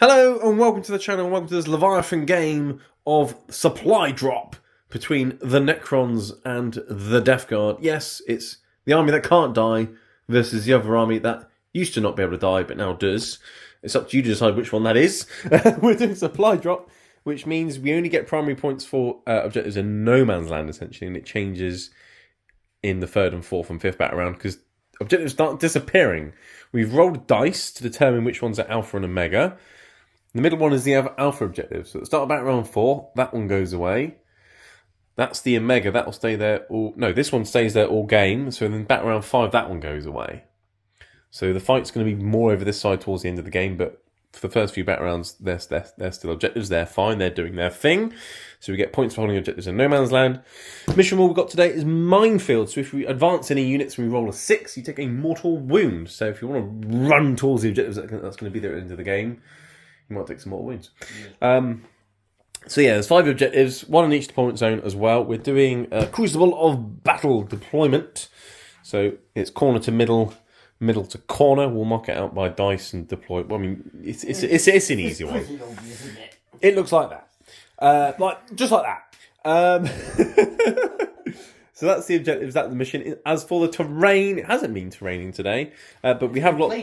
Hello and welcome to the channel, and welcome to this Leviathan game of supply drop between the Necrons and the Death Guard. Yes, it's the army that can't die versus the other army that used to not be able to die but now does. It's up to you to decide which one that is. We're doing supply drop, which means we only get primary points for objectives in no man's land essentially, and it changes in the third and fourth and fifth battle round because objectives start disappearing. We've rolled dice to determine which ones are alpha and omega. The middle one is the alpha objective. So at the start of battle round 4, that one goes away. That's the omega. That will stay there all... No, this one stays there all game. So then battle round 5, that one goes away. So the fight's going to be more over this side towards the end of the game. But for the first few battle rounds, they're still objectives. They're fine. They're doing their thing. So we get points for holding objectives in no man's land. Mission rule we've got today is minefield. So if we advance any units and we roll a 6, you take a mortal wound. So if you want to run towards the objectives, that's going to be there at the end of the game. You might take some mortal wounds. So yeah, there's 5 objectives, 1 in each deployment zone as well. We're doing a Crucible of Battle deployment. So it's corner to middle, middle to corner. We'll mark it out by dice and deploy. Well, I mean, it's an easy one. It looks like that. Just like that. So that's the objectives, that's the mission. As for the terrain, it hasn't been terraining today. But we have lots...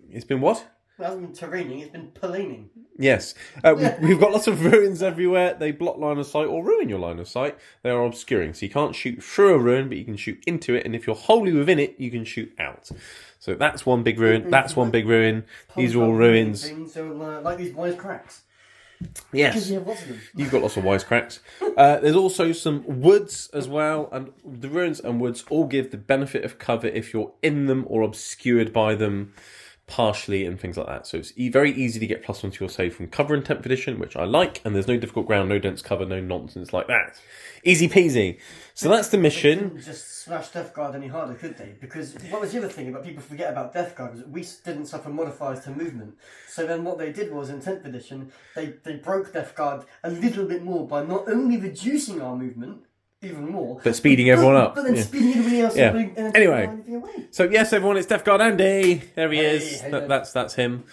It's been what? It hasn't been terraining, it's been planing. Yes. We've got lots of ruins everywhere. They block line of sight or ruin your line of sight. They are obscuring. So you can't shoot through a ruin, but you can shoot into it. And if you're wholly within it, you can shoot out. So that's one big ruin. That's one big ruin. These are all ruins. So, like these wise cracks. Yes. Because you have lots of them. You've got lots of wise cracks. There's also some woods as well. And the ruins and woods all give the benefit of cover if you're in them or obscured by them partially and things like that. So it's very easy to get +1 to your save from cover in 10th edition, which I like, and there's no difficult ground, no dense cover, no nonsense like that. Easy peasy. So that's the mission. They couldn't just smash Death Guard any harder, could they? Because what was the other thing about people forget about Death Guard was we didn't suffer modifiers to movement. So then what they did was in 10th edition, they broke Death Guard a little bit more by not only reducing our movement even more, but speeding everyone up. But then speeding everybody else up. And anyway, so yes, everyone, it's Death Guard Andy. There he is. Hey, that's him.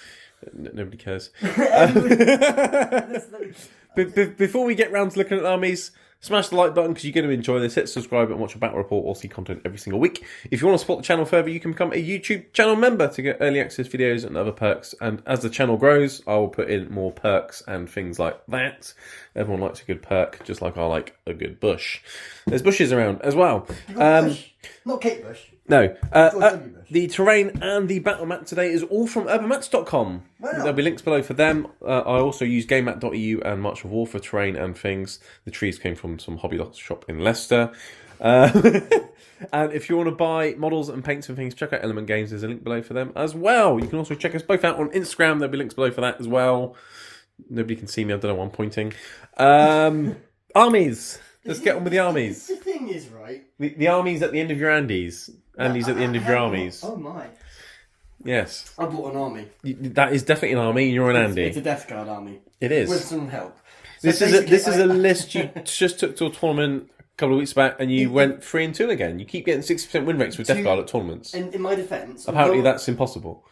Nobody cares. Before we get round to looking at armies, smash the like button because you're going to enjoy this. Hit subscribe and watch a battle report or see content every single week. If you want to support the channel further, you can become a YouTube channel member to get early access videos and other perks. And as the channel grows, I will put in more perks and things like that. Everyone likes a good perk, just like I like a good bush. There's bushes around as well. Bush. Not Kate Bush. No. The terrain and the battle map today is all from urbanmaps.com. Wow. There'll be links below for them. I also use GameMap.eu and March of War for terrain and things. The trees came from some hobby shop in Leicester. And if you want to buy models and paints and things, check out Element Games. There's a link below for them as well. You can also check us both out on Instagram. There'll be links below for that as well. Nobody can see me. I don't know why I'm pointing. Armies. Let's get on with the armies. The thing is, right? The armies at the end of your Andes. Andes at the end of your armies. Oh my. Yes. I bought an army. That is definitely an army. You're an Andy. It's a Death Guard army. It is. With some help. So this is a list you just took to a tournament a couple of weeks back and you went 3-2 again. You keep getting 60% win rates with Death Guard at tournaments. In my defence... Apparently that's impossible.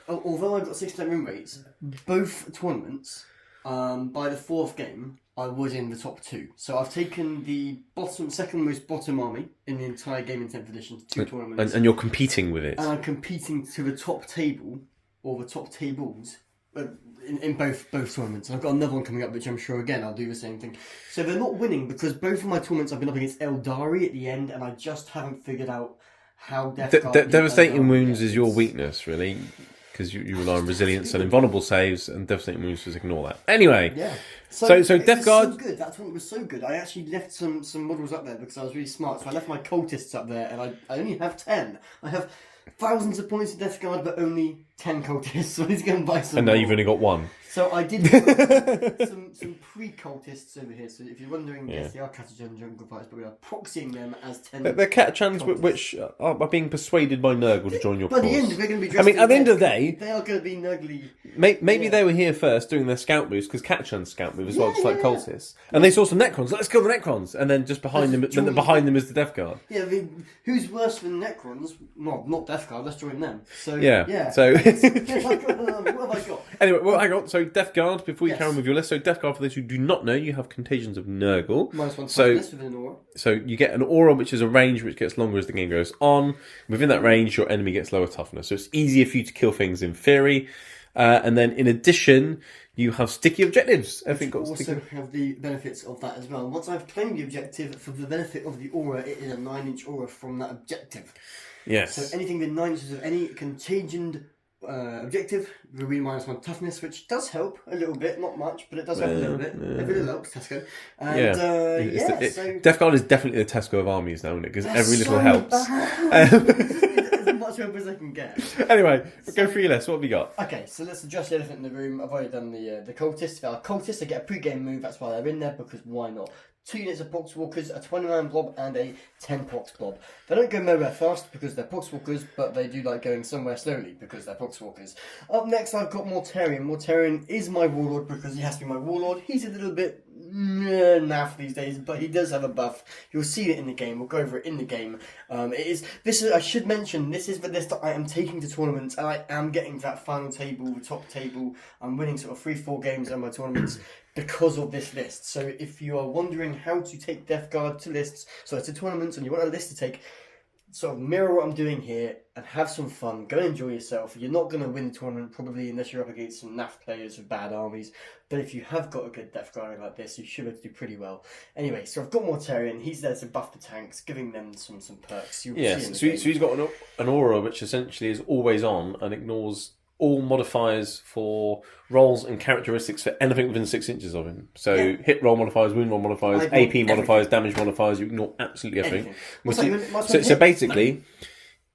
Although I've got 60% win rates, both tournaments, by the 4th game, I was in the top 2. So I've taken the second most bottom army in the entire game in 10th edition to 2 tournaments. And you're competing with it. And I'm competing to the top table, or the top tables, in both tournaments. And I've got another one coming up, which I'm sure, again, I'll do the same thing. So they're not winning, because both of my tournaments I've been up against Eldari at the end, and I just haven't figured out how Death Guard... Devastating wounds is your weakness, really. Because you rely on resilience and invulnerable saves, and devastating wounds, just ignore that. Anyway, yeah. So Death Guard. So good. That tournament was so good. I actually left some models up there because I was really smart. So I left my cultists up there, and I only have 10. I have thousands of points of Death Guard, but only 10 cultists. So I need to go and buy some. And now more. you've only got 1. So I did some pre-cultists over here. So if you're wondering, yes, they are Catachan Jungle Fighters, but we are proxying them as 10. They're Catachans which are being persuaded by Nurgle to join your cause. By the end, they're going to be. I mean, at the end of the day, they are going to be Nurgly. Maybe they were here first doing their scout moves because Catachans scout move as well, just like cultists. And they saw some Necrons. Let's kill the Necrons, and then just behind them, is the Death Guard. Yeah, I mean, who's worse than Necrons? Well, not Death Guard. Let's join them. So yeah. So tanks. What have I got? Anyway, well, hang on. So, Death Guard, before you Yes. carry on with your list. So, Death Guard, for those who do not know, you have Contagions of Nurgle. -1 So- toughness within an aura. So, you get an aura, which is a range which gets longer as the game goes on. Within that range, your enemy gets lower toughness. So, it's easier for you to kill things in theory. And then, in addition, you have sticky objectives. Everything got Also sticky. have the benefits of that as well. Once I've claimed the objective, for the benefit of the aura, it is a 9-inch aura from that objective. Yes. So anything within 9 inches of any contagion objective will be -1 toughness, which does help a little bit, not much, but it does help a little bit. It really helps, Tesco. And so Death Guard is definitely the Tesco of armies now, isn't it? Because every little so helps. as much help as I can get. Anyway, go through your list. What have we got? Okay, so let's address the elephant in the room. I've already done the cultists. If they are cultists, they get a pre-game move. That's why they're in there, because why not? 2 units of Poxwalkers, a 20-man blob, and a 10 Pox blob. They don't go nowhere fast because they're Poxwalkers, but they do like going somewhere slowly because they're Poxwalkers. Up next, I've got Mortarion. Mortarion is my warlord because he has to be my warlord. He's a little bit naff these days, but he does have a buff. You'll see it in the game. We'll go over it in the game. I should mention, this is the list that I am taking to tournaments, and I am getting to that final table, the top table. I'm winning sort of 3-4 games on my tournaments because of this list. So if you are wondering how to take Death Guard to lists, so to tournaments, and you want a list to take, sort of mirror what I'm doing here and have some fun. Go and enjoy yourself. You're not going to win the tournament probably unless you're up against some naff players with bad armies. But if you have got a good Death Guard like this, you should be able to do pretty well. Anyway, so I've got Mortarion. He's there to buff the tanks, giving them some perks. You'll see in Yes, the so game. he's got an aura which essentially is always on and ignores all modifiers for rolls and characteristics for anything within 6 inches of him. So hit roll modifiers, wound roll modifiers, I ignore AP modifiers, damage modifiers, you ignore absolutely everything. So basically,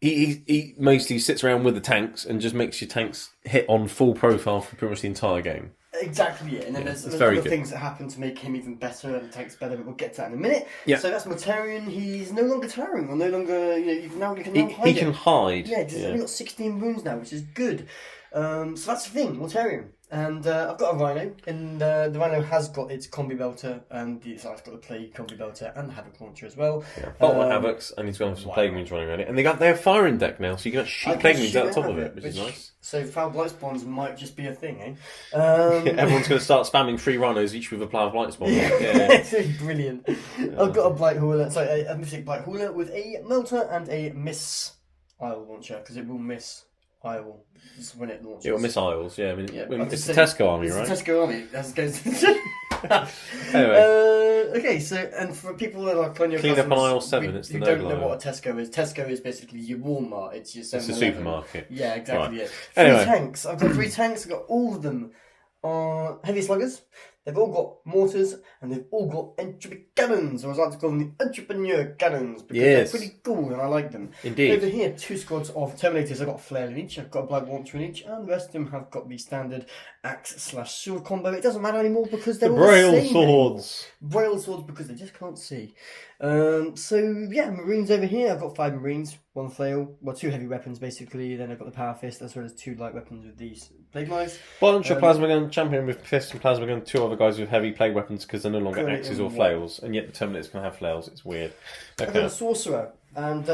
he mostly sits around with the tanks and just makes your tanks hit on full profile for pretty much the entire game. Exactly it. And then there's very other good. things that happen to make him even better and the tanks better, but we'll get to that in a minute. Yeah. So that's Mortarion. He's no longer towering, or no longer, you can now hide He him. can hide. Yeah, he's only got 16 wounds now, which is good. So that's the thing, Mortarion. And I've got a Rhino, and the Rhino has got its Combi Belter, and so I've got the Plague Combi Belter and the Havoc Launcher as well. But what Havocs, and he's going to have some Plague Marines running around it. And they have fire in deck now, so you can shoot Plague Marines out the top of it, which is nice. So Foul Blight Spawns might just be a thing, eh? Everyone's going to start spamming 3 Rhinos, each with a Plough of Blight Spawn. It's brilliant. I've got a Blight Hauler, sorry, a Mythic Blight Hauler with a Melter and a Miss Isle Launcher, because it will miss Isle when it launches. It will miss Isles, yeah. I mean, I'm it's just the saying, Tesco army, right? It's the Tesco army. That's goes. Anyway. Okay, so and for people that are on your Clean up on customers aisle 7, it's the who don't noble know aisle. what a Tesco is. Tesco is basically your Walmart. It's your 7-Eleven. It's a supermarket. Yeah, exactly. Right. Yeah. 3 Anyway. tanks. I've got 3 tanks. I've got all of them are heavy sluggers. They've all got mortars and they've all got entropy cannons, or as I like to call them, the entrepreneur cannons, because Yes. they're pretty cool and I like them. Indeed. Over here, 2 squads of Terminators. I've got a flare in each, I've got a Blood Launcher in each, and the rest of them have got the standard axe/sword combo. It doesn't matter anymore because they're The all the Braille same swords. anymore. Braille swords because they just can't see. So yeah, Marines over here. I've got 5 Marines, 1 flail, 2 heavy weapons basically. Then I've got the Power Fist, as well as 2 light weapons with these Plague Knives. Bunch of Plasma Gun, champion with Fist and Plasma Gun, 2 other guys with heavy Plague weapons because they're no longer Great axes or and flails, and yet the Terminators can have flails. It's weird. I've got Okay. a Sorcerer, and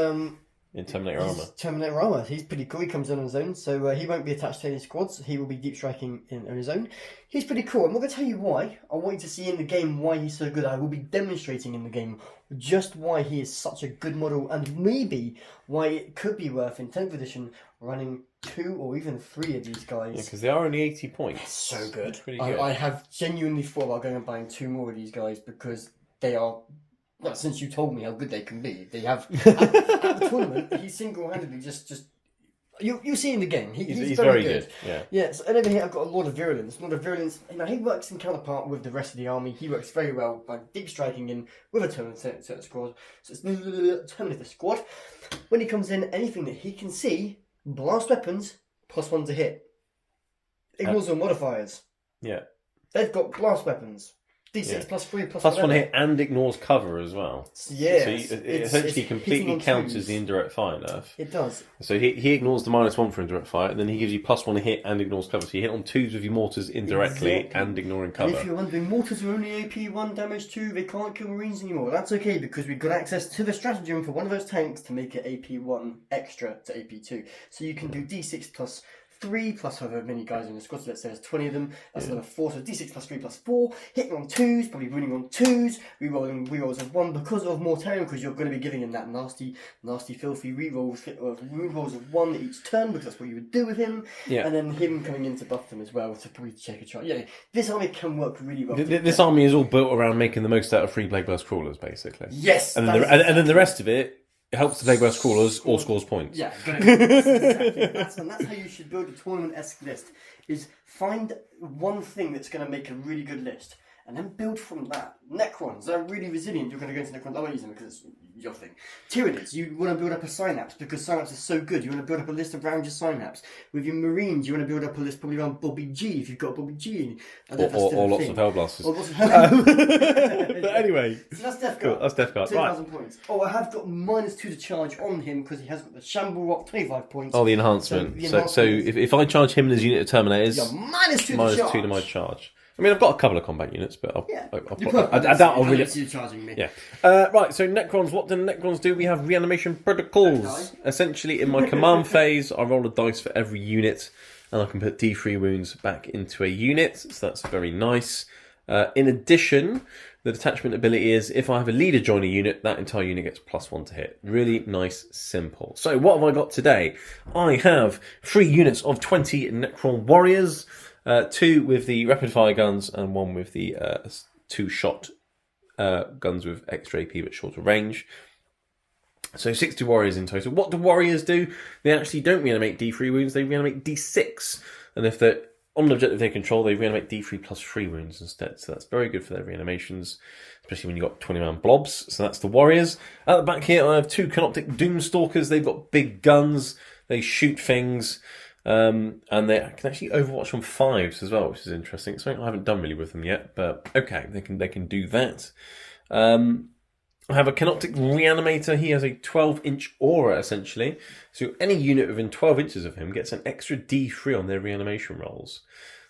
In Terminator armor. he's Terminator armor. He's pretty cool. He comes in on his own, so he won't be attached to any squads. He will be deep striking on his own. He's pretty cool. I'm not going to tell you why. I want you to see in the game why he's so good. I will be demonstrating in the game just why he is such a good model, and maybe why it could be worth in 10th edition running 2 or even 3 of these guys. Yeah, because they are only 80 points. So good. It's pretty good. I have genuinely thought about going and buying 2 more of these guys because they are. Well, since you told me how good they can be, they have at the tournament. He single-handedly just you see in the game. He's very good. Yeah. Yes, and over here I've got a Lord of Virulence. Lord of Virulence, he works in counterpart with the rest of the army. He works very well by deep striking in with a Terminator squad. So it's the Terminator squad. When he comes in, anything that he can see, blast weapons, +1 to hit. Ignores all modifiers. Yeah. They've got blast weapons. D6 Yeah. +3 Plus whatever. 1 hit and ignores cover as well. Yes. So it essentially it's completely hitting on counters twos. the indirect fire nerf. It does. So he ignores the -1 for indirect fire, and then he gives you +1 hit and ignores cover. So you hit on 2s with your mortars indirectly Exactly. and ignoring And if cover. you're wondering, mortars are only AP 1 damage 2, they can't kill Marines anymore. That's okay because we've got access to the stratagem for one of those tanks to make it AP 1 extra to AP 2. So you can do D6 3 plus however many guys in the squad. So let's say there's 20 of them. That's another 4. So D6 plus 3 plus 4. Hitting on 2s, probably winning on 2s. Rerolls of 1 because of Mortarion, because you're going to be giving him that nasty, filthy rerolls of wound rolls of 1 each turn, because that's what you would do with him. Yeah. And then him coming in to buff them as well to probably check a charge. Yeah, this army can work really well. This army is all built around making the most out of 3 Plague Burst Crawlers, basically. Yes! And then the rest of it helps the Plague Burst Crawlers or scores points. Yeah, that's how you should build a tournament-esque list, is find one thing that's going to make a really good list, and then build from that. Necrons, they're really resilient. You're going to go into Necrons. I won't use them because it's your thing. Tyranids, you want to build up a Synapse because Synapse is so good. You want to build up a list around your Synapse. With your Marines, you want to build up a list probably around Bobby G if you've got a Bobby G. Or lots of Hellblasters. Or lots of Hellblasters. But anyway. So that's Death Guard. Cool, that's Death Guard. 2,000 points. Oh, I have got -2 to charge on him because he has got the Shamble Rock, 25 points. Oh, the enhancement. So if I charge him and his unit of Terminators, -2 to my charge. I mean, I've got a couple of combat units, but I doubt I'll really. You're charging me. Yeah. Right. So Necrons. What do Necrons do? We have reanimation protocols. Essentially, in my command phase, I roll a dice for every unit, and I can put D3 wounds back into a unit. So that's very nice. In addition, the detachment ability is if I have a leader join a unit, that entire unit gets +1 to hit. Really nice, simple. So what have I got today? I have 3 units of 20 Necron warriors. 2 with the rapid fire guns and 1 with the 2-shot guns with extra AP but shorter range. So 60 warriors in total. What do warriors do? They actually don't reanimate D3 wounds, they reanimate D6. And if they're on an objective they control, they reanimate D3 plus 3 wounds instead. So that's very good for their reanimations, especially when you've got 20-man blobs. So that's the warriors. At the back here I have 2 Canoptic Doomstalkers. They've got big guns, they shoot things. And they can actually overwatch from 5s as well, which is interesting. It's something I haven't done really with them yet, but okay, they can do that. I have a Canoptic Reanimator. He has a 12-inch aura, essentially. So any unit within 12 inches of him gets an extra D3 on their reanimation rolls.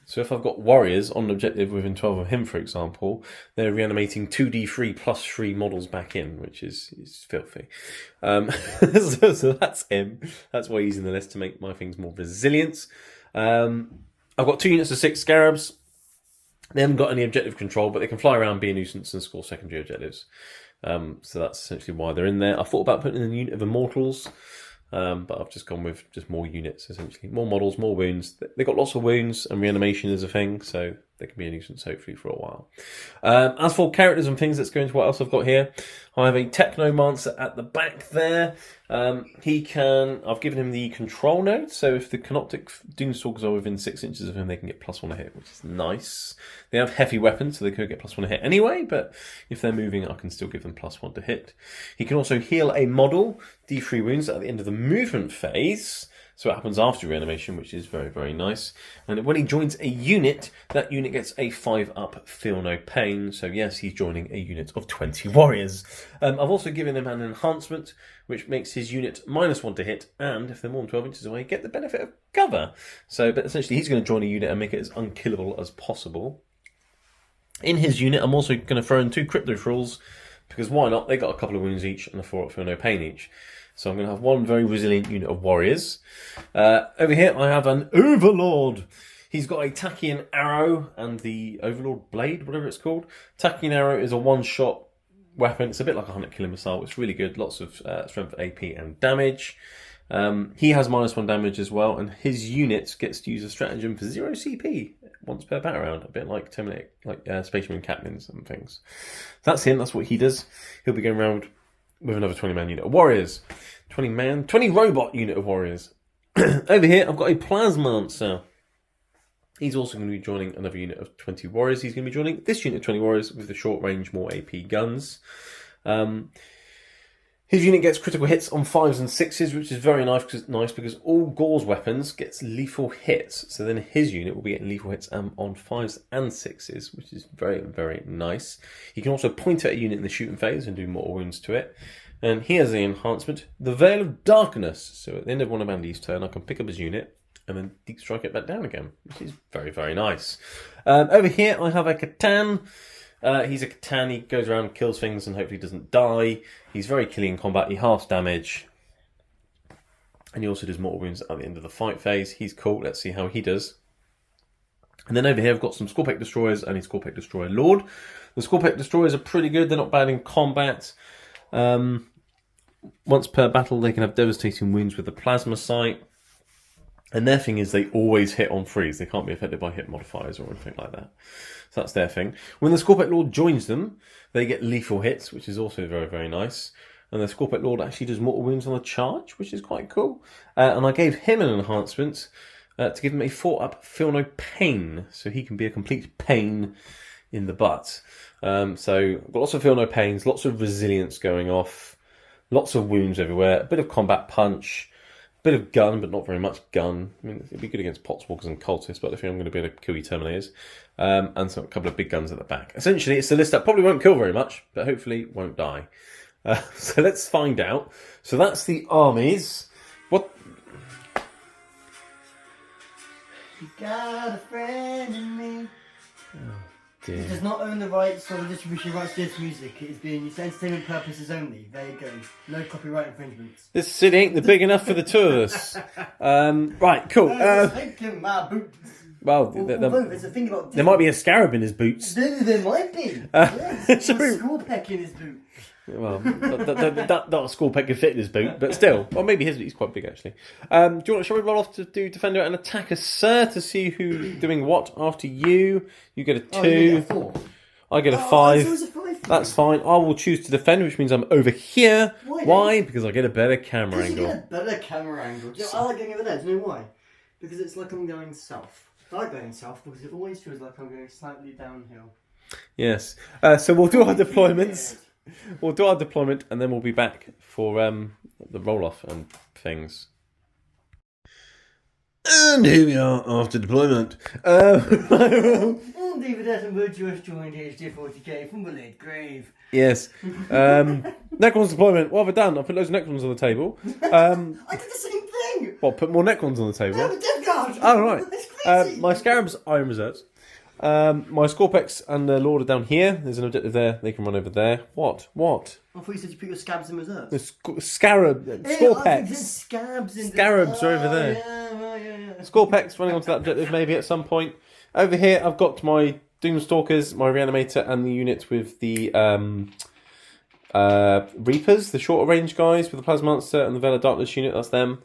So if I've got warriors on an objective within 12 of him, for example, they're reanimating 2d3 plus 3 models back in, which is filthy. So that's him. That's why he's in the list, to make my things more resilient. I've got 2 units of 6 Scarabs. They haven't got any objective control, but they can fly around, be a nuisance, and score secondary objectives. So that's essentially why they're in there. I thought about putting in a unit of Immortals, but I've just gone with just more units, essentially. More models, more wounds. They've got lots of wounds, and reanimation is a thing, so they can be a nuisance, hopefully, for a while. As for characters and things, let's go into what else I've got here. I have a Technomancer at the back there. I've given him the control node, so if the Canoptic Doomstalkers are within 6 inches of him, they can get +1 a hit, which is nice. They have heavy weapons, so they could get +1 a hit anyway, but if they're moving, I can still give them +1 to hit. He can also heal a model, D3 wounds, at the end of the movement phase. So it happens after reanimation, which is very, very nice. And when he joins a unit, that unit gets a 5-up Feel No Pain. So yes, he's joining a unit of 20 warriors. I've also given him an enhancement, which makes his unit -1 to hit, and if they're more than 12 inches away, get the benefit of cover. But essentially, he's going to join a unit and make it as unkillable as possible. In his unit, I'm also going to throw in 2 Crypto Thralls, because why not? They got a couple of wounds each and a 4-up Feel No Pain each. So I'm going to have 1 very resilient unit of warriors. Over here I have an Overlord. He's got a Tachyon Arrow and the Overlord Blade, whatever it's called. Tachyon Arrow is a 1-shot weapon. It's a bit like a 100-killer missile. It's really good. Lots of strength, AP and damage. He has -1 damage as well, and his unit gets to use a stratagem for 0 CP once per battle round, a bit like Terminator, Space Marine Captains and things. That's him. That's what he does. He'll be going around with another 20-man unit of warriors. 20 robot unit of warriors. Over here, I've got a Plasmancer. He's also going to be joining another unit of 20 warriors. He's going to be joining this unit of 20 warriors with the short range, more AP guns. His unit gets critical hits on 5s and 6s, which is very nice because all Gore's weapons gets lethal hits. So then his unit will be getting lethal hits on 5s and 6s, which is very, very nice. He can also point at a unit in the shooting phase and do mortal wounds to it. And he has the enhancement, the Veil of Darkness. So at the end of one of Andy's turn, I can pick up his unit and then deep strike it back down again, which is very, very nice. Over here, I have a Catan. He's a Catan. He goes around, kills things, and hopefully doesn't die. He's very killing in combat. He halves damage. And he also does mortal wounds at the end of the fight phase. He's cool. Let's see how he does. And then over here I've got some Scorpec Destroyers and a Scorpec Destroyer Lord. The Scorpec Destroyers are pretty good. They're not bad in combat. Once per battle, they can have devastating wounds with the Plasma Sight. And their thing is they always hit on freeze. They can't be affected by hit modifiers or anything like that. So that's their thing. When the Scorpec Lord joins them, they get lethal hits, which is also very, very nice. And the Scorpec Lord actually does mortal wounds on a charge, which is quite cool. And I gave him an enhancement to give him a 4-up Feel No Pain. So he can be a complete pain in the butt. So I've got lots of Feel No Pains, lots of resilience going off, lots of wounds everywhere, a bit of combat punch, a bit of gun, but not very much gun. I mean, it'd be good against Potswalkers and Cultists, but I think I'm going to be able to kill you Terminators. And so a couple of big guns at the back. Essentially, it's a list that probably won't kill very much, but hopefully won't die. So let's find out. So that's the armies. What? You got a friend in me. Oh, dear. It does not own the rights or the distribution rights to this music. It is being used for entertainment purposes only. There you go. No copyright infringements. This city ain't big enough for the two of us. Right, cool. Taking my boots. Well, There's a thing about there might be a scarab in his boots. There might be. Yes, sorry. a Scorpec in his boot. Well, that a Scorpec could fit in his boot, but still. Well, maybe he's quite big, actually. Shall we roll off to do Defender and Attacker, sir, to see who's doing what after you? You get a 2. You get a 4. I get a 5. So it's a 5. That's fine. I will choose to defend, which means I'm over here. Why? Because I get a better camera Because you angle. get a better camera angle. Do you know, I like going over there. Do you know why? Because it's like I'm going south. I like going south because it always feels like I'm going slightly downhill. Yes. So we'll do our deployments. We'll do our deployment and then we'll be back for the roll-off and things. And here we are after deployment. And David Attenborough just joined HD 40k from the late grave. Yes. Necrons deployment. What have I done? I put loads of Necrons on the table. I did the same thing! What, put more Necrons on the table? I have a Death Guard! Oh, right. That's crazy! My Scarabs are in reserves. My Scorpex and the Lord are down here. There's an objective there. They can run over there. What? I thought you said you put your scabs in reserve. The Scarab. Scorpex. Scarabs are over there. Yeah. Scorpex running onto that objective maybe at some point. Over here I've got my Doomstalkers, my Reanimator, and the unit with the Reapers, the shorter range guys with the Plasma Monster and the Veil of Darkness unit. That's them.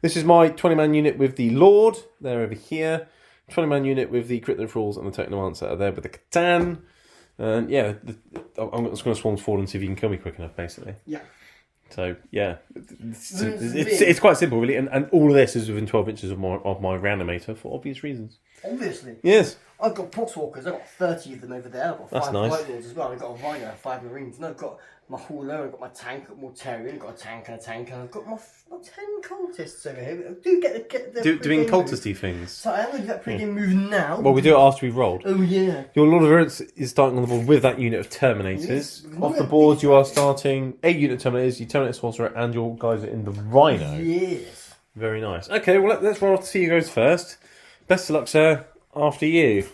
This is my 20-man unit with the Lord. They're over here. 20-man unit with the Crypto Thralls and the Technomancer are there with the Catan. And yeah, I'm just going to swarm forward and see if you can kill me quick enough, basically. Yeah. So yeah, it's quite simple, really. And all of this is within 12 inches of my Reanimator for obvious reasons. Obviously. Yes. I've got Potswalkers. I've got 30 of them over there. I've got 5 White Lords as well. I've got a Rhino, 5 Marines. And I've got my Hauler, I've got my tank, I've got Mortarion, I've got a tank and a tank, and I've got my 10 cultists over here. I do get the doing cultisty things. So I am going to do that pre-game move now. Well, we do it after we've rolled. Oh, yeah. Your Lord of Virulence is starting on the board with that unit of Terminators. Yes. Off the board, you are starting a unit of Terminators, your Terminator Sorcerer, and your guys are in the Rhino. Yes. Very nice. Okay, well, let's roll off to see who goes first. Best of luck, sir. After you.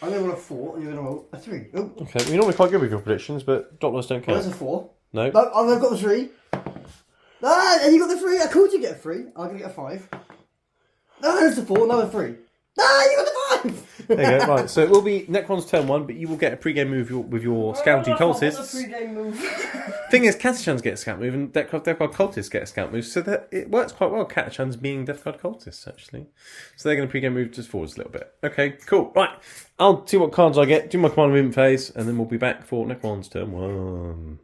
I'm going to roll a 4 and you're going to roll a 3. Oh. Okay, well, you're normally quite good with your predictions, but Dotlers don't count. There's a 4. No. I've got the 3. And you got the 3. I called you get a 3. I'm going to get a 5. There's a 4, another 3. You got the 5. There you go. Right, so it will be Necron's turn 1, but you will get a pre-game move with your Scouting Cultists. What's a pre-game move? Thing is, Catachans get a scout move, and Death Guard Cultists get a scout move, so that it works quite well. Catachans being Death Guard Cultists, actually. So they're going to pre-game move just forwards a little bit. Okay, cool. Right, I'll see what cards I get, do my command movement phase, and then we'll be back for Necron's turn 1.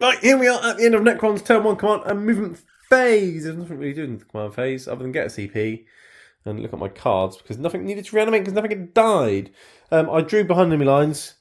Right, here we are at the end of Necron's turn 1 command and movement phase. There's nothing really doing in the command phase other than get a CP and look at my cards because nothing needed to reanimate because nothing had died. I drew behind enemy lines.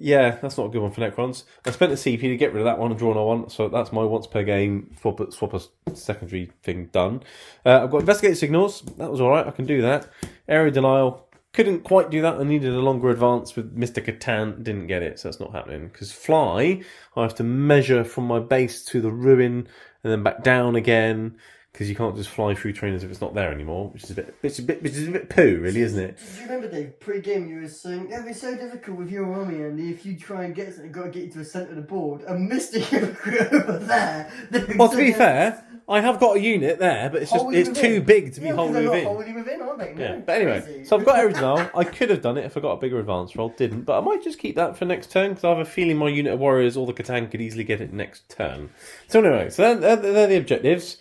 Yeah, that's not a good one for Necrons. I spent a CP to get rid of that one and draw another one, so that's my once per game swap a secondary thing done. I've got Investigate Signals. That was alright, I can do that. Area Denial. Couldn't quite do that. I needed a longer advance with Mr. Catan. Didn't get it, so that's not happening. Because Fly, I have to measure from my base to the ruin and then back down again. because you can't just fly through trainers if it's not there anymore, which is a bit poo, really, isn't it? Do you remember, Dave, pre-game you were saying, it's so difficult with your army, and if you try and get something, you've got to get you to the centre of the board, and Mr. Hypocrite over there... Well, to be fair, I have got a unit there, but it's too big to be wholly within. Wholly within, aren't they? No, yeah. But anyway, crazy. So I've got everything now. I could have done it if I got a bigger advance roll, didn't, but I might just keep that for next turn, because I have a feeling my unit of warriors or the Catan could easily get it next turn. So anyway, so they're the objectives.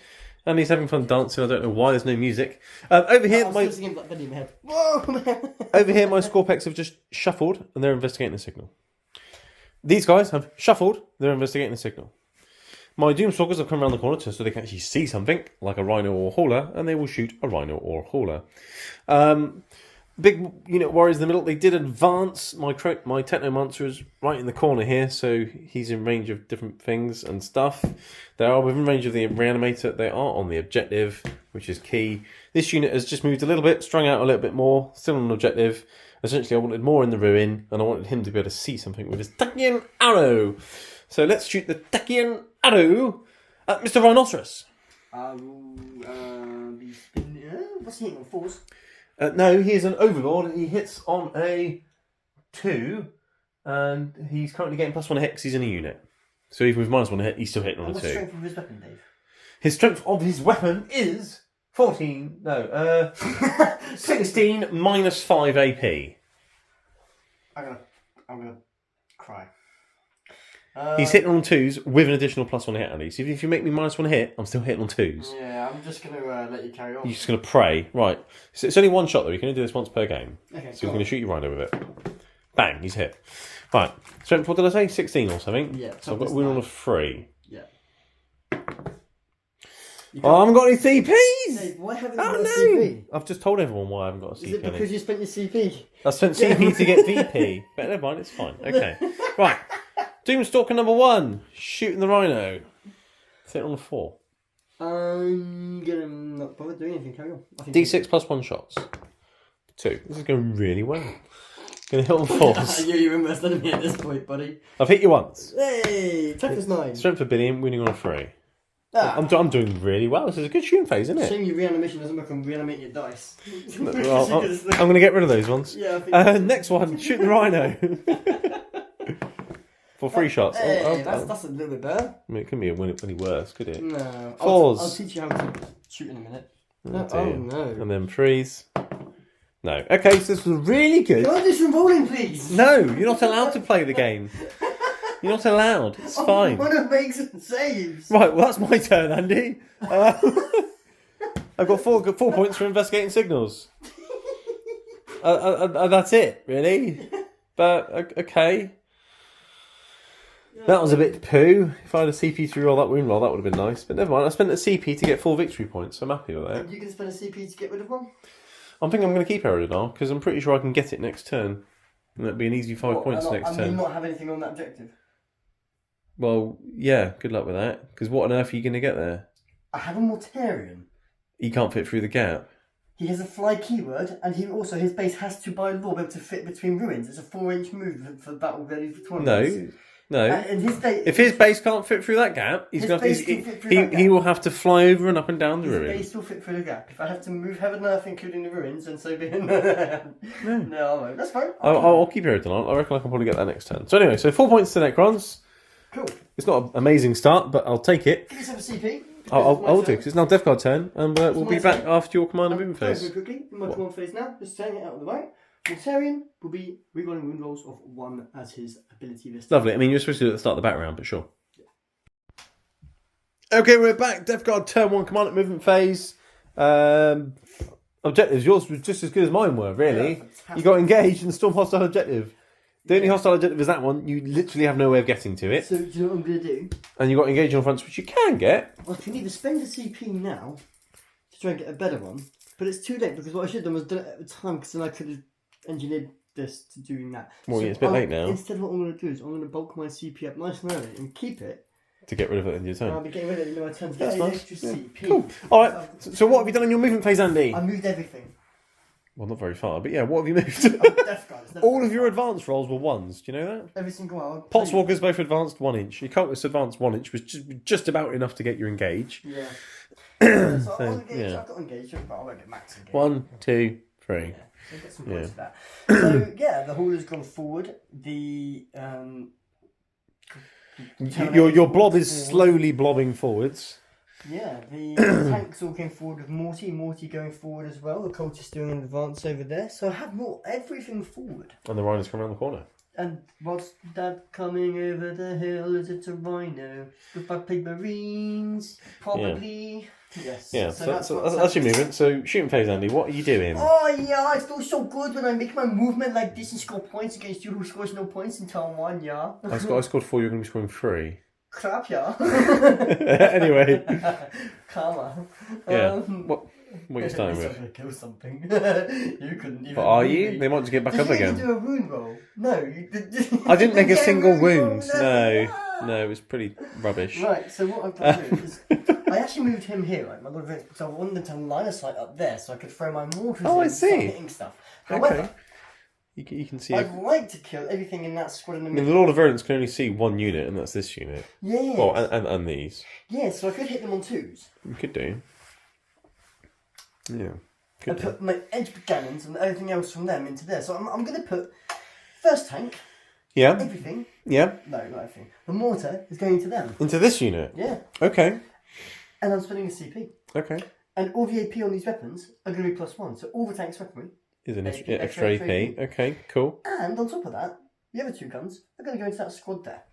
And he's having fun dancing. I don't know why there's no music. Over here, over here, my Scorpex have just shuffled and they're investigating the signal. These guys have shuffled. They're investigating the signal. My Doomstalkers have come around the corner so they can actually see something, like a Rhino or a Hauler, and they will shoot a Rhino or a Hauler. Big unit warriors in the middle. They did advance. My Technomancer is right in the corner here, so he's in range of different things and stuff. They are within range of the Reanimator. They are on the objective, which is key. This unit has just moved a little bit, strung out a little bit more, still on an objective. Essentially, I wanted more in the ruin, and I wanted him to be able to see something with his Tachyon arrow. So let's shoot the Tachyon arrow at Mr. Rhinoceros. What's he hitting on, 4s? No, he is an Overlord, and he hits on a 2, and he's currently getting +1 hit because he's in a unit. So even with -1 hit, he's still hitting on a 2. What's the strength of his weapon, Dave? His strength of his weapon is 16 minus 5 AP. I'm gonna cry. He's hitting on 2s with an additional +1 hit, Andy. So if you make me -1 hit, I'm still hitting on 2s. Yeah, I'm just going to let you carry on. You're just going to pray. Right. So it's only one shot, though. You can only do this once per game. Okay, so we're going to shoot your Rhino with it. Bang, he's hit. Right. Strength, what did I say? 16 or something? Yeah. So I've got a win on a 3. Yeah. Oh, I haven't got any CPs! Dave, why haven't you got a CP? I've just told everyone why I haven't got a CP. Is it because you spent your CP? I spent CP to get VP. But never mind, it's fine. Okay. Right. Doomstalker number 1. Shooting the Rhino. Hit on a 4. I'm going to not bother doing anything. Carry on. D6 +1 shots. 2. This is going really well. Going to hit on 4s. You're almost enemy at this point, buddy. I've hit you once. Hey! Toughness 9. Strength for Billion, winning on a 3. Ah. I'm doing really well. This is a good shooting phase, isn't it? Shame your reanimation doesn't work on reanimate your dice. Well, I'm going to get rid of those ones. Yeah, I think next one, shoot the Rhino. For 3 shots. Hey, that's a little bit better. I mean, it couldn't be any worse, could it? No. 4s. I'll teach you how to shoot in a minute. Oh, no. And then 3s. No. Okay, so this was really good. Can I do some rolling, please? No, you're not allowed to play the game. You're not allowed. It's fine. I want to make some saves. Right, well, that's my turn, Andy. I've got 4 points for investigating signals. That's it, really. But, okay. That was a bit poo. If I had a CP to roll that wound roll, that would have been nice. But never mind, I spent a CP to get 4 victory points, so I'm happy with that. You can spend a CP to get rid of one? I think I'm going to keep Aerodonal, because I'm pretty sure I can get it next turn. And that'd be an easy 5 points next turn. And you not have anything on that objective? Well, yeah, good luck with that. Because what on earth are you going to get there? I have a Mortarion. He can't fit through the gap. He has a fly keyword, and his base has to, by law, be able to fit between ruins. It's a 4-inch move for battle ready for tournaments. No. And if his base can't fit through that gap, he will have to fly over and up and down the ruin. His base will fit through the gap. If I have to move heaven and earth, including the ruins, and so be no, I won't. That's fine. I'll keep Aerodonal. I reckon I can probably get that next turn. So anyway, so 4 points to Necrons. Cool. It's not an amazing start, but I'll take it. Give yourself a CP. I'll do, because it's now Death Guard turn, and we'll be back after your command and movement phase. Very quickly, in my command phase now, just saying it out of the way. Mortarion will be rerolling wound rolls of 1 as his ability list. Lovely. I mean, you're supposed to do it at the start of the back round, but sure. Yeah. Okay, we're back. Death Guard turn 1 command and movement phase. Objectives. Yours was just as good as mine were, really. Yeah, you got engaged and storm hostile objective. The only hostile objective is that one. You literally have no way of getting to it. So, do you know what I'm going to do? And you got engaged on fronts, which you can get. I can either spend a CP now to try and get a better one, but it's too late because what I should have done was done it at the time, because then I could have engineered this to doing that. Well, yeah, it's a bit late now. Instead, what I'm going to do is I'm going to bulk my CP up nice and early and keep it. To get rid of it in your turn. I'll be getting rid of it in my turn to get an extra CP. Cool. Alright, so what have you done in your movement phase, Andy? I moved everything. Well, not very far, but yeah, what have you moved? Death Guard, all of your advanced rolls were 1s, do you know that? every single one. Potswalkers both advanced 1 inch. Your Cultist advanced 1 inch was just about enough to get you engaged. Yeah. So I'll So, engage. yeah. I've got engaged, but I won't get max engaged. 1, 2, 3. Yeah, so get some points for that. So yeah, the hauler's gone forward. The Your blob is slowly blobbing forwards. Yeah, the tanks all came forward with Morty going forward as well. The cultists doing an advance over there. So I have everything forward. And the rhinos come around the corner. And what's that coming over the hill? Is it a rhino? Goodbye, pig marines. Probably. Yes. Yeah, so that's your movement. So shooting phase, Andy, what are you doing? Oh yeah, I feel so good when I make my movement like this and score points against you who scores no points in turn 1, yeah. I scored 4, you're going to be scoring 3. Crap, yeah. Anyway. Karma. Yeah. What are you starting with? I'm gonna kill something. You couldn't even. But are move you? me. They might just get back Did up you again. do a wound roll? No, you did. I didn't make a get single wound wound. roll, No, it was pretty rubbish. Right, so what I've done here is I actually moved him here, right, my Lord of Rings, because I wanted to line of sight up there so I could throw my mortars in I and start see. hitting stuff. However, You can see. I'd like to kill everything in that squad in the I mean, middle. the Lord of Verdance can only see one unit, and that's this unit. Yeah. Well, and these. Yeah, so I could hit them on 2s. You could do. Yeah. I Could do. put my edge cannons and everything else from them into there. So I'm going to put first tank, Yeah. everything. Yeah. No, not everything. The mortar is going into them. Into this unit. Yeah. Okay. And I'm spending a CP. Okay. And all the AP on these weapons are going to be +1. So all the tanks weaponry. Is an AP, extra AP. Okay. Cool. And on top of that, the other 2 guns are going to go into that squad there.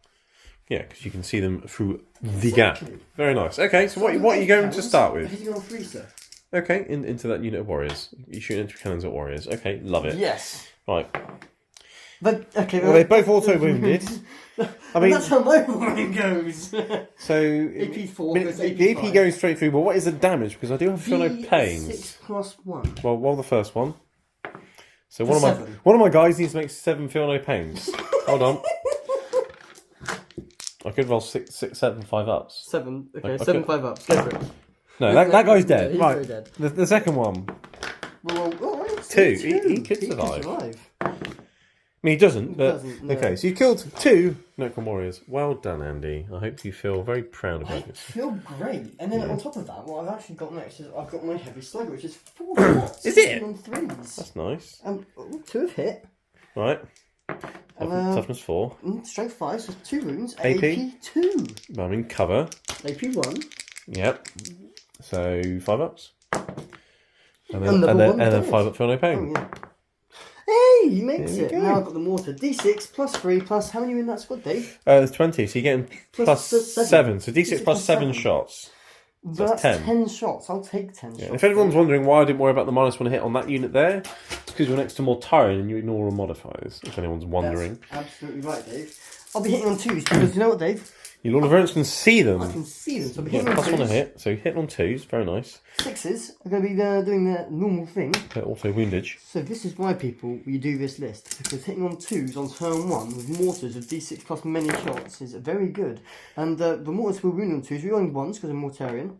Yeah, because you can see them through the gap. Exactly. Very nice. Okay. So what are you going to start with? Hitting on 3, sir. Okay. Into that unit of warriors. You shoot into cannons at warriors. Okay. Love it. Yes. Right. But okay. Well, they both auto wounded. I mean, that's how my warning goes. so AP 4 goes AP the AP 5. going straight through. But what is the damage? Because I do have feel no pains. D6+1. Well, the first one. So For one of my guys needs to make 7 feel no pains. Hold on. I could roll 6, 7, 5 ups. 7. Okay, Okay. 7 5 ups. Go for it. No, that guy's dead. He's Right. very dead. The second one. Well, 2. He could survive. I mean, he doesn't, but... doesn't, no. Okay, so you've killed 2 Necron warriors. Well done, Andy. I hope you feel very proud I about this. feel great. And then on top of that, what I've actually got next is I've got my heavy slugger, which is 4 shots. Is it? On 3s. That's nice. 2 have hit. Right. And, Toughness 4. Strength 5, so 2 wounds. AP? AP 2. I'm in cover. AP 1. Yep. So 5 ups. And Another then one 5 up feel no pain. Oh, yeah. Hey, he makes There you it. go. Now I've got the mortar. D6 plus 3 plus... How many are in that squad, Dave? There's 20, so you're getting plus Plus 7. So D6 D6 plus 7 7. shots. But that's that's 10. 10 shots. I'll take 10 Yeah. shots. If anyone's wondering why I didn't worry about the -1 hit on that unit there, it's because you're next to Mortarion and you ignore all modifiers, if anyone's wondering. That's absolutely right, Dave. I'll be hitting on 2s because you know what, Dave? Your Lord of Verdance can see them. I can see them. So I'll be Yeah, hitting on +1 a 2s. hit, so hitting on 2s, very nice. 6s are going to be doing the normal thing. But also woundage. So this is why, people, we do this list. Because hitting on 2s on turn 1 with mortars of D6 plus many shots is very good. And the mortars will wound on 2s. We're on 1s because I'm Mortarion.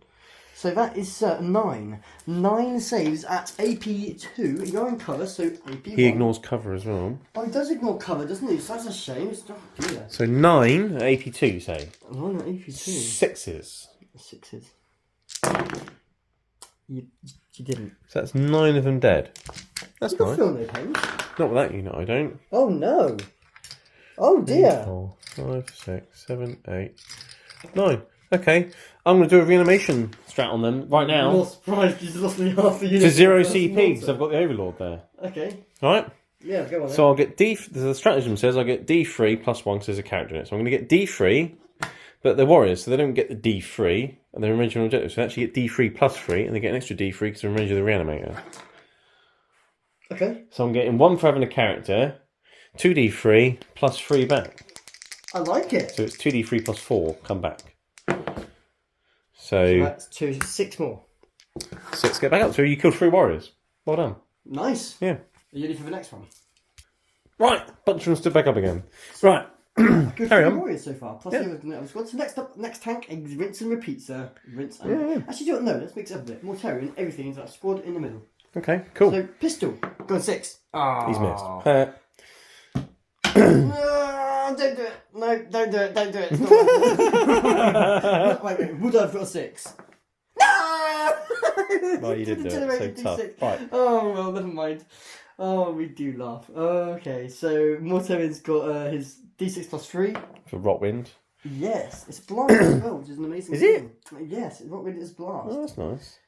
So that is 9. 9 saves at AP 2. You're in cover, so AP 1. He ignores cover as well. Oh, he does ignore cover, doesn't he? So that's a shame. It's not dear. So 9 at AP2, you say? 9 at AP 2. 6s. 6s. You didn't. So that's 9 of them dead. That's You don't nice. feel no pain. Not with that unit, I don't. Oh no. Oh dear. 4, 5, 6, 7, 8, 9. Okay, I'm going to do a reanimation strat on them right I'm now not surprised you just lost me half the unit. to 0 That's CP because nonsense. I've got the Overlord there. Okay. Right? Yeah, go on then. So I'll get D. The stratagem says I'll get D3 plus 1 because there's a character in it. So I'm going to get D3, but they're warriors, so they don't get the D3 and they're original objective. So they actually get D3 plus 3 and they get an extra D3 because they're in range of the reanimator. Okay. So I'm getting 1 for having a character, 2D3 plus 3 back. I like it. So it's 2D3 plus 4 come back. So So that's 2, 6 more. 6 get back up. So you killed 3 warriors. Well done. Nice. Yeah. Are you ready for the next one? Right. Bunch of them stood back up again. Right. Good Carry for on. warriors so far. Plus Yeah. the other squad. So next up, next tank, rinse and repeat, sir. Rinse and... Yeah. Actually, do you know what? No, let's mix it up a bit. Mortarion, everything into that squad in the middle. Okay. Cool. So, pistol. Go on 6. Ah. He's missed. No, don't do it. No, don't do it. Don't do it. It's not worth it. Wait. Would I've got a 6? No! Well, you didn't do it, so tough. Right. Oh, well, never mind. Oh, we do laugh. Okay, so Morto's got his D6 plus 3. For Rockwind. Yes, it's blast as well, which is an amazing Is thing. Yes, Rockwind is blast. Oh, that's nice.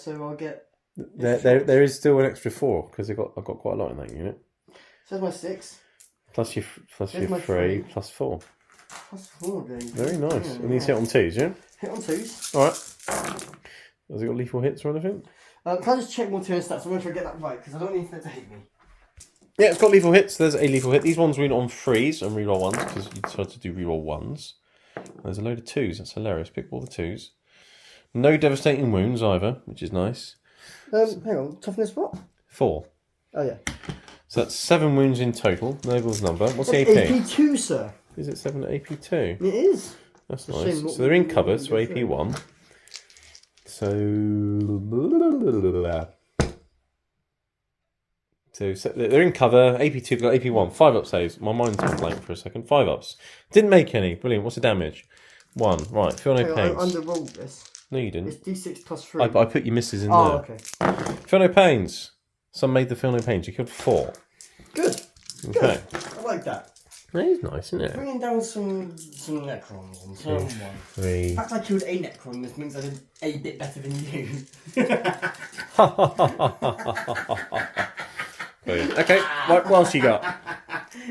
So I'll get... There is still an extra 4, because I've got quite a lot in that unit. So that's my 6. Plus your my 3, plus 4. Plus 4, baby. Very nice. Yeah, And these hit on 2s, yeah? Hit on 2s. Alright. Has it got lethal hits or anything? Can I just check Morto's stats? I'm going to try to get that right, because I don't need them to hate me. Yeah, it's got lethal hits. There's a lethal hit. These ones win on 3s and reroll 1s, because you decided to do reroll 1s. There's a load of 2s. That's hilarious. Pick all the 2s. No devastating wounds either, which is nice. Hang on, toughness what? 4. Oh, yeah. So that's 7 wounds in total. Noble's number. What's the That's AP? AP2, sir. Is it 7 AP2? It is. That's It's a nice. shame not So they're in to cover, go so through. AP1. So they're in cover. AP2 got AP1. 5 up saves. My mind's gone blank for a second. 5 ups. Didn't make any. Brilliant. What's the damage? 1. Right. Feel no Hang on, pains. I underrolled this. No, you It's didn't. D6 plus 3. I put your misses in Oh, there. okay. Feel no pains. Some made the feel no pains. You killed 4. Good. Okay. I like that. That is nice, isn't it? Bringing down some Necrons and so on. 3. The fact I killed a Necron, this means I did a bit better than you. Brilliant. Okay. What else you got?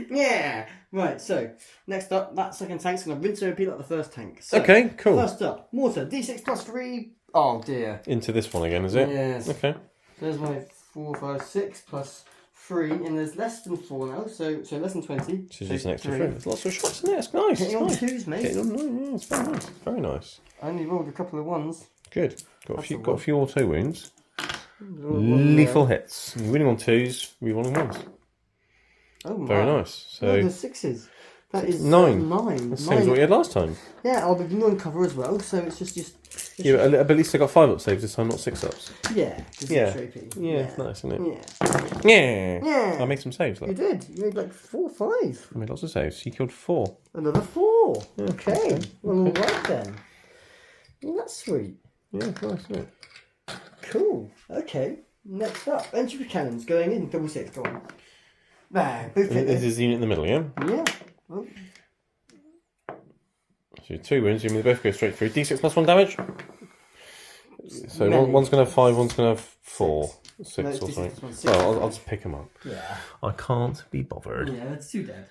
Yeah. Right, so, next up, that second tank's going to rinse and repeat like the first tank. So, Okay, cool. First up, Mortar, D6 plus 3. Oh dear. Into this one again, is it? Yes. Okay. So there's my 4, 5, 6 plus 3, and there's less than 4 now, so less than 20. So just an extra 3. There's lots of shots in there. It's nice. Hitting It's on nice. 2s, mate. Hitting on 9, yeah, it's very nice. Very nice. I only rolled a couple of 1s. Good. Got That's a few auto wounds. Lethal hits. You're winning on 2s, rerolling 1s. Oh my. Very nice. No, So the 6s. That is 9. 9. That's the same as what you had last time. Yeah, I'll be on cover as well, so it's just Yeah, but at least I got 5 up saves this time, not 6 ups. yeah, just Yeah. extra AP. Yeah, it's nice, isn't it? Yeah. Yeah. Yeah. I made some saves. You Look. did. You made like 4 or 5. I made lots of saves. You killed 4. Another 4. Okay. okay. Well, alright then. Well, that's sweet. Yeah, nice, isn't it? Cool. Okay. Next up, entry cannons going in. Double 6. Go on. Nah, both hit This this. is the unit in the middle, yeah? Yeah. Well, So 2 wounds, you mean they both go straight through. D6 plus 1 damage. So Many. one's going to have 5, one's going to have 4. 6 No, it's or D6 something. plus 1, 6. Well, I'll just pick them up. yeah. I can't be bothered. Yeah, that's 2 dead.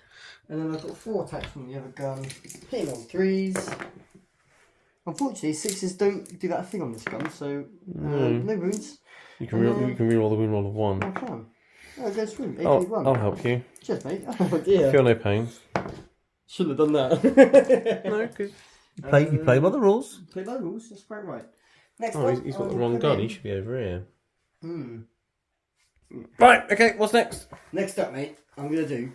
And then I've got 4 attacks from the other gun. Hitting on 3s. Unfortunately, 6s don't do that thing on this gun, so no wounds. You can reroll the wound roll of 1. I can. Oh, it goes through. AP1. I'll help you. Cheers, mate. Oh dear. Feel no pain. Shouldn't have done that. No, because you play by the rules. Play by the rules, that's quite right. Next Oh, up, he's got I the will wrong put gun. in- He should be over here. Hmm. Right, okay, what's next? Next up, mate, I'm going to do...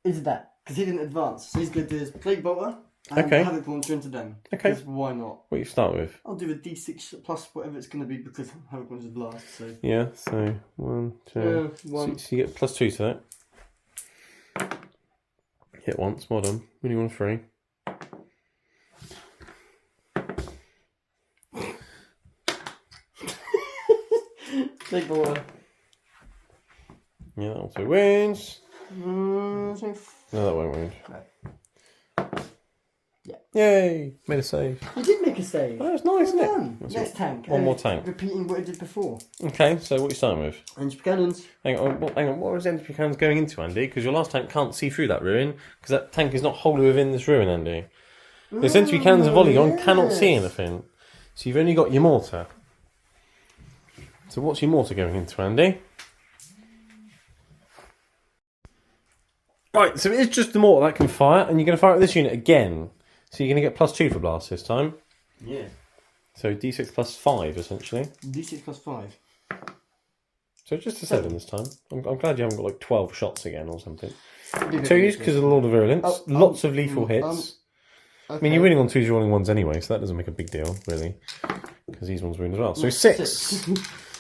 is that. Because he didn't advance. So he's going to do his Plague Bolter and Okay. Havoc Launcher into them. Okay. Because why not? What you start with? I'll do a D6 plus whatever it's going to be because Havoc Launcher's blast, so... Yeah, so 1, 2. one. So you get plus 2 to that. Hit once, well done. Winning on 3. Plague Bolter. Yeah, that also wins. So No, that won't win. No. Yeah. Yay! Made a save. you did make a save. Oh, that's nice, isn't Well it? done. That's Next it. tank. One more tank. Repeating what I did before. Okay, so what are you starting with? Entry cannons. Hang on, what was entry cannons going into, Andy? Because your last tank can't see through that ruin, because that tank is not wholly within this ruin, Andy. The entry cannons and volley gun cannot see anything. So you've only got your mortar. So what's your mortar going into, Andy? Right, so it is just the mortar that can fire, and you're going to fire at this unit again. So you're going to get plus 2 for blast this time. Yeah. So d6 plus 5, essentially. D6 plus 5. So just a 7 this time. I'm glad you haven't got like 12 shots again or something. 2s because of the Lord of Virulence. Lots of lethal hits. I mean, you're winning on 2s, you're rolling 1s anyway, so that doesn't make a big deal, really. Because these ones win as well. So 6.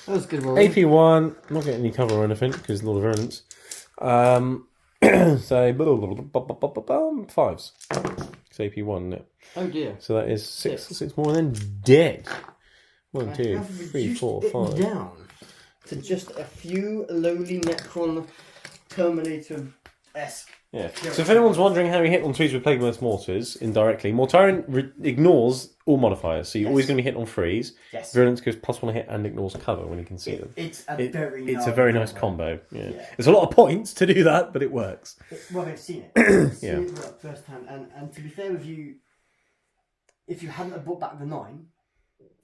That was good roll. AP1, not getting any cover or anything because Lord of Virulence. So 5s. So AP1, isn't it? Oh dear. So that is six more than dead. 1, 2, have 3, 4, reduced 5. it down to just a few lowly Necron Terminator-esque. Yeah. So if anyone's wondering how you hit on 3s with Plague Burst Mortars indirectly, Mortarion ignores all modifiers, so you're always going to be hit on 3s. Yes. Virulence goes +1 hit and ignores cover when you can see them. It's a very nice combo. Yeah. It's a lot of points to do that, but it works. Well, I've seen it. I've seen Yeah. it first hand, and to be fair with you, if you hadn't have brought back the 9,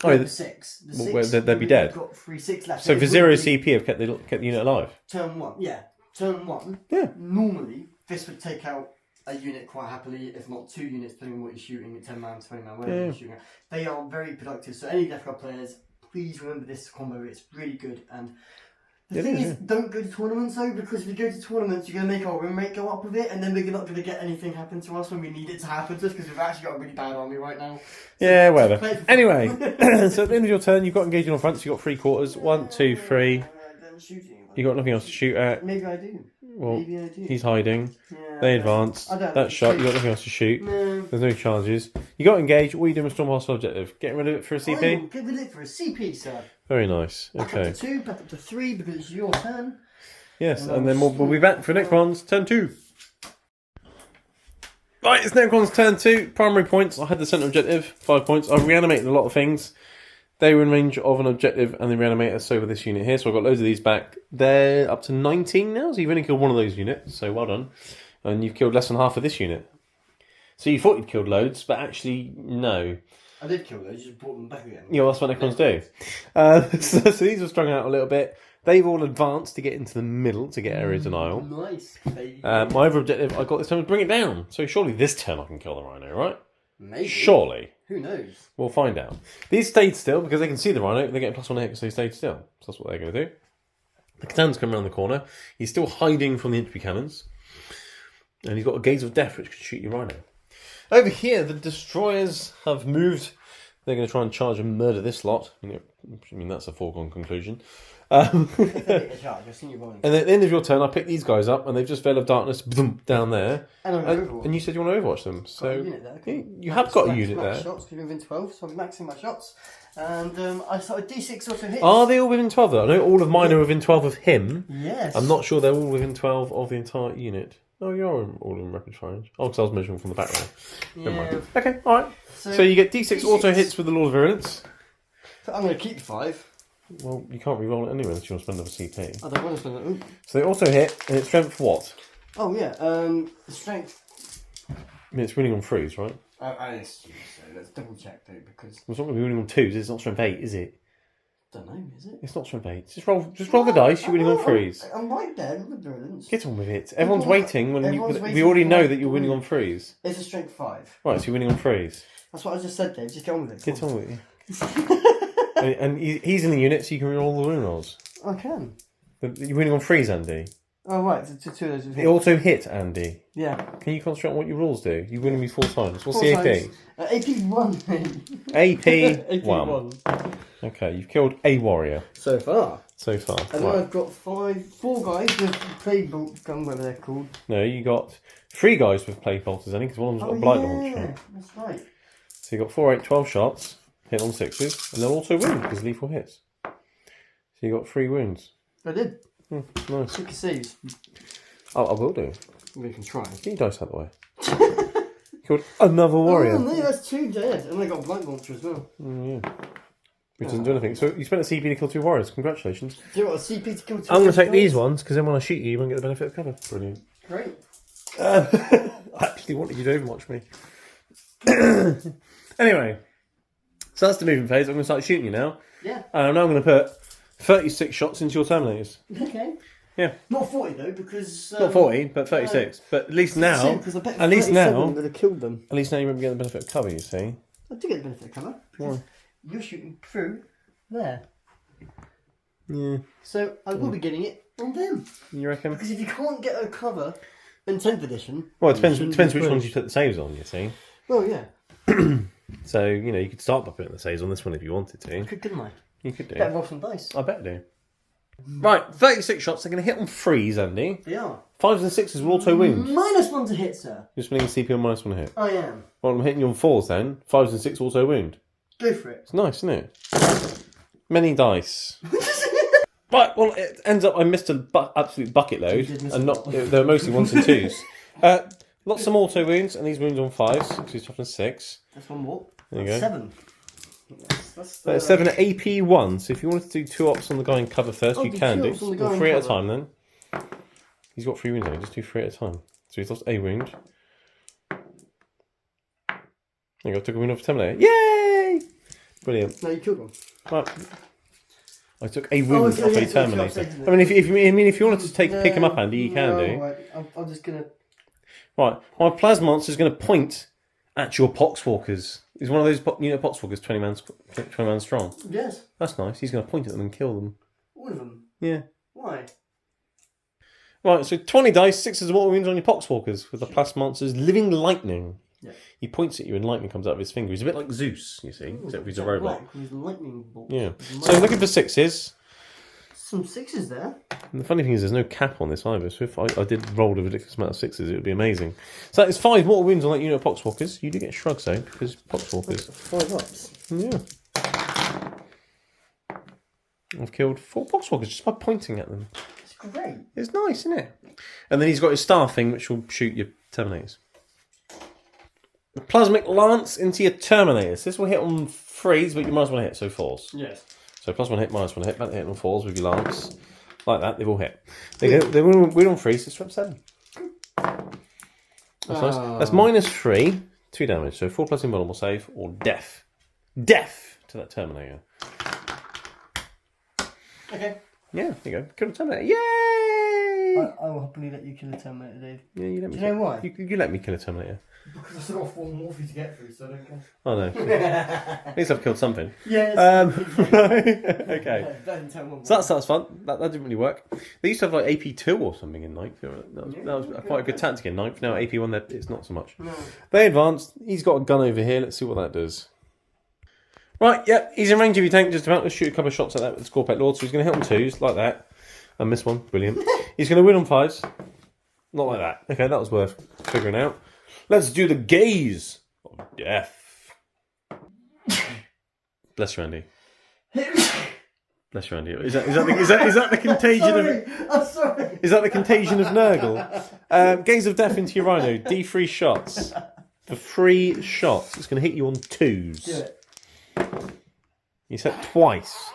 the 6, they'd be dead. Got 3/6 left. So for 0 CP, I've kept the unit alive. Turn 1, yeah. Turn 1. Yeah. Normally, this would take out a unit quite happily, if not 2 units, depending on what you're shooting, at 10 man, 20 man, whatever you're shooting at. They are very productive. So any Death Guard players, please remember this combo. It's really good. And the thing is, don't go to tournaments though, because if you go to tournaments, you're going to make our win rate go up with it, and then we're not going to get anything happen to us when we need it to happen to us, because we've actually got a really bad army right now. So Yeah, whatever. Anyway, so at the end of your turn, you've got engaging on front, so you've got 3 quarters. 1, 2, 3. You've got nothing else to shoot at. Maybe I do. Well, Maybe I do. he's hiding. Yeah, They advance. That shot, you've got nothing else to shoot. No. There's no charges. You got engaged. What are you doing with Storm Hostile Objective? Getting rid of it for a I will CP? get rid of it for a CP, sir. Very nice. Back Okay. up to 2, back up to 3, because it's your turn. Yes, and then we'll be back for Necrons turn 2. Right, it's Necrons turn 2. Primary points. I had the centre objective, 5 points. I've reanimated a lot of things. They were in range of an objective and they reanimate us over this unit here. So I've got loads of these back. They're up to 19 now, so you've only killed one of those units. So well done. And you've killed less than half of this unit. So you thought you'd killed loads, but actually, no. I did kill those, just brought them back again. Yeah, well, that's what Necrons do. So these are strung out a little bit. They've all advanced to get into the middle to get Area Denial. Nice. My other objective I got this time was bring it down. So surely this turn I can kill the Rhino, right? Maybe. Surely. Who knows? We'll find out. These stayed still because they can see the Rhino. They're getting +1 hit because they stayed still. So that's what they're going to do. The Catan's come around the corner. He's still hiding from the infantry cannons. And he's got a Gaze of Death which can shoot your Rhino. Over here, the Destroyers have moved. They're going to try and charge and murder this lot. I mean, that's a foregone conclusion. And then at the end of your turn, I picked these guys up, and they've just Veil of Darkness down there. And you said you want to overwatch them, so you have got a unit there. Shots within 12, so I'm maxing my shots. And I started D6 auto hits. Are they all within 12 though? I know all of mine are within 12 of him. Yes. I'm not sure they're all within 12 of the entire unit. Oh, you're all in rapid fire range. Oh, because I was measuring from the background. Never mind. Okay, alright. So you get D6 auto hits with the Lord of Virulence. So I'm going to keep 5. Well, you can't re-roll it anyway unless you want to spend another CP. I don't want to spend it. Ooh. So they auto hit, and it's strength what? Oh, yeah. Strength. I mean, it's winning on 3s, right? I assume so. Let's double check, though, because... It's not going to be winning on 2s. It's not strength 8, is it? Don't know, is it? It's not strength 8. Just roll the dice. You're winning on 3s. I'm right there with the Virulence. Get on with it. Everyone's waiting. We waiting already for know my that you're winning on 3s. It's a strength 5. Right, so you're winning on 3s. That's what I just said, Dave. Just get on with it. Get on with it. And he's in the unit, so you can roll the win rolls. I can. You're winning on 3s, Andy. Oh, right. So 2 of those. It auto hit, Andy. Yeah. Can you concentrate on what your rules do? You're winning me 4 times. What's 4 the AP? AP 1. AP 1. 1. Okay, you've killed a warrior So far. so far. And then I've got 4 guys with plague bolt gun, whatever they're called. No, you got 3 guys with plague bolters, I think, because one of them's got a blight launcher. That's right. So you got 4, 8, 12 shots, hit on 6s, and they'll also win because lethal hits. So you got 3 wounds. I did. Nice. 6 saves. I will do. We can try. Get your dice out of the way. Killed another warrior. Oh, no, that's 2 dead. And I got a blight launcher as well. Yeah. Which doesn't do anything. So you spent a CP to kill 2 warriors. Congratulations. Do you want a CP to kill 2? I'm going to take these ones because then when I shoot you, you won't get the benefit of cover. Brilliant. Great. I actually wanted you to overwatch me. Anyway, so that's the movement phase. I'm going to start shooting you now. Yeah. And I'm now going to put 36 shots into your Terminators. Okay. Yeah. Not 40 though, because... Not 40, but 36. But at least now... At least now... would have killed them. At least now you won't get the benefit of cover, you see. I do get the benefit of cover. Because you're shooting through there. Yeah. So I will be getting it on them. You reckon? Because if you can't get a cover in 10th edition... Well, it depends which ones you put the saves on, you see. Well, yeah. So, you know, you could start by putting the saves on this one if you wanted to. I could, couldn't I? You could do. Better roll some dice. I bet I do. Right, 36 shots. They're going to hit on 3s, Andy. They are. 5s and 6s will auto wound. -1 to hit, sir. You're spending a CP on -1 to hit. I am. Well, I'm hitting you on 4s then. 5s and 6 auto wound. Go for it. It's nice, isn't it? Many dice. Right, well, it ends up I missed an absolute bucket load, and not they were mostly 1s and 2s. Lots of auto wounds, and these wounds on 5s, because he's toughness 6. That's one more. There you go. 7. That's 7 at AP 1, so if you wanted to do 2 ops on the guy in cover first, you do can 2 do. ops on the guy Or in 3 at a cover. time then. He's got 3 wounds, just do 3 at a time. So he's lost a wound. There you go, took a wound off Terminator. Yay! Brilliant. No, you killed one. Right. I took a wound okay, off yeah, a so Terminator. you're upset, I mean, if you wanted to pick him up, Andy, you can do. Right, I'm just gonna. Right, my Plasmonster is going to point at your Poxwalkers. He's one of those Poxwalkers, 20 man strong. Yes. That's nice. He's going to point at them and kill them. All of them. Yeah. Why? Right, so 20 dice, 6 of mortal wounds on your Poxwalkers with the Plasmonster's Living Lightning. Yeah. He points at you and lightning comes out of his finger. He's a bit like Zeus, you see, except he's a robot. Black with lightning bolts. Yeah. So I'm looking for 6s. Some 6s there. And the funny thing is, there's no cap on this either. So if I did roll a ridiculous amount of 6s, it would be amazing. So that is 5 mortal wounds on that unit of Poxwalkers. You do get shrugs though, because Poxwalkers. 5 ups. Yeah. I've killed 4 Poxwalkers just by pointing at them. It's great. It's nice, isn't it? And then he's got his star thing, which will shoot your Terminators. The Plasmic Lance into your Terminators. This will hit on 3s, but you might as well hit, so 4s. Yes. So +1 hit, -1 hit, back to hit on 4s with your Lance. Like that, they've all hit. They win on 3s, so strap 7. That's nice. That's -3, 2 damage. So 4+ invulnerable save, or death. Death to that Terminator. Okay. Yeah, there you go. Kill the Terminator. Yay! I will happily let you kill a Terminator, Dave. Yeah, you let me. Do you know why? You let me kill a Terminator. Because I still got 4 more for you to get through, so I don't care. Oh no. At least I've killed something. Yes. Okay. So So that's fun. That didn't really work. They used to have like AP2 or something in ninth. That was quite a good tactic in ninth. Now AP1, it's not so much. No. They advanced. He's got a gun over here. Let's see what that does. Right, yep. He's in range of your tank just about. Let's shoot a couple of shots at that with the Scorpet Lord. So he's going to hit on 2s like that. I missed one. Brilliant. He's going to win on 5s. Not like that. Okay, that was worth figuring out. Let's do the gaze of death. Bless you, Andy. Bless you, Andy. Is that the contagion of? I'm sorry. Is that the contagion of Nurgle? Gaze of death into your Rhino. D3 shots. For 3 shots, it's going to hit you on 2s. Do it. He's hit twice.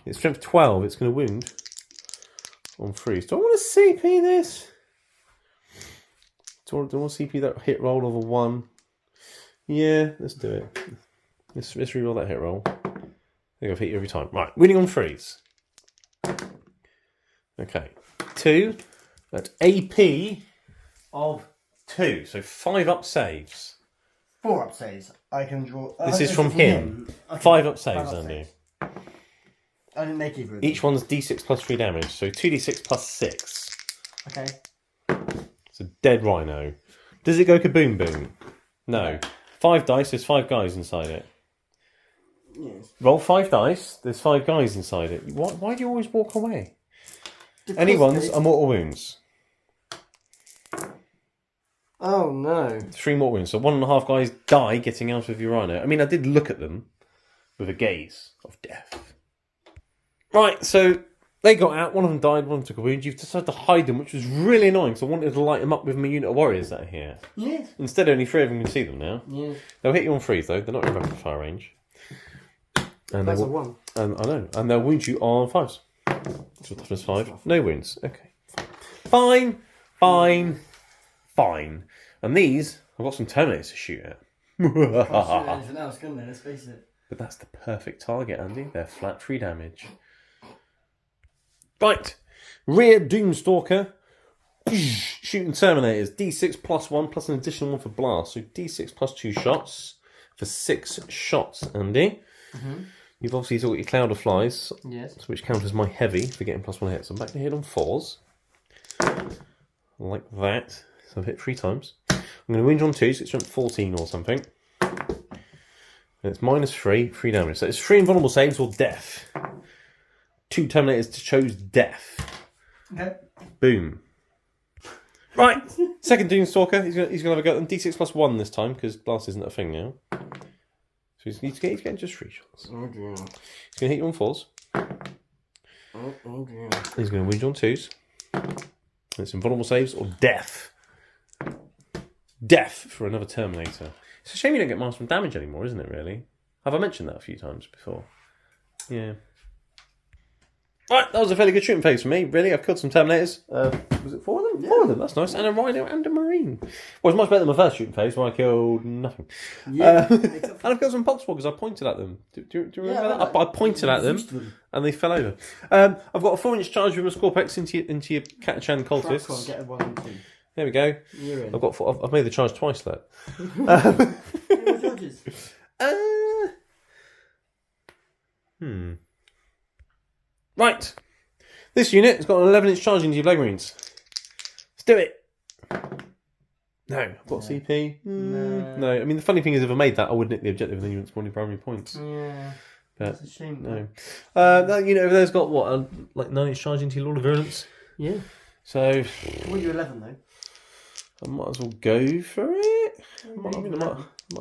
It's strength 12. It's going to wound on 3s. Do I want to CP this? Do I want to CP that hit roll of a 1? Yeah, let's do it. Let's reroll that hit roll. I think I've hit you every time. Right, winning on 3s. Okay. 2 at AP of 2. So 5 up saves. 4 up saves. I can draw. This is from him. Okay. 5 up saves, 5 up Andy. saves. I didn't make either of them. Each one's d6 plus 3 damage. So 2d6 plus 6. Okay. It's a dead Rhino. Does it go kaboom boom? No. 5 dice, there's 5 guys inside it. Yes. Roll 5 dice, there's 5 guys inside it. Why do you always walk away? Because Anyone's it's- are mortal wounds. Oh no. 3 mortal wounds. So 1.5 guys die getting out of your Rhino. I mean, I did look at them with a gaze of death. Right, so they got out. One of them died, one of them took a wound. You've decided to hide them, which was really annoying, so I wanted to light them up with my unit of warriors that are here. Yes. Instead, only 3 of them can see them now. Yeah. They'll hit you on 3s, though. They're not in rapid fire range. And That's they a will, 1. and I know. And they'll wound you on 5s. So toughness 5. No wounds. Okay. Fine. Fine. Fine. And these, I've got some Terminators to shoot at. Anything else, couldn't they? Let's face it. But that's the perfect target, Andy. They're flat 3 damage. Right. Rear Doomstalker. Shooting Terminators. D6 plus 1 plus an additional 1 for blast. So D6 plus 2 shots for 6 shots, Andy. Mm-hmm. You've obviously still got your Cloud of Flies, Yes. which counters my heavy for getting plus 1 hits. I'm back to hit on 4s. Like that. So I've hit 3 times. I'm going to wound on 2, so it's strength 14 or something. And it's -3, 3 damage. So it's 3 invulnerable saves or death. 2 Terminators to chose death. Okay. Boom. Right, second Doomstalker. He's gonna have a go at them. D6 plus 1 this time because blast isn't a thing now. So he's getting just 3 shots. Oh dear. He's gonna hit you on 4s. Oh dear. He's gonna wound you on 2s. And it's invulnerable saves or death. Death for another Terminator. It's a shame you don't get minus 1 damage anymore, isn't it? Really? Have I mentioned that a few times before? Yeah. Right, that was a fairly good shooting phase for me, really. I've killed some Terminators. Was it 4 of them? Yeah. 4 of them, that's nice. And a Rhino and a Marine. Well, it's much better than my first shooting phase where I killed nothing. Yeah. And I've killed some Poxwoggers. I pointed at them. Do you remember that? I pointed at them and they fell over. I've got a 4-inch charge with a Scorpex into your Catachan cultists. Get a 1 and 2. There we go. You're in. I've made the charge twice, look. What charges? Right. This unit has got an 11-inch charge into your Plague Marines. Let's do it. No. I've got CP. No. I mean, the funny thing is, if I made that, I would nick the objective and then you wouldn't spawn any primary points. Yeah. But That's a shame. no. That unit over there's got, what, like 9-inch charge into your Lord of Virulence? Yeah. So, Well, you're 11 though. I might as well go for it. Yeah, I might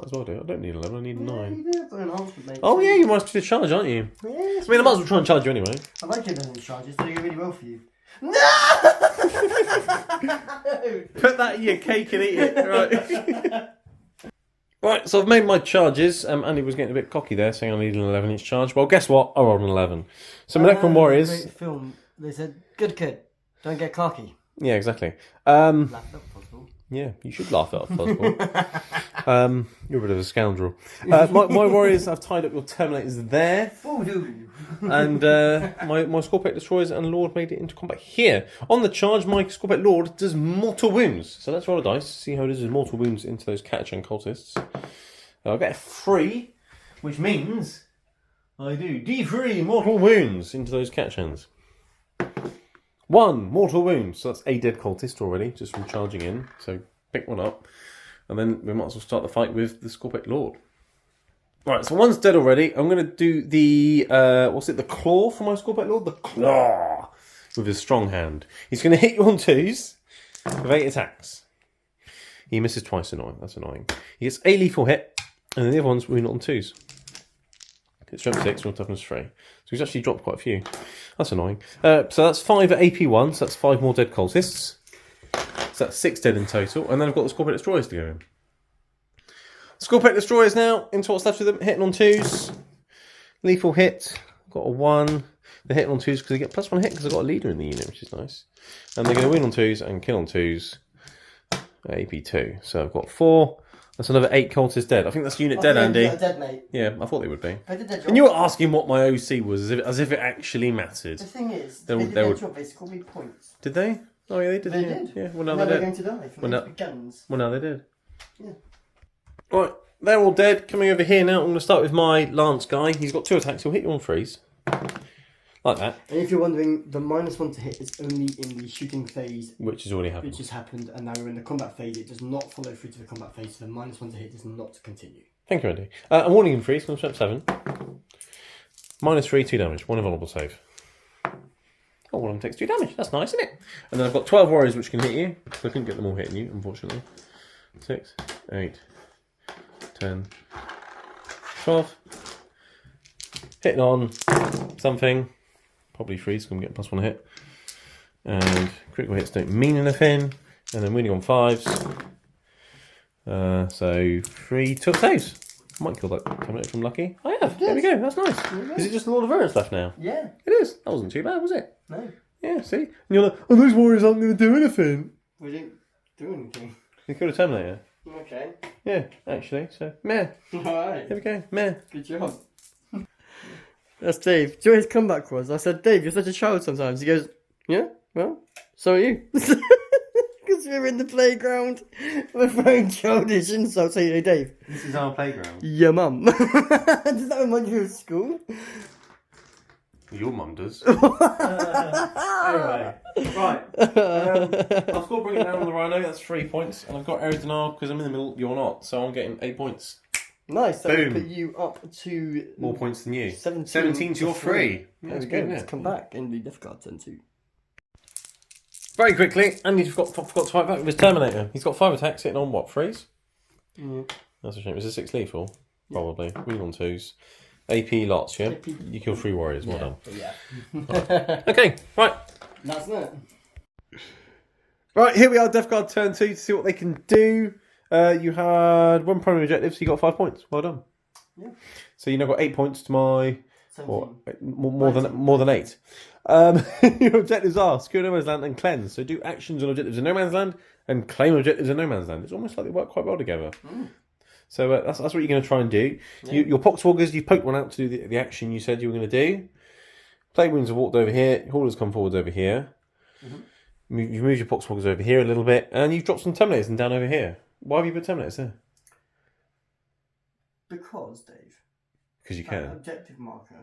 as well do it. I don't need 11, I need 9. You do have an enhancement, mate. Oh, yeah, you might have to charge, aren't you? Yes, I mean, I might as well try and charge you anyway. I like your 11 charges, they go really well for you. No! Put that in your cake and eat it. Right. Right, so I've made my charges. Andy was getting a bit cocky there, saying I need an 11-inch charge. Well, guess what? I rolled an 11. So my Necron Warriors... Great film. They said, good kid, don't get cocky. Yeah, exactly. Laugh at possible. Yeah, you should laugh at if possible. You're a bit of a scoundrel. My Warriors, I've tied up your Terminators there. And my Scorpec Destroyers and Lord made it into combat here. On the charge, my Scorpec Lord does mortal wounds. So let's roll a dice, see how it does with mortal wounds into those Catachan cultists. I'll get a 3, which means I do D3 mortal wounds into those Catachans. 1 mortal wound, so that's a dead cultist already, just from charging in. So pick one up, and then we might as well start the fight with the Scorpec Lord. Right, so one's dead already. I'm going to do the, the claw for my Scorpec Lord? The claw! With his strong hand. He's going to hit you on 2s with 8 attacks. He misses twice, annoying. That's annoying. He gets a lethal hit, and then the other one's wounded on 2s. It's strength 6, and toughness 3. So he's actually dropped quite a few. That's annoying. So that's 5 at AP1, so that's 5 more dead cultists. So that's 6 dead in total. And then I've got the Scorpec Destroyers to go in. Scorpec Destroyers now, into what's left of them, hitting on 2s. Lethal hit. Got a 1. They're hitting on 2s because they get +1 hit because I've got a leader in the unit, which is nice. And they're going to win on 2s and kill on 2s. AP2. So I've got 4. That's another 8 cultists dead. I think that's unit dead, Andy. Dead, mate. Yeah, I thought they would be. I did their job. And you were asking what my OC was, as if it actually mattered. The thing is, They they did would- their job. They scored me points. Did they? Oh yeah, they did. They yeah. did. Yeah. Well, now Now they're they're going dead. to die from Well, those no- guns. Well, now they're dead. Yeah. Right, they're all dead. Coming over here now. I'm going to start with my Lance guy. He's got 2 attacks. He'll hit you on 3s. Like that. And if you're wondering, the -1 to hit is only in the shooting phase, Which has already happened. which has happened, and now we're in the combat phase. It does not follow through to the combat phase, so the -1 to hit does not continue. Thank you, Andy. I'm warning him 3, so I'm step 7. -3, 2 damage. 1 invulnerable save. Oh, one of them takes 2 damage. That's nice, isn't it? And then I've got 12 warriors which can hit you. So I couldn't get them all hitting you, unfortunately. 6, 8, 10, 12. Hitting on something. Probably 3, so I'm getting +1 hit. And critical hits don't mean anything. And then winning on 5s. So 3 took saves. I might kill that Terminator from Lucky. I have. There we go. That's nice. Is it just the Lord of Virulence left now? Yeah. It is. That wasn't too bad, was it? No. Yeah, see? And you're like, oh, those warriors aren't going to do anything. We didn't do anything. You killed a Terminator. Okay. Yeah, actually. So, meh. Alright. There we go. Meh. Good job. That's Dave. Do you know what his comeback was? I said, Dave, you're such a child sometimes. He goes, yeah, well, so are you. Because we were in the playground. We're throwing childish insults. Hey, Dave. This is our playground. Your mum. Does that remind you of school? Your mum does. Anyway, right. I've scored bringing down on the Rhino. That's 3 points. And I've got Aerodynal because I'm in the middle. You're not. So I'm getting 8 points. Nice. So Boom. we put you up to More points than you. 17 to your 3. There That's we good, go. isn't Let's it? come back in the Death Guard turn 2. Very quickly, Andy forgot to fight back with his Terminator. He's got 5 attacks, hitting on what, 3s? Yeah. That's a shame. Is it 6 lethal? Probably. Wheel on 2s. AP lots, yeah? AP. You kill 3 warriors, well done. Yeah. Okay, right. That's it. Right, here we are, Death Guard turn 2 to see what they can do. You had 1 primary objective, so you got 5 points. Well done. Yeah. So you now got 8 points to my... 17. Or, more than 8. Your objectives are secure No Man's Land and cleanse. So do actions on objectives in No Man's Land and claim objectives in No Man's Land. It's almost like they work quite well together. So that's what you're going to try and do. Yeah. Your Poxwalkers, you poked one out to do the action you said you were going to do. Plague Wounds have walked over here. Haulers come forwards over here. You've moved your Poxwalkers over here a little bit. And you've dropped some Terminators and down over here. Why have you put Terminators there? Because, Dave, Because you that can. objective marker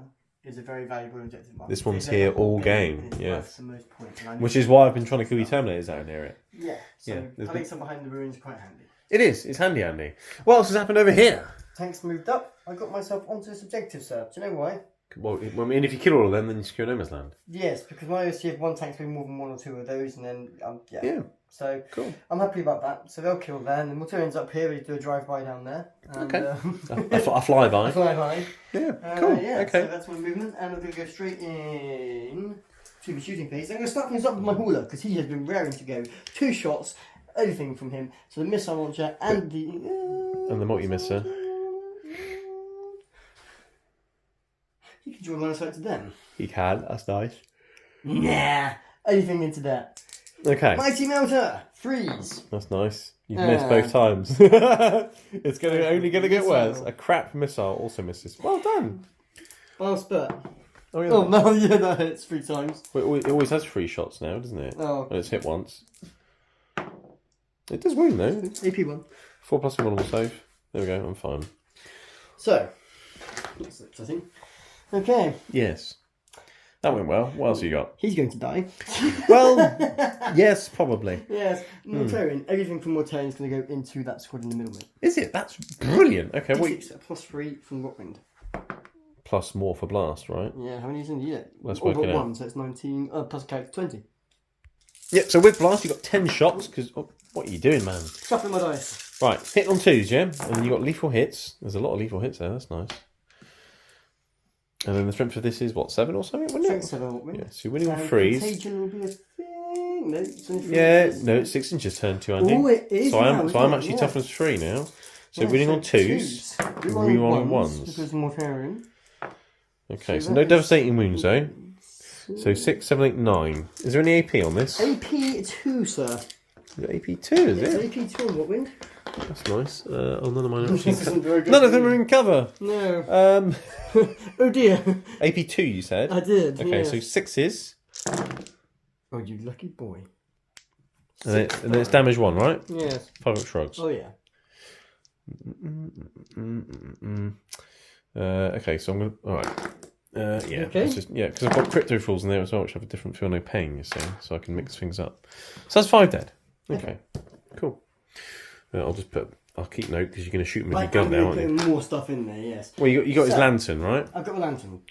is a very valuable objective marker. This one's They here let the whole all game, and it's yeah. worth the most points, and I Which know is why I've been trying to kill your Terminators out near it. Yeah, so Yeah, there's having been- some behind the ruins is quite handy. It is. It's handy, Andy. What else has happened over here? Tanks moved up. I got myself onto this objective, sir. Do you know why? Well, I mean, if you kill all of them, then you secure No Man's Land. Yes, because my OCF one tank's been more than 1 or 2 of those, and then Yeah. So Cool. I'm happy about that. So they'll kill there, and then Mortarian's up here. We do a drive-by down there. And, Okay. a A flyby. fly-by. Yeah. Cool. Yeah, Okay. so that's my movement, and I'm going to go straight in to the shooting phase. I'm going to start things up with my hauler, because he has been raring to go. 2 shots, everything from him. So the missile launcher and the... And the multi-misser. You can join line of sight to them. He can. That's nice. Nah, anything into that. Okay. Mighty Melter, freeze. That's nice. You've missed Ah. both times. It's only going to get worse. Missile. A crap missile also misses. Well done. Final spurt. Oh, yeah. Oh no, yeah, that hits 3 times. Well, it always has 3 shots now, doesn't it? Oh, When it's hit once. It does wound though. AP 1. 4 plus 1 will save. There we go. I'm fine. So, that's exciting. Okay, Yes. That went well. What else you got? he's going to die. Well, yes, probably. Yes, Mortarian. Everything from Mortarian is going to go into that squad in the middle, mate. Is it? That's brilliant. Okay, wait. D6 plus 3 from Rockwind. Plus more for blast, right? Yeah, how many is in the unit? Let's All work but it out. 1, so it's 19. Plus a character 20. Yep, so with blast, you've got 10 shots, because... Oh, what are you doing, man? Shuffling my dice. Right, hit on 2s, yeah? And then you've got lethal hits. There's a lot of lethal hits there, that's nice. And then the strength of this is, what, 7 or something, wouldn't it? 7 Rockwind. Yeah, so you're winning on And 3s. Contagion will be a thing. No, it's only 3 Yeah, inches. no, it's 6 inches turn 2, Andy. Oh, it is. So I'm now, actually isn't it? toughness 3 now. So Yeah, winning on 2s. Rerolling Rerolling ones. Because Mortarian. Okay, So so that no is- devastating wounds though. So 6, 7, 8, 9. Is there any AP on this? AP 2, sir. Is it AP 2, is It's it? AP 2 on Rockwind. That's nice. Oh, none of mine are This actually... isn't very good. None of them are in cover. No. Oh dear. AP 2, you said? I did. Okay, yeah. so 6s. Oh, you lucky boy. And then it's damage 1, right? Yes. Public shrugs. Oh yeah. Okay, so I'm going to... Alright. Yeah, Okay. because I've got crypto falls in there as well, which have a different feel no pain, you see, so I can mix things up. So that's 5 dead. Okay, cool. I'll keep note because you're going to shoot him with your gun now, aren't you? Put more stuff in there. Yes. Well, you got his So- lantern, right? I've got a lantern.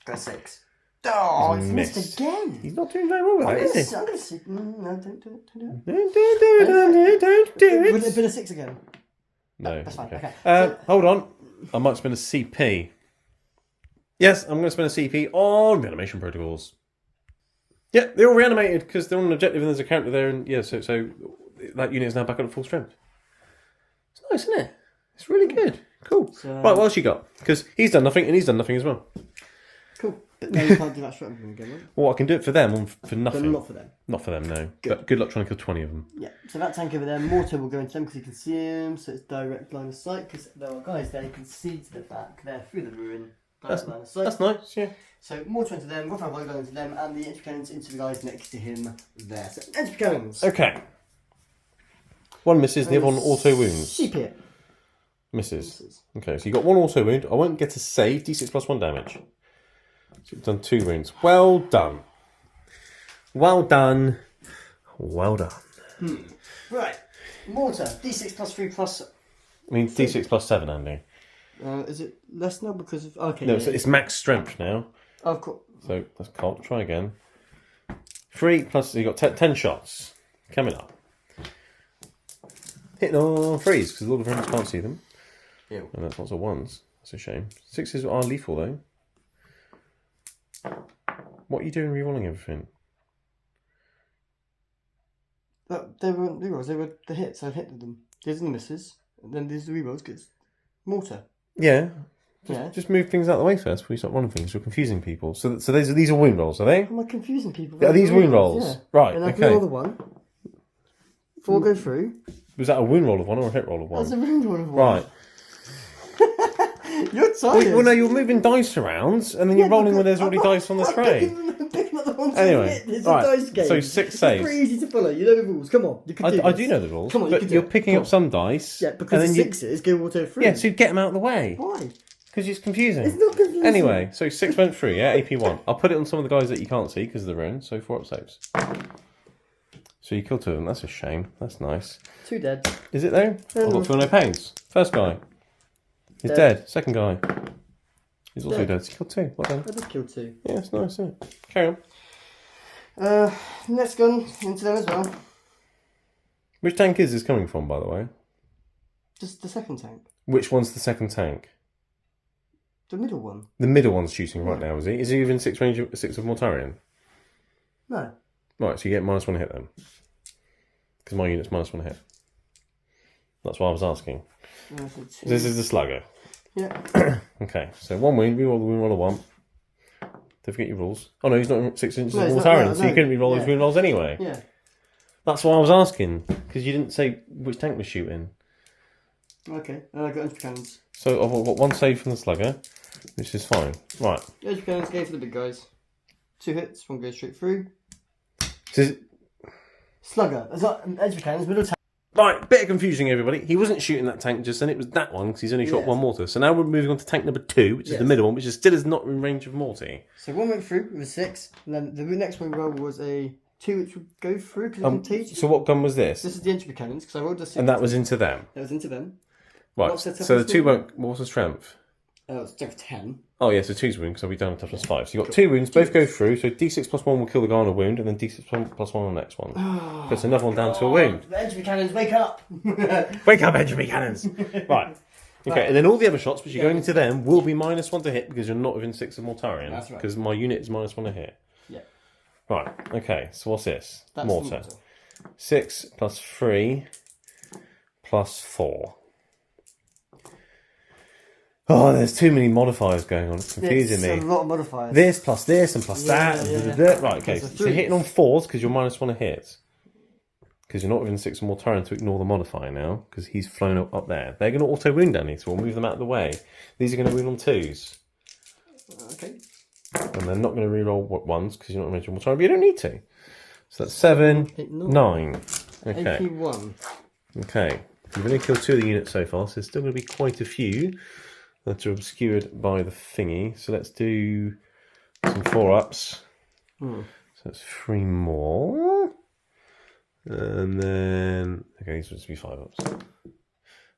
Got 6. Oh, it's missed Missed. again. He's not doing very well with I'm that, gonna, is he? I'm gonna see. No, don't do it. Don't do it. Don't do Would it have it. been a 6 again? No. That's fine. Okay. Okay. So- Hold on. I might spend a CP. Yes, I'm going to spend a CP on reanimation protocols. Yeah, they're all reanimated because they're on an objective and there's a counter there, and yeah, so that unit is now back up at full strength. It's nice, isn't it? It's really good. Cool. So- Right, what else you got? Because he's done nothing and he's done nothing as well. Cool. But now you can't do that straight again, right? Well, I can do it for them or for But nothing. not for them. Not for them, no. Good. But good luck trying to kill 20 of them. Yeah. So that tank over there, Mortar will go into them because you can see him. So it's direct line of sight because there are guys there. You can see to the back there through the ruin. Direct line of sight. That's nice, yeah. So Mortar into them, Rough Volley into them, and the entry cannons into the guys next to him there. So entry cannons. Okay. One misses, the other one auto wounds. Sheep it. Misses. Okay, so you got 1 auto wound. I won't get a save. D6 plus 1 damage. So you've done 2 wounds. Well done. Well done. Well done. Right. Mortar, D6 plus 3 plus. I mean, D6 plus 7, Andy. Is it less now because of... Okay, No, yeah, it's max strength now. Oh, of course. So that's cocked. Try again. 3 plus, you got 10 shots coming up. Hitting on 3s because Lord of the Rings can't see them. Yeah. And that's lots of 1s. That's a shame. 6s are lethal though. What are you doing rerolling everything? They weren't rerolls, they were the hits. I hit them. These are the misses. And then these are the rerolls gets mortar. Yeah. Yeah. Just move things out of the way first before you start rolling things. You're confusing people. So these are wound rolls, are they? Am I confusing people? Are these wound rolls? Yeah. Right, And I okay. roll the 1. 4 go through. Was that a wound roll of 1 or a hit roll of 1? That's a wound roll of 1. Right. You're tired. Well, no, you're moving dice around and then you're rolling when there's already dice on the tray. Anyway, it's right, a dice game. so 6 It's saves. pretty easy to follow. You know the rules. Come on, you can do I this. do know the rules, Come on, you but can do you're it. picking Come up on. some dice. Yeah, because and the then 6s go auto through. Yeah, so get them out of the way. Why? Because it's confusing. It's not confusing. Anyway, so 6 went through, yeah, AP1. I'll put it on some of the guys that you can't see because of the rune, so 4 up saves. So you killed 2 of them, that's a shame. That's nice. 2 dead. Is it though? I've got feel no pains. First guy. He's dead. Second guy. He's also dead. So you killed 2. Well done. I did kill 2. Yeah, it's nice, isn't it? Carry on. Next gun into them as well. Which tank is this coming from, by the way? Just the second tank. Which one's the second tank? The middle one. The middle one's shooting right now, is he? Is he within 6 range of 6 of Mortarion? No. Right, so you get -1 hit then. Because my unit's -1 hit. That's why I was asking. This is the slugger. Yeah. Okay, so 1 wound, reroll the wound roll of 1. Don't forget your rules. Oh no, he's not 6 inches No, of he's not, Mortarion, no, so you no. couldn't reroll Yeah. those wound rolls anyway. Yeah. That's why I was asking, because you didn't say which tank was shooting. Okay. I got entry cannons. So I've got 1 save from the slugger, which is fine. Right. Entry cannons go for the big guys. 2 hits, 1 goes straight through. So, Slugger. That's not entry cannons, middle tank. right, bit of confusing everybody. He wasn't shooting that tank just then, it was that one, because he's only shot Yes. 1 mortar. So now we're moving on to tank number 2, which is Yes. the middle one, which is still is not in range of Morty. So 1 went through with a 6, and then the next one roll was a 2 which would go through because it can teach. So what gun was this? This is the entry cannons because I rolled a 6. And that was into them. That was into them. Right, What's the so the toughness 2 wound? won't... What was the strength? It's strength 10. Oh yeah, so 2's wound, so we've done a toughness 5. So you've got 2 wounds, both go through, so D6 plus 1 will kill the guy on a wound, and then D6 plus 1 on the next one. Puts another one down to a wound. The entry cannons, wake up! Wake up, Benjamin Cannons! Right. Okay, and then all the other shots, which are going into them, will be -1 to hit because you're not within 6 of Mortarion. That's right. Because my unit is -1 to hit. Yeah. Right, okay, so what's this? That's Mortar. the mortar. 6 plus 3 plus 4. Oh, there's too many modifiers going on. It's confusing It's me. a lot of modifiers. This plus this and plus that. Yeah, And yeah. Right, okay. Because of So you're hitting threes. on 4s because you're -1 to hit. Because you're not within 6 of Mortarion to ignore the modifier now. Because he's flown up there. They're going to auto wound Danny, so we'll move them out of the way. These are going to wound on 2s. Okay. And they're not going to reroll 1s because you're not mentioning Mortarion, but you don't need to. So that's 7, 8, 9. Okay. AP1. Okay. You've only killed 2 of the units so far, so there's still going to be quite a few that are obscured by the thingy. So let's do some 4-ups. So that's 3 more. And then... Okay, these will just be 5-ups.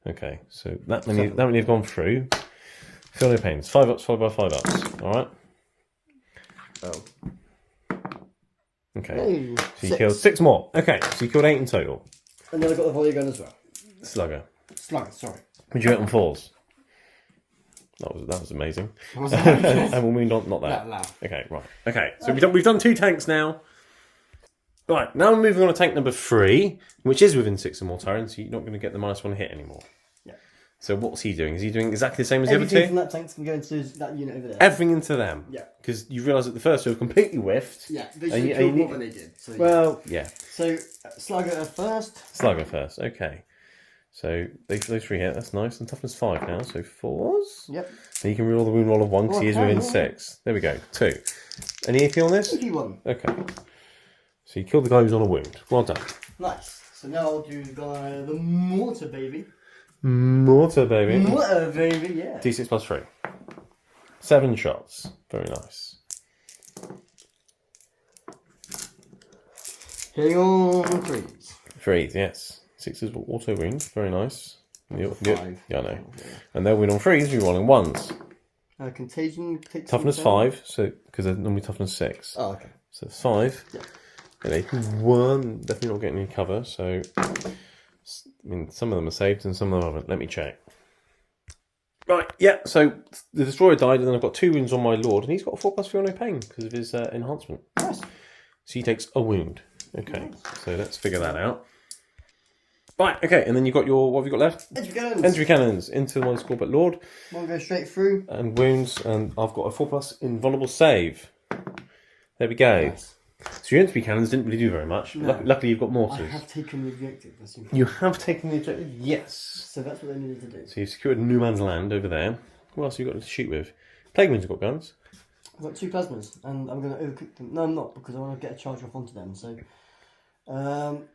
Okay, so that many have gone through. Feel no pains. 5-ups followed by 5-ups. Alright? Oh. Okay. Hey, So you killed 6 more. Okay, so you killed 8 in total. And then I got the volley gun as well. Slugger. Slugger, sorry. Would you hit on 4s? That was amazing. Was that And we'll move on, not that. That loud. Okay, right. Okay, so we've done 2 tanks now. Right, now we're moving on to tank number 3, which is within 6 of Mortarion, so you're not going to get the -1 hit anymore. Yeah. So what's he doing? Is he doing exactly the same as the other Everything 2? from that tank's can go into that unit over there. Everything into them. Yeah. Because you realise that the first 2 have completely whiffed. Yeah, they And should you- kill and you- more than they did. So, Well, yeah. so Slugger at first. Slugger first, okay. So those 3 hit, that's nice. And toughness 5 now, so 4s. Yep. And you can reroll the wound roll of 1 because he is Okay, within yeah. 6. There we go, 2. Any AP on this? AP1. Okay. So you killed the guy who's on a wound. Well done. Nice. So now I'll do the mortar baby. Mortar, baby. Mortar baby, yeah. D6 plus 3. 7 shots. Very nice. Hitting on 3s. 3s, yes. 6s will auto wound. Very nice. 5. Yeah, I know. And they'll win on 3s, you're rolling 1s. Contagion takes Toughness 5, so because they're normally toughness 6. Oh, okay. So it's 5. Yeah. And 1, definitely not getting any cover, so I mean some of them are saved and some of them haven't. Let me check. Right, yeah, so the destroyer died, and then I've got 2 wounds on my lord, and he's got a 4+3 on no pain because of his enhancement. Nice. So he takes a wound. Okay, so let's figure that out. Right, okay, and then you've got your, what have you got left? Entry cannons. Entry cannons into one score but lord. One goes straight through. And wounds, and I've got a 4+ invulnerable save. There we go. Nice. So your entry cannons didn't really do very much. No. Luckily you've got I mortars. have taken the objective. You have taken the objective? Yes. So that's what they needed to do. So you've secured no man's land over there. What else have you got to shoot with? Plague Winds have got guns. I've got 2 plasmas, and I'm going to overcook them. No, I'm not, because I want to get a charge off onto them. So, I'm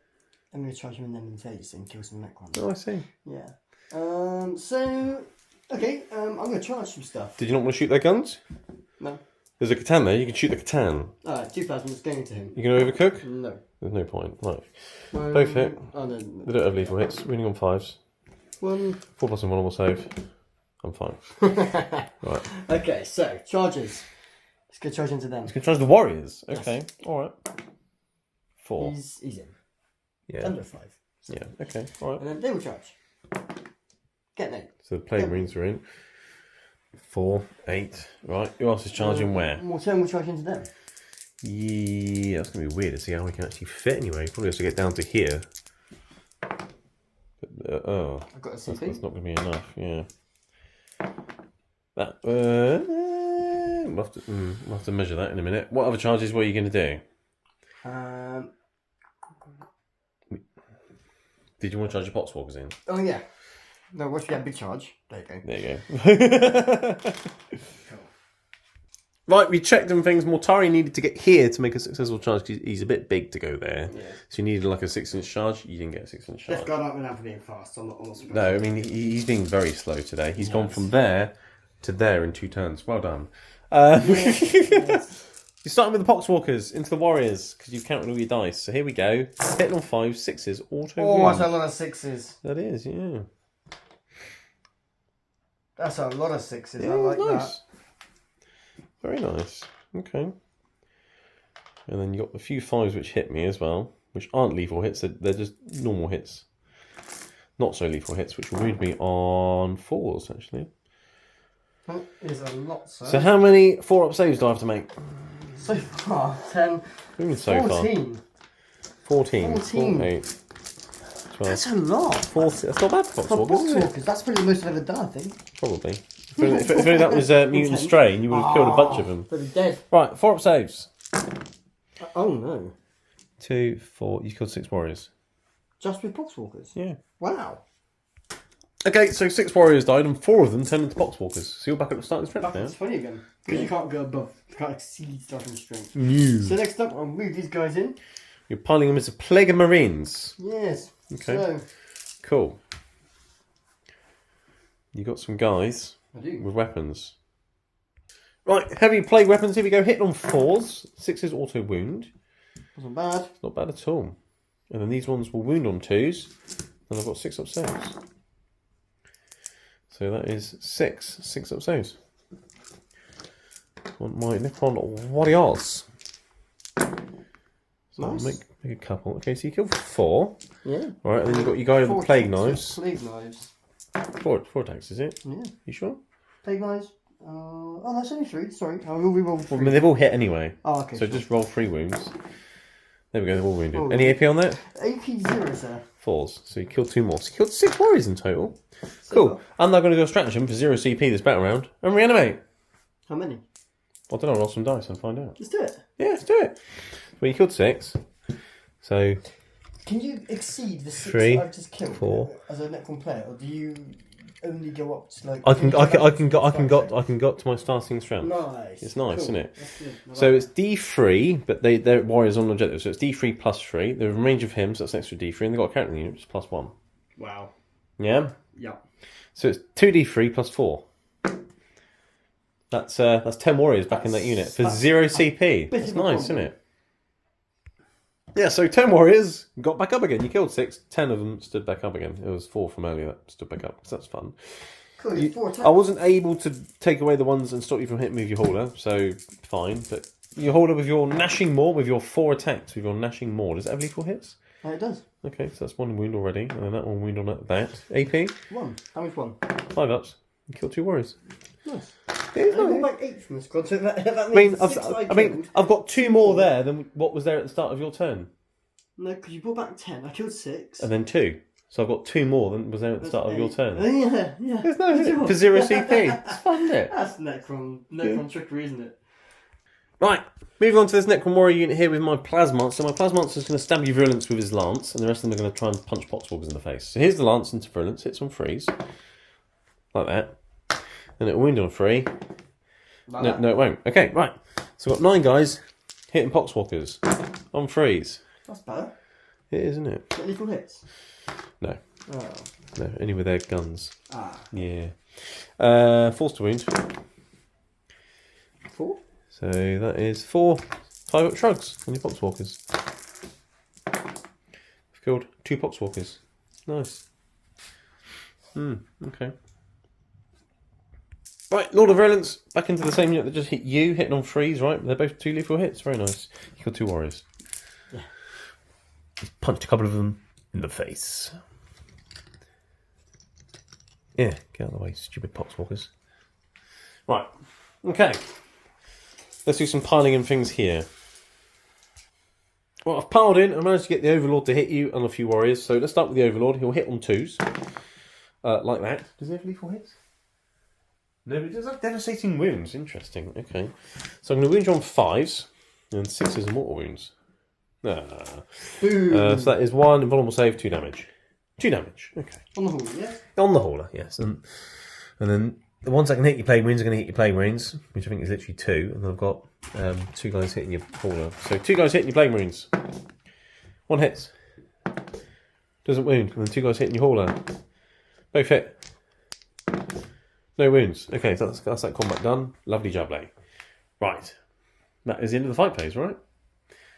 going to charge them in them in face and kill some Necrons. Oh, I see. Yeah. Okay, I'm going to charge some stuff. Did you not want to shoot their guns? No. There's a Catan there, you can shoot the Catan. Alright, 2 plasmas going into him. You going to overcook? No. There's no point. Right. Both hit. Oh, no. They don't have lethal hits. Winning on 5s. 1. 4+ invulnerable save. I'm fine. Right. Okay, so, charges. Let's go charge into them. Let's go charge the warriors. Okay, alright. 4. He's in. Yeah. Under 5. Yeah, okay, alright. And then they will charge. Get an 8. So the Plague Marines are in. 4, 8. Right, who else is charging where? More turn will charge into them. Yeah, that's going to be weird to see how we can actually fit anyway. Probably has to get down to here. But, I've got a CP. that's not going to be enough, yeah. That, we'll have to measure that in a minute. What other charges were you going to do? Did you want to charge your Potswalkers in? Oh yeah. No, once we get a big charge. There you go. There you go. Right, we checked them things. Mortari needed to get here to make a successful charge because he's a bit big to go there. Yeah. So you needed like a 6-inch charge. You didn't get a 6-inch charge. Death Guard aren't renowned for being fast. I'm not surprised. No, I mean, he's being very slow today. He's gone from there to there in 2 turns. Well done. You're starting with the Poxwalkers into the Warriors because you've counted all your dice. So here we go. Hitting on 5s, 6s, auto. Oh, that's a lot of 6s. That is, yeah. That's a lot of 6s. Yeah, I like nice. that. Very nice. Okay. And then you got a few 5s which hit me as well, which aren't lethal hits. They're just normal hits. Not so lethal hits, which will wound me on 4s, actually. That is a lot, sir. So how many 4-up saves do I have to make? So far, 10. So 14. 14. 4, 8, 12. That's a lot. 40. That's not bad for For Foxwalkers, is it? Boxwalkers, that's probably the most I've ever done, I think. Probably. If only that was Mutant Strain, you would have killed a bunch of them. They're dead. Right, 4-up saves. Oh no. 2, 4. You killed 6 warriors. Just with Boxwalkers? Yeah. Wow. Okay, so 6 warriors died and 4 of them turned into Poxwalkers. So you're back at the starting strength now. That's funny again. Because you can't go above. You can't exceed starting strength. No. So next up, I'll move these guys in. You're piling them as a plague of marines. Yes. Okay. So, Cool. You got some guys I do. with weapons. Right, heavy plague weapons. Here we go. Hit on 4s. 6s auto wound. Wasn't bad. It's not bad at all. And then these ones will wound on 2s. And I've got 6-up saves. So that is 6 up saves. Want my Necron Warriors. So I'll Nice. make a couple. Okay, so you killed 4. Yeah. Alright, and then you've got your guy with the plague knives. Plague knives. 4 attacks, is it? Yeah. You sure? Plague knives. Oh, that's only 3. Sorry. I will re-roll 3. Well, I mean, they've all hit anyway. Oh, okay. So sure. just roll 3 wounds. There we go, they're all wounded. Oh, Any AP on that? AP 0, sir. 4s. So you killed 2 more. So you killed 6 warriors in total. So Cool. I'm now going to do a stratagem for 0 CP this battle round and reanimate. How many? I don't know, roll some dice and find out. Let's do it. Yeah, let's do it. Well, you killed 6. So, Can you exceed the 6 3, that I've just killed 4. as a Necron player, or do you only go up to like? I can got to my starting strength. Nice. It's nice, Cool. isn't it? That's good. I So like it's D3, but they're warriors on objective, so it's D3 plus 3. They're in range of him, so that's an extra D3, and they've got a counter unit, which is plus 1. that. Wow. Yeah? Yeah. So it's 2D3 plus 4. That's 10 warriors back in that unit for That's 0 CP. bit That's of a nice, isn't problem. it? Yeah, so 10 warriors got back up again. You killed 6, 10 of them stood back up again. It was 4 from earlier that stood back up, so that's fun. Cool, 4 attacks. I wasn't able to take away the ones and stop you from hitting me with your hauler, so fine. But your hauler with your gnashing maw, with your 4 attacks, with your gnashing maw, does it have lethal hits? It does. Okay, so that's 1 wound already, and then that 1 wound on that. AP? 1. Damage 1. 5 ups. You killed 2 warriors. Nice. Yeah, I got back 8 from the squad, so that I means mean, 6 I've got 2 more there than what was there at the start of your turn. No, because you brought back 10. I killed 6. And then 2. So I've got 2 more than was there at the start of your turn. Yeah. There's no for 0 CP. It's fun, isn't it? That's Necron trickery, isn't it? Right, moving on to this Necron warrior unit here with my Plasma. So my Plasma is going to stab you virulence with his lance, and the rest of them are going to try and punch Poxwalkers in the face. So here's the lance into virulence, hits on freeze. Like that. And it'll wound on 3. No, it won't. Okay, right. So I've got 9 guys hitting Poxwalkers on freeze. That's better. It is, isn't it? Got lethal hits? No. Oh. No, only with their guns. Ah. Yeah. Force to wound. 4? So that is 4 5-up shrugs on your Poxwalkers. I've killed 2 Poxwalkers. Nice. Okay. Right, Lord of Virulence, back into the same unit that just hit you, hitting on freeze, right? They're both 2 lethal hits. Very nice. You killed 2 warriors. Yeah. Just punched a couple of them in the face. Yeah, get out of the way, stupid Poxwalkers. Right, okay. Let's do some piling in things here. Well, I've piled in. I managed to get the Overlord to hit you and a few warriors. So let's start with the Overlord. He'll hit on 2s. Like that. Does he have lethal hits? No, but he does have devastating wounds. Interesting. Okay. So I'm going to wound you on 5s. And 6s and mortal wounds. So that is 1 invulnerable save, 2 damage. 2 damage. Okay. On the hauler, yeah? On the hauler, yes. And then the ones that can hit your plague wounds are going to hit your plague wounds, which I think is literally 2. And then I've got 2 guys hitting your hauler. So 2 guys hitting your plague wounds. 1 hits. Doesn't wound. And then 2 guys hitting your hauler. Both hit. No wounds. Okay, so that's that combat done. Lovely jubbly. Right. That is the end of the fight phase, right?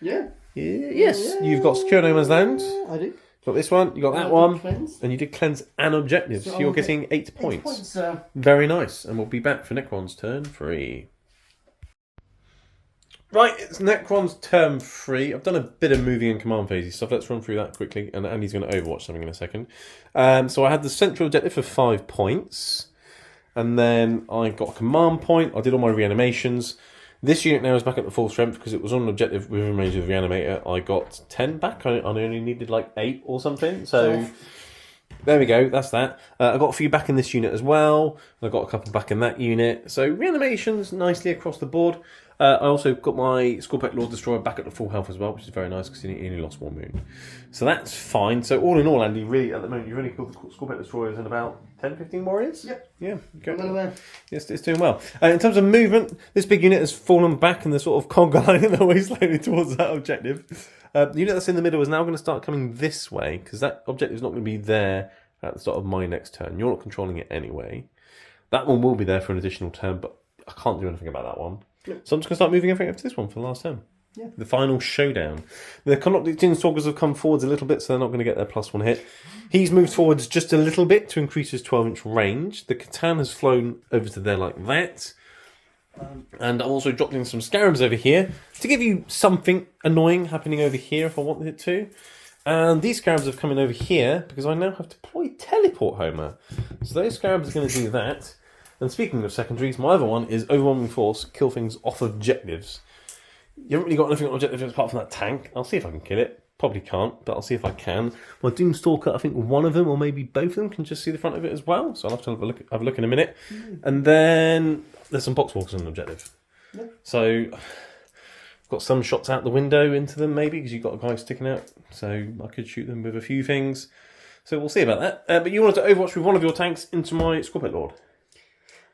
Yeah. Yes. You've got Secure No Man's Land. I do. Got this one, you got that one, cleanse. and you did cleanse and objectives. So So you're I'll get getting 8 8 points. Very nice. And we'll be back for Necron's turn 3. Right, it's Necron's turn 3. I've done a bit of moving and command phasey stuff. Let's run through that quickly. And Andy's going to overwatch something in a second. So I had the central objective for 5 points. And then I got a command point. I did all my reanimations. This unit now is back up to full strength because it was on an objective within range of the reanimator. I got 10 back. I only needed like 8 or something. So there we go. That's that. I got a few back in this unit as well. I got a couple back in that unit. So reanimations nicely across the board. I also got my Scorpec Lord Destroyer back at the full health as well, which is very nice because he only lost 1 wound. So that's fine. So all in all, Andy, really at the moment you've only killed the Scorpec Destroyers and about 10-15 warriors? Yep. Yeah. Okay. Well, Yes, it's doing well. In terms of movement, this big unit has fallen back in the sort of conga line in the way slowly towards that objective. The unit that's in the middle is now going to start coming this way because that objective is not going to be there at the start of my next turn. You're not controlling it anyway. That one will be there for an additional turn, but I can't do anything about that one. Yep. So I'm just going to start moving everything up to this one for the last turn. Yeah. The final showdown. The Conoptic Tinstalkers have come forwards a little bit, so they're not going to get their +1 hit. He's moved forwards just a little bit to increase his 12-inch range. The Catan has flown over to there like that. And I'm also dropped in some Scarabs over here to give you something annoying happening over here if I want it to. And these Scarabs have come in over here because I now have deployed Teleport Homer. So those Scarabs are going to do that. And speaking of secondaries, my other one is Overwhelming Force, kill things off objectives. You haven't really got anything on objectives apart from that tank. I'll see if I can kill it. Probably can't, but I'll see if I can. My Doomstalker, I think one of them, or maybe both of them, can just see the front of it as well. So I'll have to have a look in a minute. And then there's some Poxwalkers on the objective. Yeah. So I've got some shots out the window into them, maybe, because you've got a guy sticking out. So I could shoot them with a few things. So we'll see about that. But you wanted to overwatch with one of your tanks into my Scorpet Lord.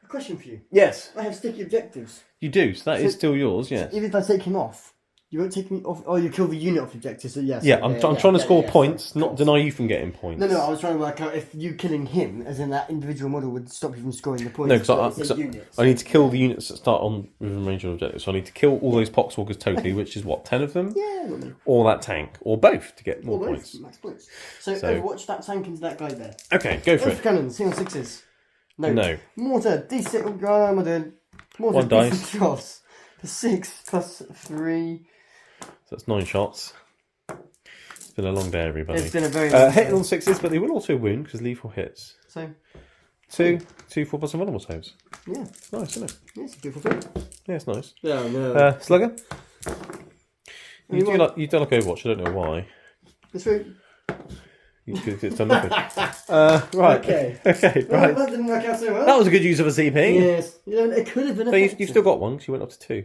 Question for you. Yes. I have sticky objectives. You do, so that is still yours, yes. Even if I take him off, You won't take me off. Oh, you kill the unit off objective. So yes. Yeah, I'm trying to score points, not deny you from getting points. No, I was trying to work out if you killing him, as in that individual model, would stop you from scoring the points. No, because I need to kill the units that start on within range of objectives. So I need to kill all those poxwalkers totally, which is what, 10 of them? Yeah. Or that tank, or both to get more points. Max points. So Overwatch that tank into that guy there. Okay, go for it. Cannons, single sixes. No. Mortar, D6. Oh, what am I doing? Mortar, One dice. Shots. 6 plus 3. So that's 9 shots. It's been a long day, everybody. It's been a very long hitting day. on 6s, but they will also wound because lethal hits. So 2, 4+ invulnerable saves. yeah, It's nice, isn't it? yeah, it's a beautiful thing. Yeah, it's nice. Yeah, no. Slugger? You do like Overwatch, I don't know why. It's very... It's done nothing. Right. Okay. Okay, Well, right. that didn't work out so well. That was a good use of a CP. Yes. It could have been So effective. you've still got one because you went up to 2.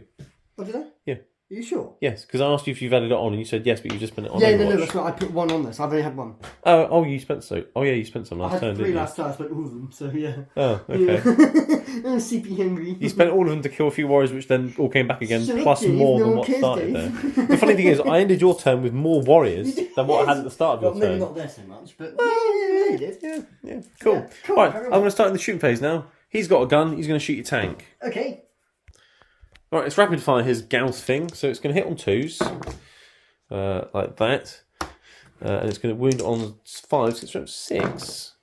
Oh, did I? Yeah. Are you sure? Yes, because I asked you if you've added it on and you said yes, but you just spent it on Yeah, Overwatch. no, that's right. I put 1 on this. I've only had 1. Oh, you spent so. Oh yeah, you spent some I last had turn, 3 didn't you? last time. I spent all of them, so yeah. Oh, okay. Yeah. I'm CP hungry. You spent all of them to kill a few warriors, which then all came back again, Shut up, plus Dave, more no than one what cares, started Dave. there. The funny thing is, I ended your turn with more warriors than what I had at the start of your Well, maybe turn. not there so much, but yeah, you did. Yeah, cool. Yeah, cool, Right, carry I'm on. going to start in the shooting phase now. He's got a gun, he's going to shoot your tank. Okay. Right, it's rapid fire his Gauss thing, so it's going to hit on 2s, like that. And it's going to wound on 5s, it's from 6.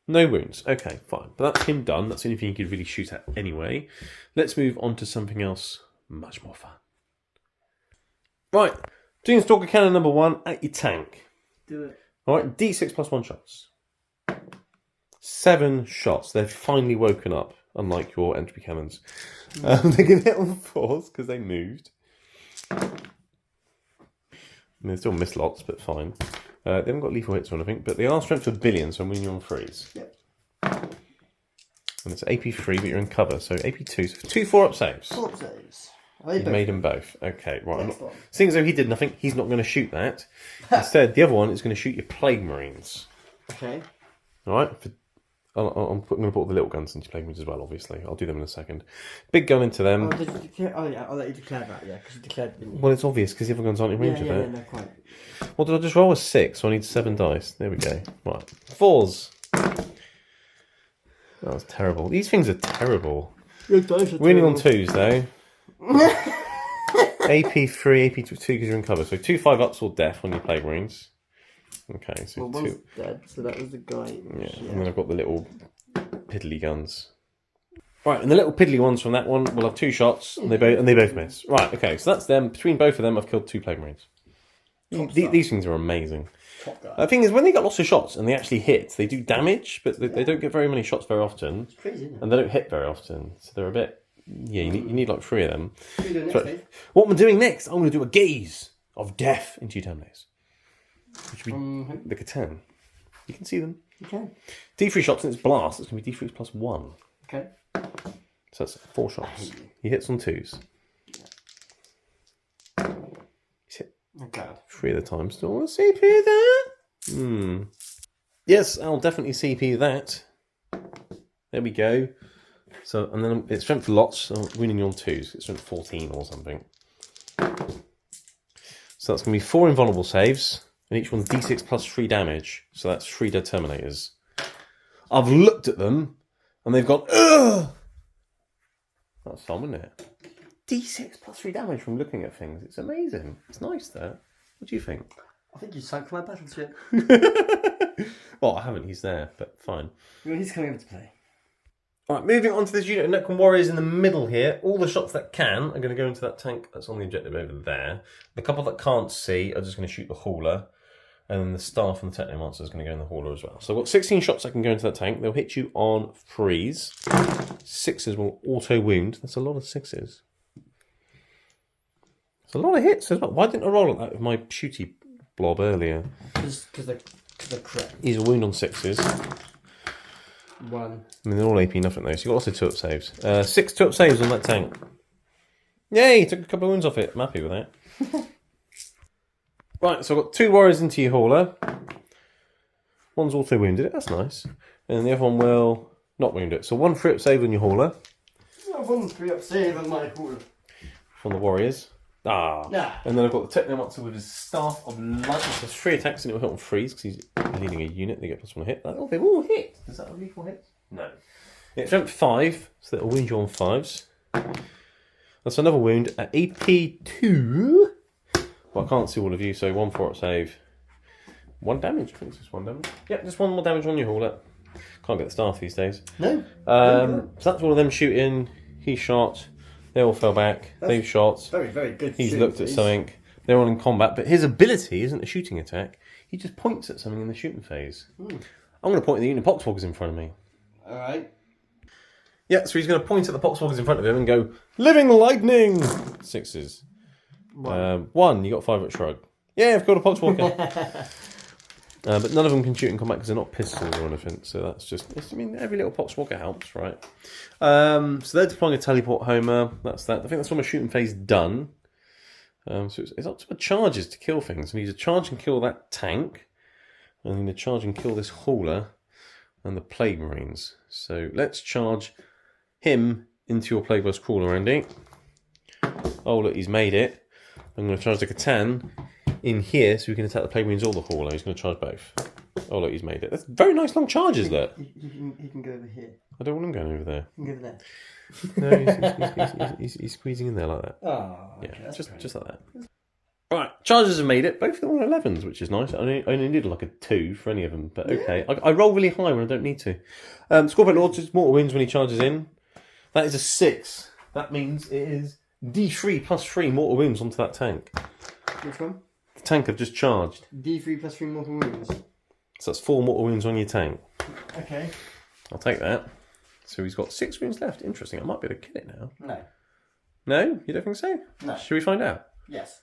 No wounds. Okay, fine. But that's him done. That's the only thing he could really shoot at anyway. Let's move on to something else much more fun. Right, doing Stalker Cannon number 1 at your tank. Do it. Alright, D6 plus 1 shots. 7 shots. They've finally woken up, unlike your entropy cannons. They can hit on 4s because they moved. I mean, they still miss lots, but fine. They haven't got lethal hits or anything, but they are strength of billion, so I'm winning you on 3s. Yep. And it's AP 3, but you're in cover, so AP 2. So 2 4-up saves. 4 saves. You made them both. Okay, right. Next one. Seeing as though he did nothing, he's not going to shoot that. Instead, the other one is going to shoot your Plague Marines. Okay. Alright? I'm going to put the little guns into Plague Marines as well, obviously. I'll do them in a second. Big gun into them. Oh, did you declare? Oh, yeah, I'll let you declare that, yeah, because you declared, didn't you? Well, it's obvious because the other guns aren't in range of it. no, quite. Well, did I just roll a 6? So I need 7 dice. There we go. Right. 4s. That was terrible. These things are terrible. Your dice are Winning on terrible. 2s, though. AP 3, AP 2 because you're in cover. So 2 5-ups or death on your Plague Marines. Okay, so Well, one's 2. dead, so that was the guy. Yeah, and then I've got the little piddly guns. Right, and the little piddly ones from that one will have 2 shots, and they both miss. Right, okay, so that's them. Between both of them, I've killed 2 Plague Marines. These things are amazing. Top guy. The thing is, when they get lots of shots and they actually hit, they do damage, but they don't get very many shots very often, It's crazy, isn't it? and they don't hit very often, so they're a bit. Yeah, you need like 3 of them. What are you doing next, So, Dave? what am I doing next? I'm going to do a gaze of death into your terminators, which will be the Catan. You can see them. Okay. D3 shots and it's blast. It's going to be D3 plus 1. Okay. So that's 4 shots. He hits on 2s. He's hit Oh, God. 3 at a time. Still want to CP that? Yes, I'll definitely CP that. There we go. So, and then it's strength for lots. So I'm winning you on 2s. It's strength 14 or something. So that's going to be 4 invulnerable saves. And each one's D6 plus 3 damage. So that's 3 dead Terminators. I've looked at them. And they've gone, ugh! That's fun, isn't it? D6 plus 3 damage from looking at things. It's amazing. It's nice, that. What do you think? I think you sank my battleship. Well, I haven't. He's there, but fine. Well, he's coming over to play. Alright, moving on to this unit of Necron Warriors in the middle here. All the shots that can are going to go into that tank that's on the objective over there. The couple that can't see are just going to shoot the hauler. And then the staff and the Technomancer is going to go in the hauler as well. So I've got 16 shots that can go into that tank. They'll hit you on 3s. 6s will auto-wound. That's a lot of 6s. It's a lot of hits as well. Why didn't I roll like that with my shooty blob earlier? Because they're correct. He's a wound on 6s. 1. I mean, they're all AP nothing though, so you've got lots of 2-up saves. 6 2-up saves on that tank. Yay, took a couple of wounds off it. I'm happy with that. Right, so I've got 2 warriors into your hauler. One's also wounded it, that's nice. And then the other one will not wound it. So 1 3-up save on your hauler I've won 3-up save on my hauler. from the warriors. Ah. Nah. And then I've got the Technomancer with his Staff of Light. So it's 3 attacks and it will hit on freeze because he's leading a unit. They get +1 hit. Oh, they've all hit. Does that have lethal hits? No. It's strength 5, so that'll wound you on 5s. That's another wound at AP2. Well, I can't see all of you, so 1 fort save. 1 damage. I think it's just 1 damage. Yeah, just 1 more damage on your hauler. Can't get the staff these days. No. So that's all of them shooting. He shot. They all fell back. They've shot. Very, very good. He's looked at something. They're all in combat, but his ability isn't a shooting attack. He just points at something in the shooting phase. I'm going to point at the unit Poxwalkers in front of me. All right. Yeah, so he's going to point at the Poxwalkers in front of him and go, Living Lightning! 6s. 1, you got 5 at shrug. Yeah, I've got a Poxwalker. But none of them can shoot in combat because they're not pistols or anything. So that's just, I mean, every little Poxwalker helps, right? So they're deploying a teleport homer. That's that. I think that's when my shooting phase done. So it's up to my charges to kill things. I need to charge and kill that tank. I need to charge and kill this hauler and the Plague Marines. So let's charge him into your Plague Burst Crawler, Andy. Oh, look, he's made it. I'm going to charge the Catan in here so we can attack the Plague Marines or the hauler. He's going to charge both. Oh, look, he's made it. That's very nice long charges, look. He can go over here. I don't want him going over there. He can go over there. No, he's squeezing in there like that. Oh, Yeah, okay, just like that. Right, charges have made it. Both of them are 11s, which is nice. I only need like a 2 for any of them, but okay. I roll really high when I don't need to. Scorpion Lord just mortal wounds when he charges in. That is a 6. That means it is D3 plus 3 mortal wounds onto that tank. Which one? The tank have just charged. D3 plus 3 mortal wounds. So that's 4 mortal wounds on your tank. Okay. I'll take that. So he's got 6 wounds left. Interesting. I might be able to kill it now. No. No? You don't think so? No. Should we find out? Yes.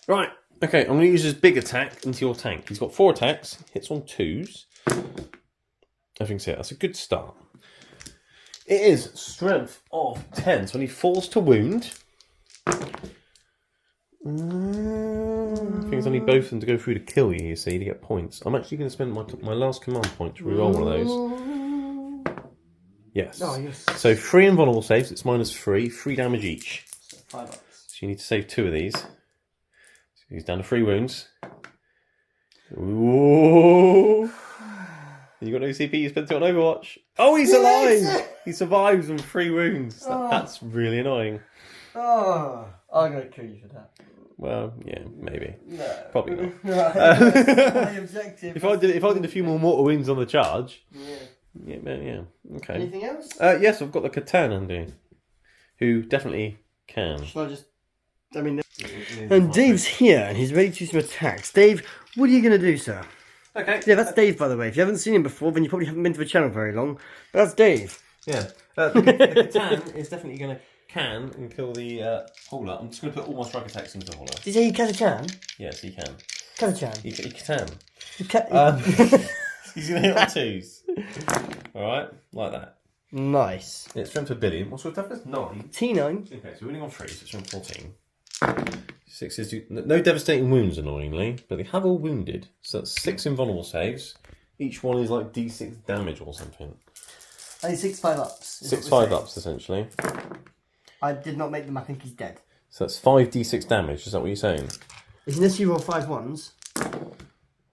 Right. Okay, I'm going to use his big attack into your tank. He's got 4 attacks. Hits on 2s. I think so. That's a good start. It is strength of 10. So when he falls to wound... I think it's only both of them to go through to kill you, you see, to get points. I'm actually going to spend my last command point to reroll one of those. Yes. Oh, yes. So 3 invulnerable saves, it's -3, 3 damage each. So 5 ups. So you need to save 2 of these. So he's down to 3 wounds. Ooh. You got no CP, you spent it on Overwatch. Oh, he's alive! He survives on 3 wounds. That's really annoying. Oh, I'm going to kill you for that. Well, yeah, maybe. No. Probably not. That's my objective. If I did a few more mortal wounds on the charge. Yeah. Yeah, okay. Anything else? Yes, I've got the Catan, Andy, who definitely can. Shall I just... I mean... And Dave's here, and he's ready to do some attacks. Dave, what are you going to do, sir? Okay. Yeah, that's Dave, by the way. If you haven't seen him before, then you probably haven't been to the channel very long. But that's Dave. Yeah. The Catan is definitely going to can and kill the hauler. I'm just going to put all my strike attacks into the hauler. Did you say you can? Yes, he can. Can. He can. You He's going to hit on 2s. Alright, like that. Nice. It's strength of billion. What's your toughness? 9. T9. Okay, so we're winning on 3, so it's strength 14. 6s do no devastating wounds, annoyingly, but they have all wounded. So that's 6 invulnerable saves. Each one is like D6 damage or something. I need 6 5-ups. 6 5-ups, essentially. I did not make them. I think he's dead. So that's 5d6 damage. Is that what you're saying? Unless you roll 5 1s.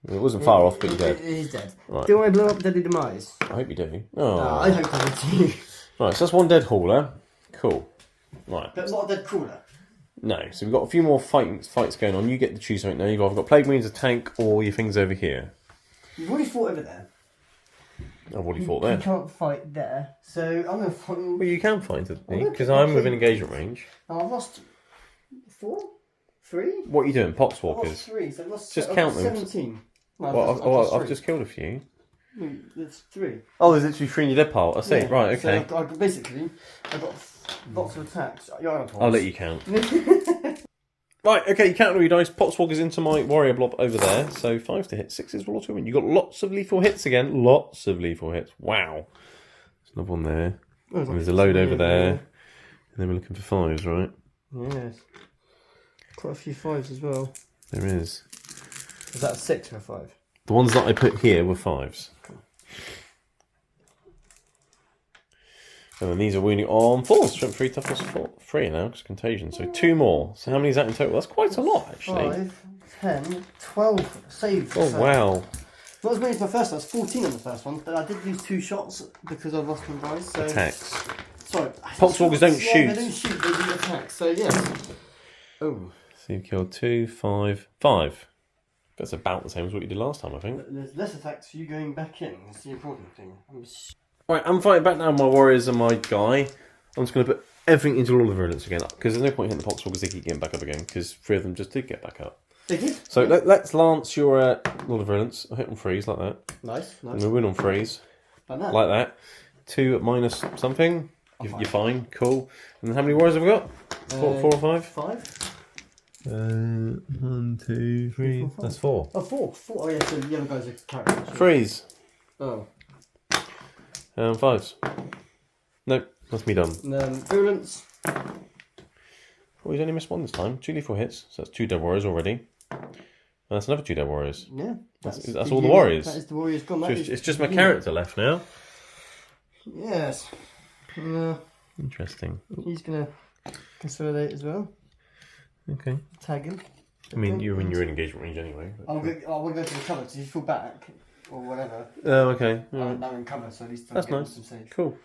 It wasn't far off, but you're dead. He's dead. Right. Do I blow up Deadly Demise? I hope you do. Oh. I hope I do too. Right, so that's 1 dead hauler. Cool. Right. But not a dead crawler. No, so we've got a few more fights going on. You get to choose something now. You've either got Plague Marines, a tank, or your things over here. You've already fought over there. I've already fought You there. can't fight there. So I'm going to fight... Well, you can fight me, Okay, because I'm okay. within engagement range. Oh, I've lost 4? 3? What are you doing? I've lost Poxwalkers? 3, so I've lost Just I've count lost them. 17. No, Well, I've three. just killed a few. There's 3. Oh, there's literally 3 in your dead pile. I see. Yeah, Right, okay. So basically, I've got lots of attacks. You're on a I'll let you count. Right, okay, you count all your dice. Poxwalkers into my warrior blob over there. So 5 to hit, 6s will also win. You've got lots of lethal hits again. Lots of lethal hits. Wow. There's another one there. And there's a load over there. And then we're looking for 5s, right? Yes. Quite a few 5s as well. There is. Is that a 6 or a 5? The ones that I put here were 5s. And then these are wounding on 4s. Strength 3, toughness 3 now, because contagion. So 2 more. So how many is that in total? That's quite a lot, actually. 5, 10, 12 saves. Oh, wow. Not as many as my first one. I was 14 on the first one, but I did lose 2 shots because I lost my guys. So... Attacks. Sorry. Poxwalkers don't shoot. They don't shoot, they do attack. So, yes. Oh. So you've killed 2, 5, 5. That's about the same as what you did last time, I think. There's less attacks for you going back in. That's the important thing. Right, I'm fighting back now with my warriors and my guy. I'm just going to put everything into Lord of Virulence again, because there's no point hitting the Poxwalkers, they keep getting back up again, because 3 of them just did get back up. They did? So let's lance your Lord of Virulence. I'll hit on freeze like that. Nice. And we win on freeze. Like that? Like that. 2 minus something. You're fine. Cool. And then how many warriors have we got? 4 or 5? 5. 1, 2, 3. That's 4. Oh, 4. Oh, yeah, so the other guys are characters. Freeze. Oh. 5s. Nope, that's me done. Virulence. Oh, he's only missed 1 this time. 2 lethal hits, so that's 2 dead warriors already. And that's another 2 dead warriors. Yeah. That's all the warriors. That is the warriors gone. It's just my character left now. Yes. Interesting. He's going to consolidate as well. Okay. Tag him. I mean, you're in your engagement range anyway. I want to go to the cover, so you fall back, or whatever. Oh, okay. I'm in cover, so at least That's I'll nice. some saves. Cool.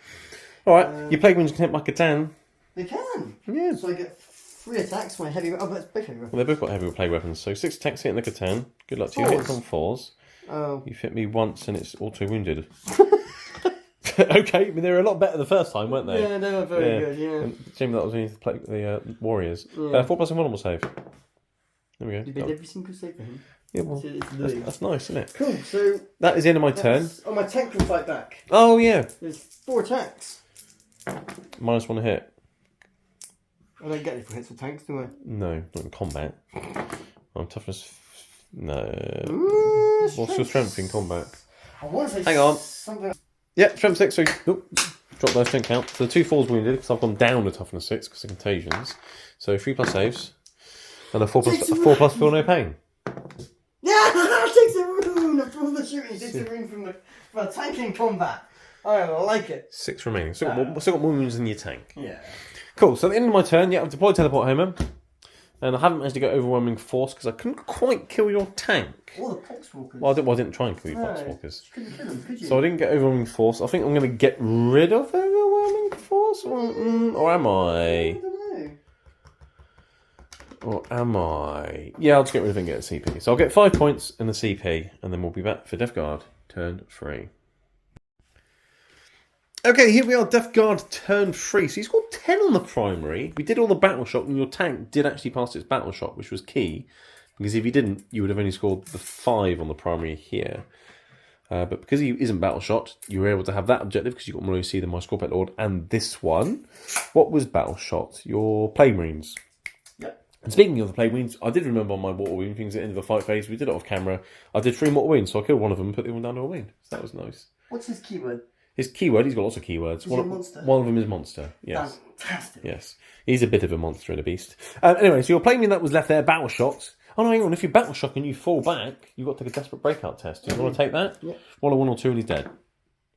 Alright, your plague winds can hit my Catan. They can! Yeah. So I get 3 attacks, my heavy... Oh, that's both heavy weapons. Well, they've both got heavy plague weapons, so 6 attacks hitting the Catan. Good luck to you. Hits on 4s. Oh. You've hit me once and it's auto-wounded. Okay, I mean, they were a lot better the first time, weren't they? Yeah, they were very good, yeah. And Jamie, that was when you played the Warriors. Yeah. 4 plus 1 will save. There we go. You did every single save for him. Yeah, well, that's nice, isn't it? Cool, so... That is the end of my turn. Oh, my tank can fight back. Oh, yeah. There's 4 attacks. -1 to hit. I don't get any for hits for tanks, do I? No, not in combat. I'm toughness... No. Ooh, What's your strength in combat? I want to say Hang on. something... Yeah, strength 6, so... Drop those, don't count. So 2 4s wounded, because I've gone down to toughness 6, because of contagions. So 3 plus saves. And a 4 plus feel no pain. Yeah, takes a rune from all the shooting. Takes a rune from the tank in combat. I like it. 6 remaining. Still got more wounds in your tank. Yeah. Cool, so at the end of my turn, yeah, I've deployed Teleport Homer. And I haven't managed to get overwhelming force because I couldn't quite kill your tank. Or the Poxwalkers. Well, I didn't try and kill your Poxwalkers. You couldn't kill them, could you? So I didn't get overwhelming force. I think I'm going to get rid of overwhelming force, or am I? I don't know. Or am I? Yeah, I'll just get rid of it and get a CP. So I'll get 5 points in the CP, and then we'll be back for Death Guard turn 3. Okay, here we are, Death Guard turn 3. So he's got 10 on the primary. We did all the battle shock, and your tank did actually pass its battle shock, which was key. Because if he didn't, you would have only scored the 5 on the primary here. But because he isn't battle shot, you were able to have that objective because you got more OC than my Scorpet Lord and this one. What was battle shot? Your Plague Marines. Yep. And speaking of the Plague Marines, I did remember on my mortal wound things at the end of the fight phase. We did it off camera. I did 3 mortal wounds, so I killed one of them and put the other one down to a wound. So that was nice. What's his keyword? His keyword, he's got lots of keywords. Is he a monster? One of them is monster, yes. Fantastic. Yes. He's a bit of a monster and a beast. Anyway, so your Plague Marine that was left there, battle shot. Oh no, hang on, if you battle shock and you fall back, you've got to take a desperate breakout test. Do you want to take that? Yeah. Roll a 1 or 2 and he's dead.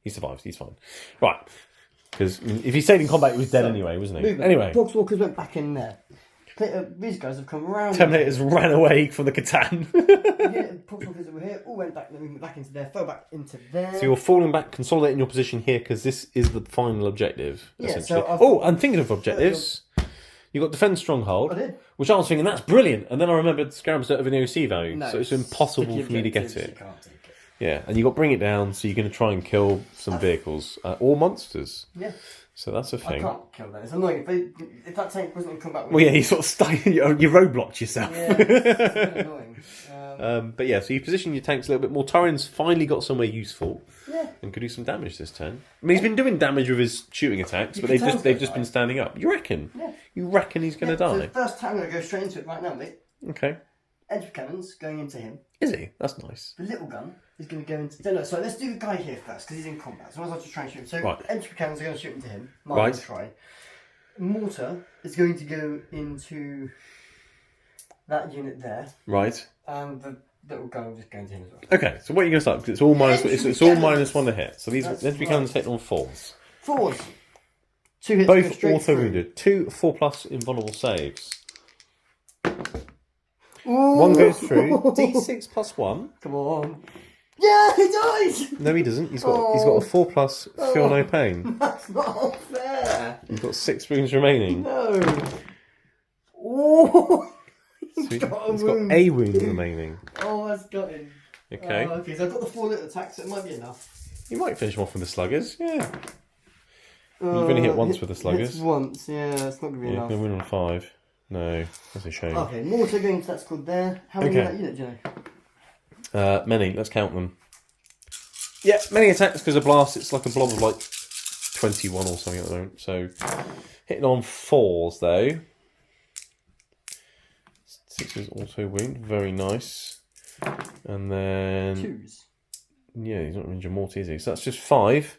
He survives, he's fine. Right. Because if he stayed in combat, he was dead anyway, wasn't he? Movement. Anyway. Poxwalkers went back in there. These guys have come around. Terminators ran away from the Catan. Yeah, Poxwalkers that were here all went back into there, fell back into there. So you're falling back, consolidating your position here because this is the final objective. Yeah, essentially. so I'm thinking of objectives. You got Defend Stronghold, I did. which I was thinking, that's brilliant. And then I remembered Scarabs don't have an AOC value, No, so it's impossible for me to get objectives, it. You can't take it. Yeah, and you got Bring It Down, so you're going to try and kill some vehicles or monsters. Yeah. So that's a I thing. can't kill that. It's annoying. If that tank wasn't in combat with Well, yeah, you sort of you roadblocked yourself. Yeah, it's a bit annoying. But yeah, so you position your tanks a little bit more. Tyron's finally got somewhere useful. Yeah. And could do some damage this turn. I mean, he's been doing damage with his shooting attacks, but they've just been standing up. You reckon? Yeah. You reckon he's going to So die? the first time I'm going to go straight into it right now, mate. Okay. Edge cannons going into him. Is he? That's nice. The little gun is going to go into... No, so let's do the guy here first, because he's in combat. So I was just try and shoot him. So Right. edge cannons are going to shoot into him. Right. Try. Mortar is going to go into that unit there. Right. And the little gun will just go into him as well. Okay, so what are you going to start? 'Cause it's all minus. It's all cannons. -1 to hit. So these That's let's be right. cannons hitting on 4s. 4s. 2 hits go Both straight auto through. wounded. 2 4+ invulnerable saves. Ooh. 1 goes through. D6 plus 1. Come on. Yeah, he dies! No, he doesn't. He's got a 4+, feel no pain. That's not fair. He's got 6 wounds remaining. No. Oh, So he's got a he's wound. got a wound remaining. Oh, that's got him. Okay. Okay, so I've got the 4 little attacks, so it might be enough. You might finish him off with the sluggers. Yeah. You've only hit once with the sluggers. Hits once, yeah, that's not going to be Yeah, enough. going to win on 5. No, that's a shame. Okay, mortar going to that squad there. How many Okay. in that unit, do you know? Many. Let's count them. Yeah, many attacks because of blast. It's like a blob of like 21 or something at the moment. So hitting on 4s though. 6 is auto wound. Very nice. And then 2s. yeah, he's not injured morty, is he? So that's just 5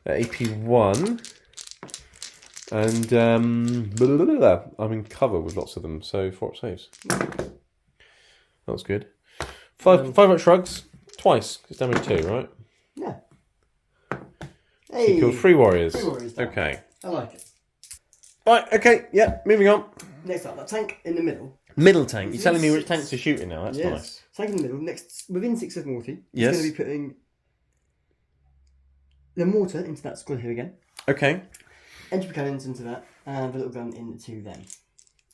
at AP 1. And I'm in cover with lots of them, so 4 up saves. That was good. 5 up shrugs twice. It's damage 2, right? Yeah. So Hey. you killed 3 warriors. 3 warriors down. Okay. I like it. Right. Okay. Yeah. Moving on. Next up, that tank in the middle. Middle tank. You're telling me which tanks are shooting now. That's nice. Tank in the middle. Next, within 6 of Morty. Yes. He's going to be putting the mortar into that squad here again. Okay. Entry cannons into that, and the little gun into them.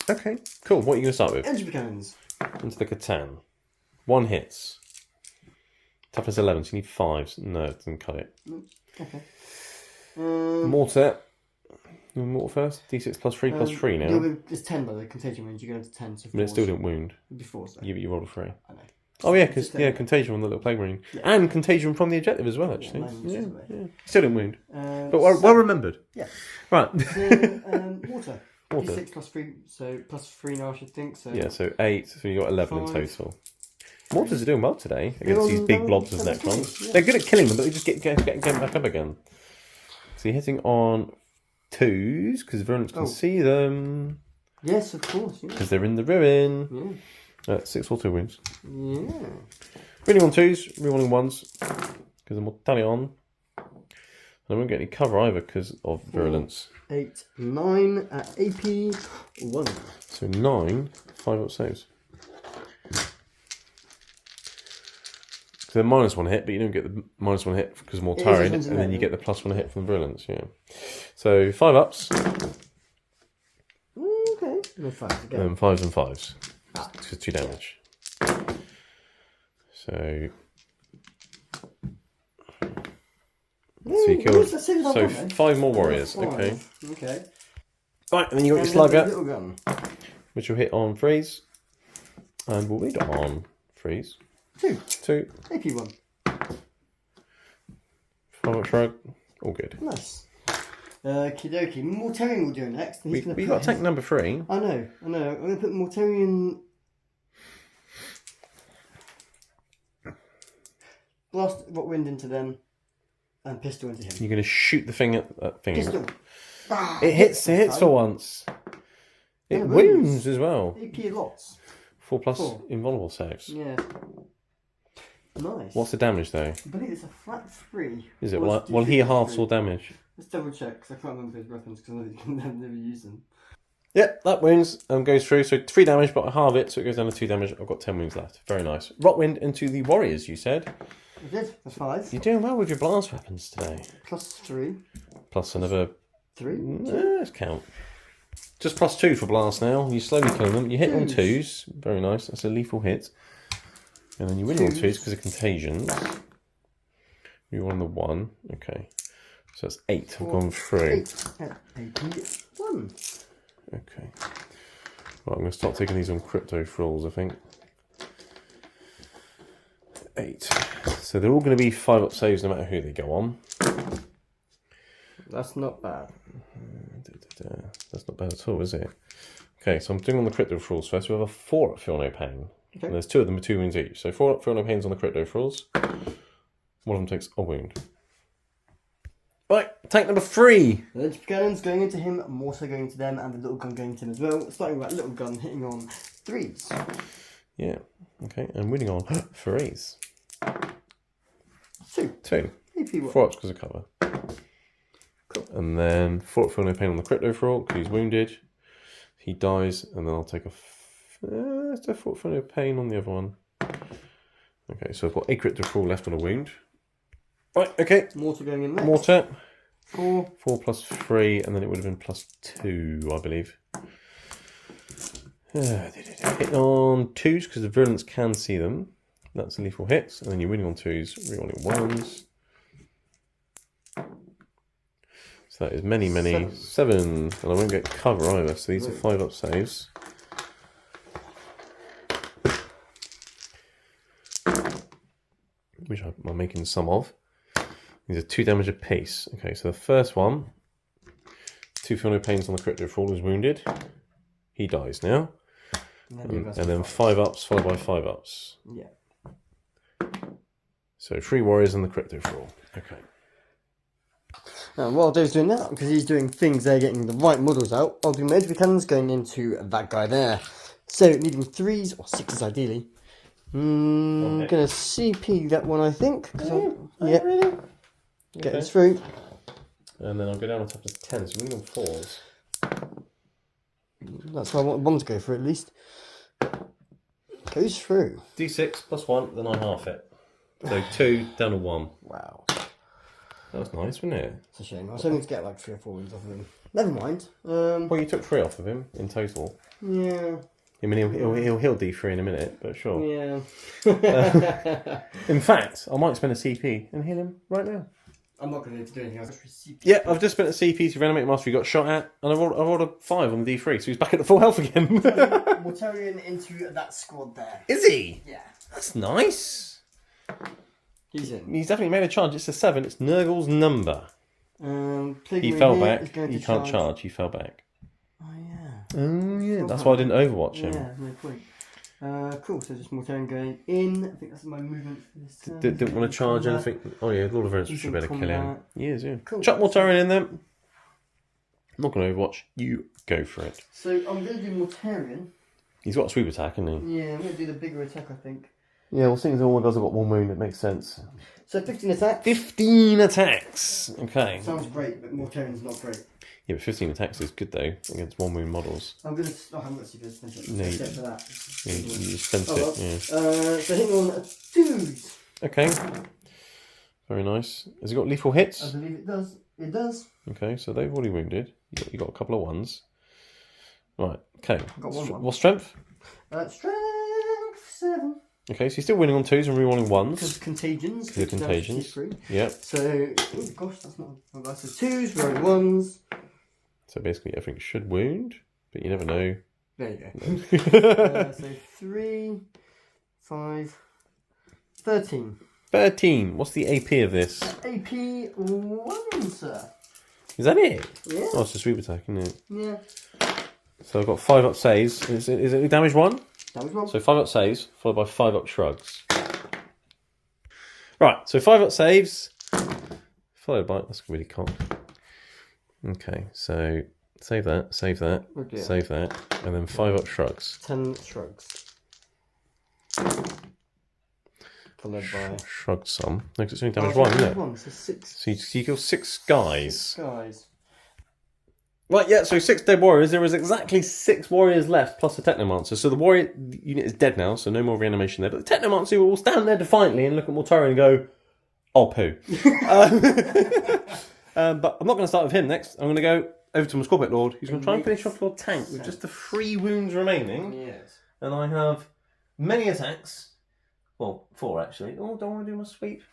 Okay. Cool. What are you going to start with? Entry cannons. Into the Catan. 1 hits. Toughness 11. So you need 5s. No, it doesn't cut it. Okay. Mortar. You want mortar first? D6 plus 3 plus 3 now. It's 10 by the contagion range. You go into 10, so But it still didn't wound. Before, so. Yeah, but you rolled a 3. I know. Oh yeah, because contagion from the little plague marine, and contagion from the objective as well. Actually, yeah. Still didn't wound, but well remembered. Yeah. Right. So, water. Water. D6 plus 3, so plus 3 now I should think. So Yeah, so 8. So you got 11 in 5. total. Mortars are doing well today against on these big level blobs of 17, Necrons. yeah. They're good at killing them, but they just get back up again. So you're hitting on 2s because virulence can see them Yes, of course. Yeah. because they're in the ruin. Yeah. 6 auto wounds. Yeah. Winning on 2s, rerolling 1s because of Mortalion. And I won't get any cover either because of virulence. 8, 9 at AP 1. So 9, 5 up saves. So they're -1 hit, but you don't get the -1 hit because of Mortarion, and then you get the +1 hit from the Virulence, yeah. So 5 ups, Okay. No 5 again. and 5s and 5s. It's 2 damage. So you killed 5 more warriors, okay. Okay. Right, and then you got your And slugger, little gun. which will hit on freeze, and we'll read it on freeze. 2, AP 1. 5 up shrug, all good. Nice. Kidoki. Mortarion will do next. We got tank number 3. I know. I'm going to put Mortarion. Blast what wind into them, and pistol into him. You're going to shoot the thing at that thing. Pistol. It hits for once. It And it wounds as well. AP lots. 4+ invulnerable saves. Yeah. Nice. What's the damage though? I believe it's a flat 3. Is it? Or Well, it's he D3 halves plus all damage. Let's double check because I can't remember his weapons because I've never used them. Yep, that wounds goes through. So 3 damage, but I halve it, so it goes down to 2 damage. I've got 10 wounds left. Very nice. Rotwind into the warriors, you said. I did. That's 5. You're doing well with your blast weapons today. Plus 3. Plus another. 3. Let's count. Just +2 for blast now. You're slowly killing them. You hit on 2s. Very nice. That's a lethal hit. And then you win on 2s because of contagions. You won the 1. Okay. So that's 8. I've gone through. 8 at AP 1. Okay. Right, I'm going to start taking these on crypto frills, I think. 8. So they're all going to be 5 up saves no matter who they go on. That's not bad. That's not bad at all, is it? Okay, so I'm doing on the crypto frills first. We have a 4 up feel no pain. Okay. And there's 2 of them with 2 wounds each. So 4 up feel no pains on the crypto frills. One of them takes a wound. Right, tank number 3. The Lynch cannons going into him, mortar going into them, and the little gun going into him as well. Starting with that little gun hitting on 3s. Yeah, okay, and winning on 3s. 2. 2. AP 1. 4 ups because of cover. Cool. And then feel no pain on the crypto frog because he's wounded. He dies, and then I'll take a feel no pain on the other one. Okay, so I've got a crypto frog left on a wound. Right, okay. Mortar going in next. Mortar. 4. 4 plus 3, and then it would have been plus 2, I believe. Hit on 2s because the virulence can see them. That's a lethal hit. And then you're winning on 2s, rerolling 1s. So that is many. 7. And I won't get cover either, so these are 5-up saves. Which I'm making some of. These are 2 damage apiece. Okay, so the first one, 2 feel no pains on the crypto frog is wounded. He dies now. And then 5-ups followed by 5-ups. Yeah. So 3 warriors and the crypto frog. Okay. Now, while Dave's doing that, because he's doing things there, getting the right models out, I'll do major cannons going into that guy there. So, needing 3s or 6s ideally. I'm going to CP that one, I think. Yeah. Really? Get this through. And then I'll go down on top of 10, so we're on 4s. That's why I want one to go for at least. Goes through. D6 plus 1, then I half it. So 2 down to 1. Wow. That was nice, wasn't it? It's a shame. I was hoping to get like 3 or 4 wins off of him. Never mind. Well, you took 3 off of him in total. Yeah. I mean, he'll heal D3 in a minute, but sure. Yeah. In fact, I might spend a CP and heal him right now. I'm not going to do anything else. Yeah, I've just spent a CP to reanimate Master. He got shot at, and I rolled a 5 on the D3, so he's back at the full health again. Mortarian into that squad there. Is he? Yeah. That's nice. He's in. He's definitely made a charge. It's a 7. It's Nurgle's number. He He fell back. He can't charge. He fell back. Oh, yeah. Oh, yeah. That's why I didn't overwatch him. Yeah, no point. Cool, so just Mortarian going in. I think that's my movement for this turn. Didn't want to charge anything. Oh, yeah. Lord of Variance He's should in better kill him. combat. He is, yeah. Cool. Chuck Mortarian in there. I'm not going to overwatch. You go for it. So I'm going to do Mortarian. He's got a sweep attack, hasn't he? Yeah, I'm going to do the bigger attack, I think. Yeah, well, seeing as all my guys have got 1 wound, it makes sense. So 15 attacks. 15 attacks. Okay. Sounds great, but Mortarian's not great. Yeah, but 15 attacks is good though against 1 wound models. I'm going to. Oh, I haven't got CPS. No, Except for that. Yeah, you spent Oh, well. it. Yeah. So hitting on 2s. Okay. Very nice. Has it got lethal hits? I believe it does. It does. Okay, so they've already wounded. You got a couple of 1s. Right. Okay. Got one. What strength? Strength 7. Okay, so you're still winning on 2s and rerolling 1s. Because contagions. Because of contagions. Yep. So, oh gosh, that's not. Oh, that's a 2s, rolling 1s. So basically everything should wound, but you never know. There you go. So 3, 5, 13. 13. What's the AP of this? AP 1, sir. Is that it? Yeah. Oh, it's a sweep attack, isn't it? Yeah. So I've got 5-up saves. Is it damage 1? Damage 1. So 5-up saves, followed by 5-up shrugs. Right, so 5-up saves, followed by... That's really cocked. Okay, so save that, Oh, save that, and then 5-up shrugs. 10 shrugs. Followed by... Shrugged some. No, 'cause it's only damage 1, isn't it? 1, so 6. So you kill 6 guys. Guys. Right, yeah, so 6 dead warriors. There is exactly 6 warriors left, plus a Technomancer. So the warrior unit is dead now, so no more reanimation there. But the Technomancer will stand there defiantly and look at Mortarian and go, oh, poo. But I'm not going to start with him next. I'm going to go over to my Scorpion Lord, who's going to try and finish off your tank with just the 3 wounds remaining. Yes. And I have many attacks. Well, 4 actually. Oh, don't want to do my sweep?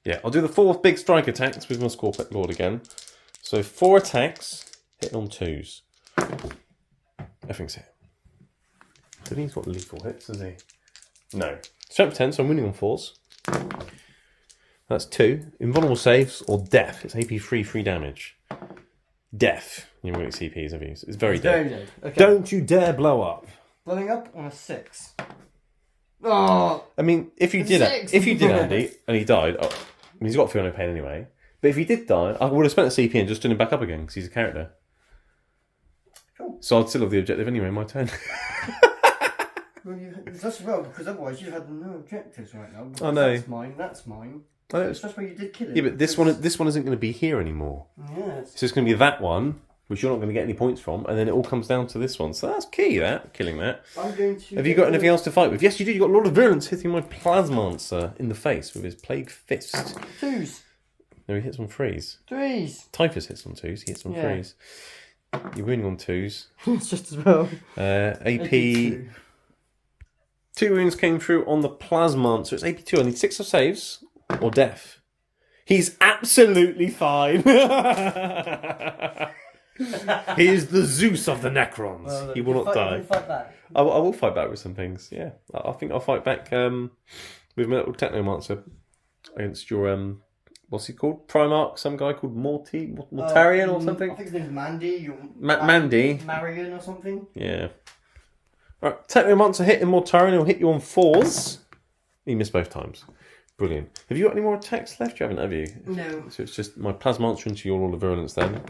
Yeah, I'll do the 4 big strike attacks with my Scorpion Lord again. So 4 attacks, hitting on 2s. Everything's hit. I think he's got lethal hits, has he? No. Strength 10, so I'm winning on 4s. That's 2. Invulnerable saves or death. It's AP 3 damage. Death. You haven't got any CPs, have you? It's very dead. Very dead. Okay. Don't you dare blow up. Blowing up on a 6. Oh! I mean, if you did, Andy, and he died, I mean, he's got feel no pain anyway. But if he did die, I would have spent a CP and just turned him back up again because he's a character. Cool. So I'd still have the objective anyway. My turn. Well, that's well, because otherwise you had no objectives right now. I know. That's mine. That's where you did kill it. Yeah, but this one isn't going to be here anymore. Yes. So it's going to be that one, which you're not going to get any points from, and then it all comes down to this one. So that's key, killing that. I'm going to... Have you got anything else to fight with? Yes, you do. You've got Lord of Virulence hitting my Plasmonster in the face with his Plague Fist. 2s. No, he hits on 3s. 3s. Typhus hits on 2s, he hits on 3s. You're winning on 2s. It's just as well. AP... 2 wounds came through on the Plasmonster. It's AP2. I need 6 of saves or death. He's absolutely fine. He is the Zeus of the Necrons. Well, he will not die. Fight back. I will fight back with some things. Yeah, I think I'll fight back with my little Technomancer against your what's he called? Primarch. Some guy called Mortarian or something. I think his name's Mandy. Mandy. Marion or something. Yeah. Right, Technomancer hit and Mortarian. He'll hit you on 4s. He missed both times. Brilliant. Have you got any more attacks left? You haven't, have you? No. So it's just my Plasmonster into your Lord of Virulence then,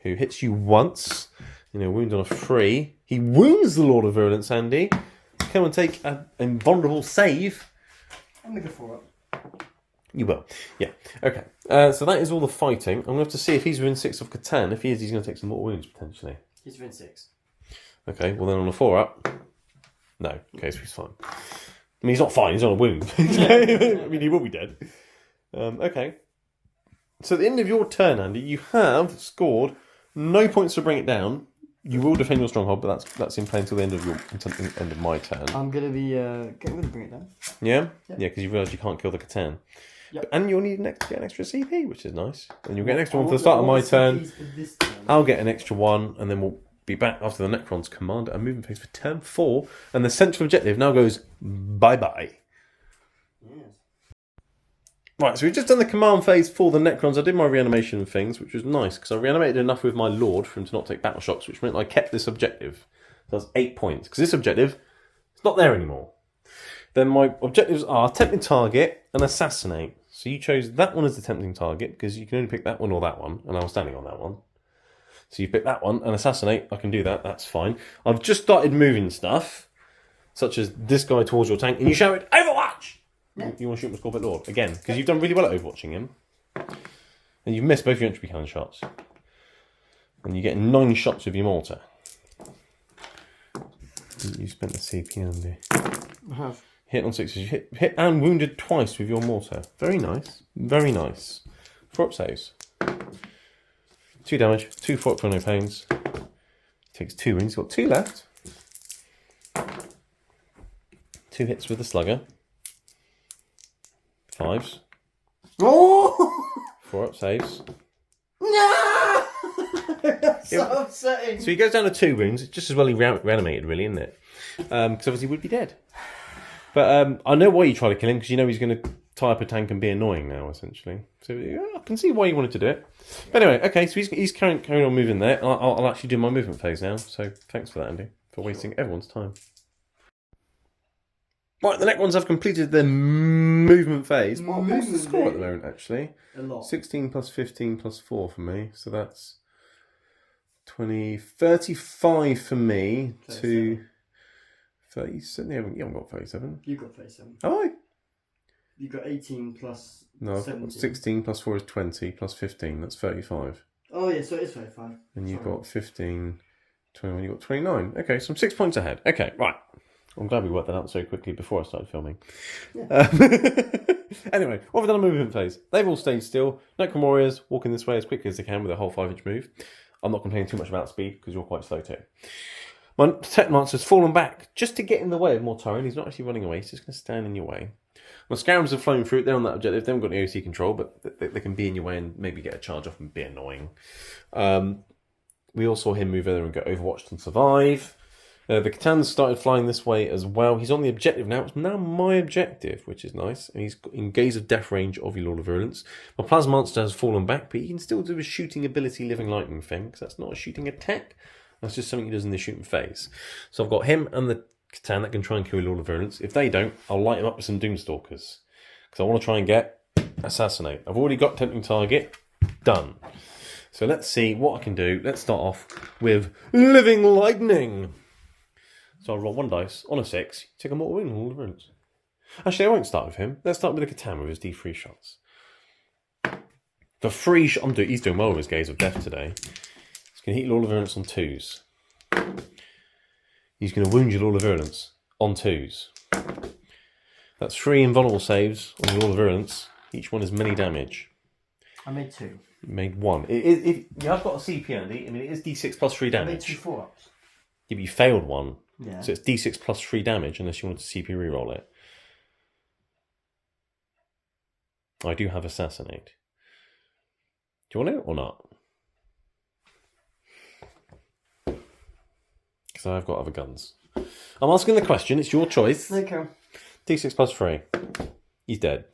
who hits you once. Wound on a 3. He wounds the Lord of Virulence, Andy. Come and take an invulnerable save. I'm going to go for it. You will. Yeah. Okay. So that is all the fighting. I'm going to have to see if he's within 6 of Catan. If he is, he's going to take some more wounds, potentially. He's within 6. Okay, well then on a 4-up. No. Okay, so he's fine. I mean, he's not fine, he's on a wound. I mean, he will be dead. Okay. So at the end of your turn, Andy, you have scored no points to bring it down. You will defend your stronghold, but that's in play until the end of my turn. I'm going to be going to bring it down. Yeah? Yeah, because you realise you can't kill the Catan. Yep. And you'll need get an extra CP, which is nice. And you'll get an extra one for the start of my turn. I'll get an extra one, and then we'll be back after the Necrons command a movement phase for turn 4, and the central objective now goes bye-bye. Yes. Right, so we've just done the command phase for the Necrons. I did my reanimation and things, which was nice, because I reanimated enough with my Lord for him to not take battle shocks, which meant I kept this objective. So that's 8 points, because this objective is not there anymore. Then my objectives are tempting target and assassinate. So you chose that one as the tempting target, because you can only pick that one or that one, and I was standing on that one. So you pick that one and assassinate. I can do that. That's fine. I've just started moving stuff, such as this guy towards your tank, and you shouted, Overwatch! Yeah. You want to shoot my Scorpion Lord again, because you've done really well at overwatching him. And you've missed both your entropy cannon shots. And you get 9 shots with your mortar. You spent the CP, Andy. I have. Hit on 6s. You hit and wounded twice with your mortar. Very nice. Very nice. 4-up saves. 2 damage, 2 4-up for no pains. Takes 2 wounds. Got 2 left. 2 hits with the slugger. 5s. Oh! 4-up saves. No! That's so upsetting. So he goes down to 2 wounds. It's just as well he reanimated, really, isn't it? Because obviously he would be dead. But I know why you try to kill him, because you know he's going to tie up a tank and be annoying now, essentially. So yeah, I can see why you wanted to do it. But anyway, okay, so he's carrying on moving there. I'll actually do my movement phase now. So thanks for that, Andy, for wasting everyone's time. Right, the Necrons have completed their movement phase. What's the score at the moment, actually? A lot. 16 plus 15 plus 4 for me. So that's 35 for me 37. to 37. You haven't got 37. You got 37. Oh, You got 18 plus no, 17. 16 plus 4 is 20 plus 15. That's 35. Oh, yeah, so it is 35. And you've got 15, 21, you've got 29. Okay, so I'm 6 points ahead. Okay, right. I'm glad we worked that out so quickly before I started filming. Yeah. Anyway, what have we done a movement phase? They've all stayed still. Necron Warriors walking this way as quickly as they can with a whole 5-inch move. I'm not complaining too much about speed because you're quite slow too. My Technomancer's fallen back just to get in the way of Mortarion. He's not actually running away, he's just going to stand in your way. My Scarabs have flown through. They're on that objective. They haven't got any OC control, but they can be in your way and maybe get a charge off and be annoying. We all saw him move over and get overwatched and survive. The Catans started flying this way as well. He's on the objective now. It's now my objective, which is nice. And he's in Gaze of Death range of your Lord of Virulence. My Plasmonster has fallen back, but he can still do a shooting ability Living Lightning thing, because that's not a shooting attack. That's just something he does in the shooting phase. So I've got him and the Catan that can try and kill Lord of Virulence. If they don't, I'll light him up with some Doomstalkers, because I want to try and get Assassinate. I've already got Tempting Target. Done. So let's see what I can do. Let's start off with Living Lightning. So I'll roll 1 dice on a 6. Take a mortal wound on Lord of Virulence. Actually, I won't start with him. Let's start with the Catan with his D3 shots. For free, he's doing well with his Gaze of Death today. He's going to hit your Lord of Virulence on 2s. He's going to wound your Lord of Virulence on 2s. That's 3 invulnerable saves on your Lord of Virulence. Each one is many damage. I made 2. You made 1. You have got a CP, Andy. I mean, it is D6 plus 3 damage. I made 2 4-ups. Yeah, but you failed 1. Yeah. So it's D6 plus 3 damage unless you want to CP reroll it. I do have Assassinate. Do you want it or not? Because I've got other guns. I'm asking the question. It's your choice. Okay. D6 plus 3. He's dead.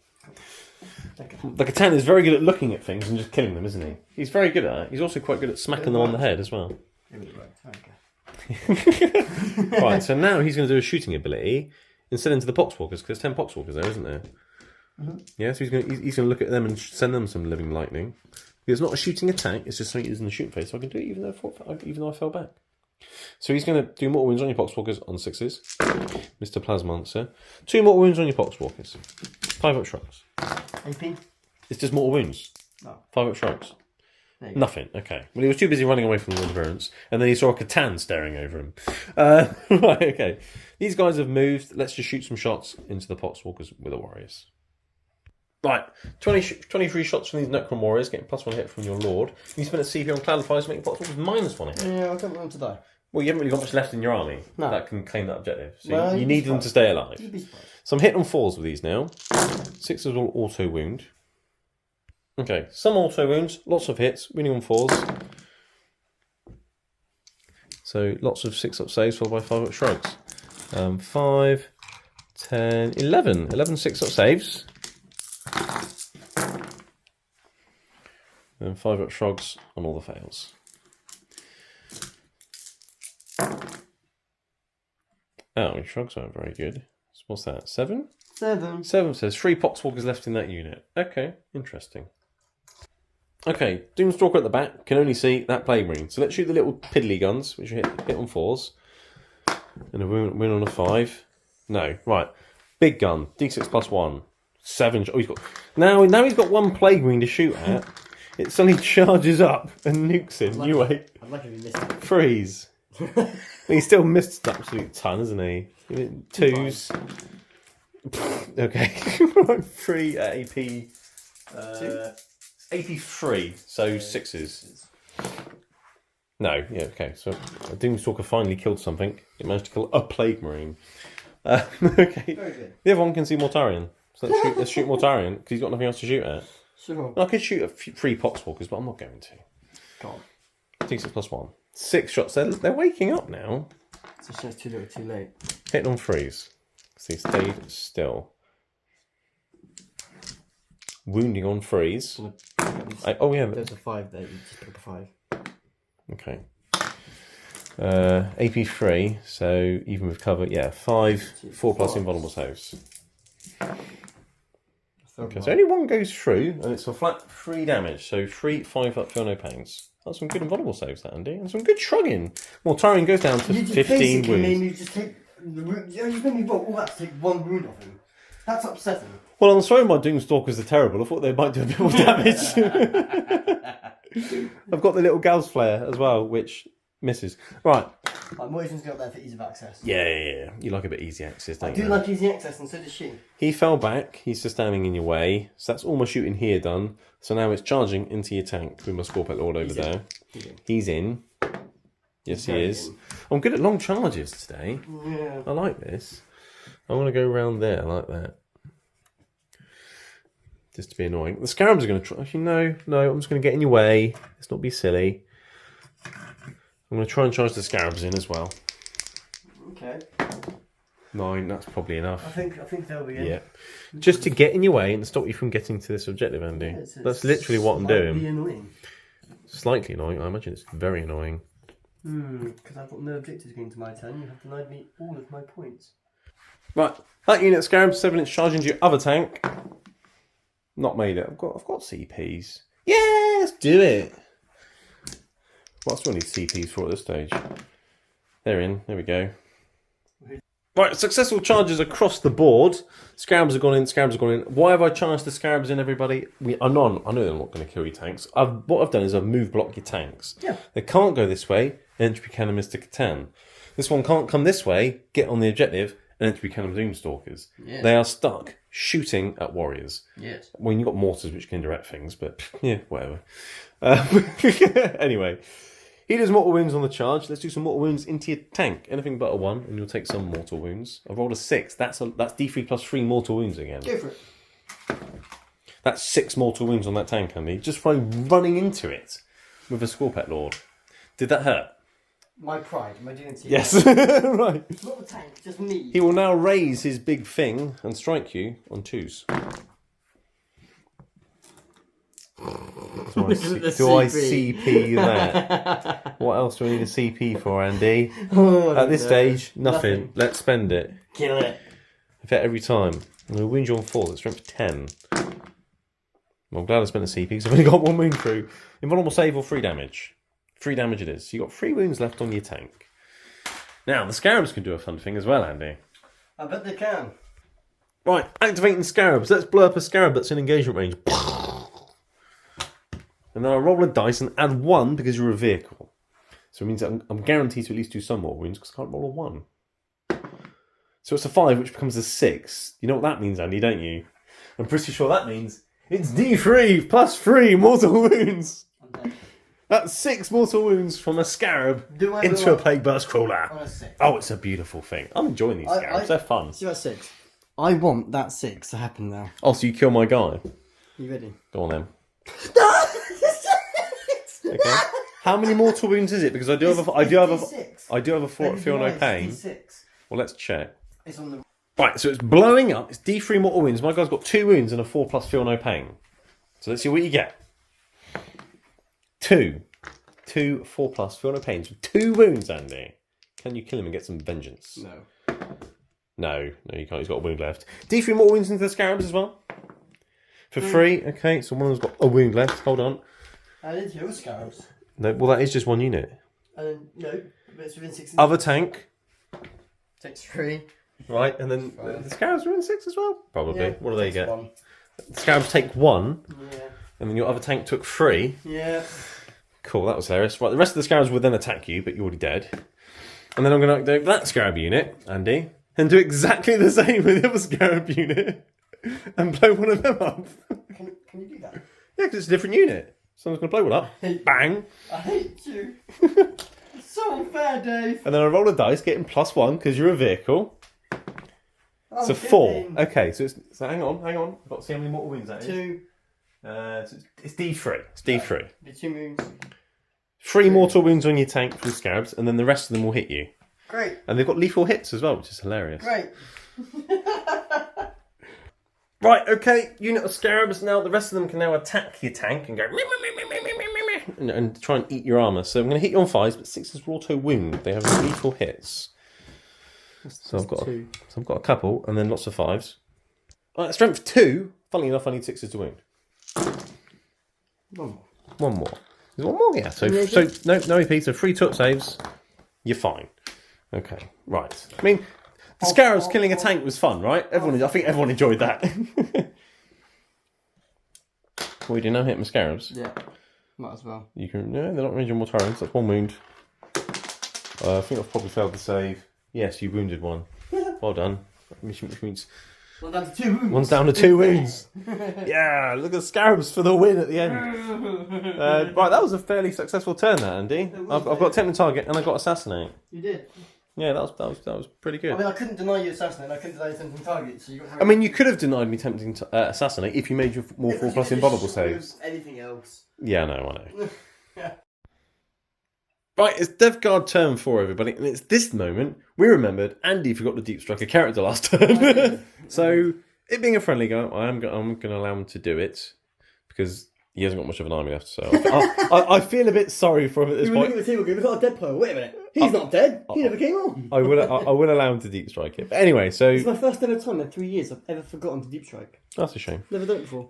Okay. The Catan is very good at looking at things and just killing them, isn't he? He's very good at it. He's also quite good at smacking them on the head as well. Okay. Right, so now he's going to do a shooting ability and send into the Poxwalkers, because there's 10 Poxwalkers there, isn't there? Mm-hmm. Yeah, so he's going to look at them and send them some living lightning. It's not a shooting attack, it's just something using the shooting phase, so I can do it even though I fell back. So he's going to do mortal wounds on your Poxwalkers on 6s. Mr. Plasma Monster. 2 mortal wounds on your Poxwalkers. 5-up shrugs. AP? It's just mortal wounds. No. 5-up shrugs. Nothing. Okay. Well, he was too busy running away from the Lord of Virulence, and then he saw a Catan staring over him. Right, okay. These guys have moved. Let's just shoot some shots into the Poxwalkers with the Warriors. Right, 23 shots from these Necron Warriors, getting +1 hit from your Lord. You spend a CP on Cloudifires, making Poxwalkers -1 hit. Yeah, I don't want them to die. Well, you haven't really got much left in your army that can claim that objective. So well, you need them to stay alive. You'd be surprised. So I'm hitting on 4s with these now. 6s will auto wound. Okay, some auto wounds, lots of hits, winning on 4s. So lots of 6-up saves followed by 5-up shrugs. 5, 10, 11. 11 6-up saves. And 5-up shrugs on all the fails. Oh, your shrugs aren't very good. So what's that? 7? 7. 7 says 3 Poxwalkers left in that unit. Okay, interesting. Okay, Doomstalker at the back can only see that Plague Marine. So let's shoot the little piddly guns, which hit on 4s. And a win on a 5. No, right. Big gun, D6 plus 1. 7. Oh, he's got now he's got 1 Plague Marine to shoot at. It suddenly charges up and nukes him. You wait. I'd like if he missed it. Freeze. He still missed an absolute ton, isn't he? 2s. Okay. 3 at AP. 83, so 6s. No, yeah, okay. So Doomstalker finally killed something. It managed to kill a Plague Marine. Okay. Very good. The other one can see Mortarion. So let's shoot Mortarion, because he's got nothing else to shoot at. Sure. I could shoot 3 Poxwalkers, but I'm not going to. Go on. D6 plus 1. 6 shots. They're waking up now. It's just too little, too late. Hitting on 3s. So he stayed still. Wounding on 3s. Oh yeah. There's a 5 there. You just pick up a 5. Okay. AP 3. So even with cover, yeah, 5, 4 plus invulnerable saves. Okay, so only 1 goes through, and it's a flat 3 damage. So 3, 5 up, feel no pains. That's some good invulnerable saves, that Andy, and some good shrugging. Mortarion goes down to 15 wounds. Made me just take the wound. You just made me roll all that to take 1 wound off him. That's upsetting. Well, I'm sorry my Doomstalkers are terrible. I thought they might do a bit more damage. I've got the little Gauss Flare as well, which misses. Right. I'm always going to go up there for ease of access. Yeah. You like a bit easy access, don't you? I do like easy access, and so does she. He fell back. He's just standing in your way. So that's all my shooting here done. So now it's charging into your tank with my Scorpet Lord over there. He's in. Yes, he is. I'm good at long charges today. Yeah. I like this. I want to go around there like that. Just to be annoying. The Scarabs are going to try. Actually, no. I'm just going to get in your way. Let's not be silly. I'm going to try and charge the Scarabs in as well. Okay. 9. That's probably enough. I think they'll be in. Yeah. Just to get in your way and stop you from getting to this objective, Andy. Yeah, that's literally what I'm doing. Annoying. Slightly annoying. I imagine it's very annoying. Because I've got no objectives going to my turn. You have denied me all of my points. Right. That unit Scarab 7 inch charge into your other tank. Not made it. I've got CPs. Yeah, let's do it. What else do I need CPs for at this stage? They're in. There we go. Right, successful charges across the board. Scarabs have gone in, Scarabs have gone in. Why have I charged the Scarabs in, everybody? I know they're not going to kill your tanks. What I've done is I've moved block your tanks. Yeah. They can't go this way, Entropy Cannon Mr. Catan. This one can't come this way, get on the objective, and Entropy Cannon Doomstalkers. Yeah. They are stuck shooting at warriors. Yes. Well, you've got mortars which can direct things, but yeah, whatever. Anyway. He does mortal wounds on the charge. Let's do some mortal wounds into your tank. Anything but a 1, and you'll take some mortal wounds. I've rolled a 6. That's D3 plus 3 mortal wounds again. Go for it. That's 6 mortal wounds on that tank, Andy. Just from running into it with a Scorpet Lord. Did that hurt? My pride, my dignity. Yes. Right. Not the tank, just me. He will now raise his big thing and strike you on 2s. Do I CP that? What else do I need a CP for, Andy? At this stage, nothing. Let's spend it. Kill it. In fact, every time. I'm going to wound you on 4. That's strength 10. Well, I'm glad I spent a CP because I've only got 1 wound through. Invulnerable save or 3 damage. 3 damage it is. So you've got 3 wounds left on your tank. Now, the Scarabs can do a fun thing as well, Andy. I bet they can. Right, activating Scarabs. Let's blow up a Scarab that's in engagement range. And then I roll a dice and add 1 because you're a vehicle. So it means that I'm guaranteed to at least do some more wounds because I can't roll a 1. So it's a 5, which becomes a 6. You know what that means, Andy, don't you? I'm pretty sure that means it's D3 plus 3 mortal wounds. That's 6 mortal wounds from a Scarab into a Plague Burst Crawler. Oh, it's a beautiful thing. I'm enjoying these Scarabs. They're fun. See that 6? I want that 6 to happen now. Oh, so you kill my guy? You ready? Go on then. Okay. How many mortal wounds is it? Because I do have a feel no pain. Well, let's check. It's on the Right, so it's blowing up. It's D3 mortal wounds. My guy's got 2 wounds and a 4 plus feel no pain. So let's see what you get. 2, 4 plus feel no pain. So 2 wounds, Andy. Can you kill him and get some vengeance? No, you can't. He's got a wound left. D3 mortal wounds into the Scarabs as well. For 3. Okay, so one of them's got a wound left. Hold on. I didn't kill Scarabs. No, well, that is just 1 unit. No, but it's within 6. Other tank. Takes 3. Right, and then the Scarabs are in 6 as well? Probably. Yeah, What do they get? 1. The Scarabs take 1, Yeah. and then your other tank took 3. Yeah. Cool, that was hilarious. Right, the rest of the Scarabs will then attack you, but you're already dead. And then I'm going to activate that Scarab unit, Andy, and do exactly the same with the other Scarab unit, and blow one of them up. Can you do that? Yeah, because it's a different unit. Someone's going to blow one up. Bang! I hate you. It's so unfair, Dave. And then I roll a dice, getting +1, because you're a vehicle. So 4. Okay, so hang on. I've got to see how many mortal wounds that is. 2. So it's D3. It's D3. The 2 wounds. 3 mortal wounds on your tank from Scarabs, and then the rest of them will hit you. Great. And they've got lethal hits as well, which is hilarious. Great. Right, okay, unit of Scarabs. Now the rest of them can now attack your tank and go and try and eat your armour. So I'm going to hit you on 5s, but 6s will auto wound. They have lethal hits. So I've got a couple, and then lots of 5s. Right, strength 2. Funnily enough, I need 6s to wound. 1 more. 1 more. There's 1 more, yeah. So no EP. So 3 top saves. You're fine. Okay, right. I mean, the Scarabs killing a tank was fun, right? I think everyone enjoyed that. What we do now, hit my Scarabs. Yeah, might as well. You can. No, they're not ranging more turrets. That's 1 wound. I think I've probably failed to save. Yes, you wounded 1. Well done. Which means 1 down to 2 wounds. 1's down to 2 wounds. Yeah, look at Scarabs for the win at the end. Right, that was a fairly successful turn, that Andy. I've got Tempting Target and I got Assassinate. You did. Yeah, that was pretty good. I mean, I couldn't deny you Assassinate. I couldn't deny you Tempting Target. So you got. I mean, you could have denied me Tempting Assassinate if you made your more 4 plus invulnerable saves. Anything else? Yeah, no, I know. Right, it's Dev Guard turn 4, everybody, and it's this moment we remembered Andy forgot to deep strike a character last turn. So, it being a friendly go, I'm going to allow him to do it because he hasn't got much of an army left. So, I feel a bit sorry for him at this point. Look at the table. We've got a dead player. Wait a minute. He's not dead. He never came on. I will allow him to deep strike it. But anyway, so it's my first ever time in 3 years I've ever forgotten to deep strike. That's a shame. Never done it before.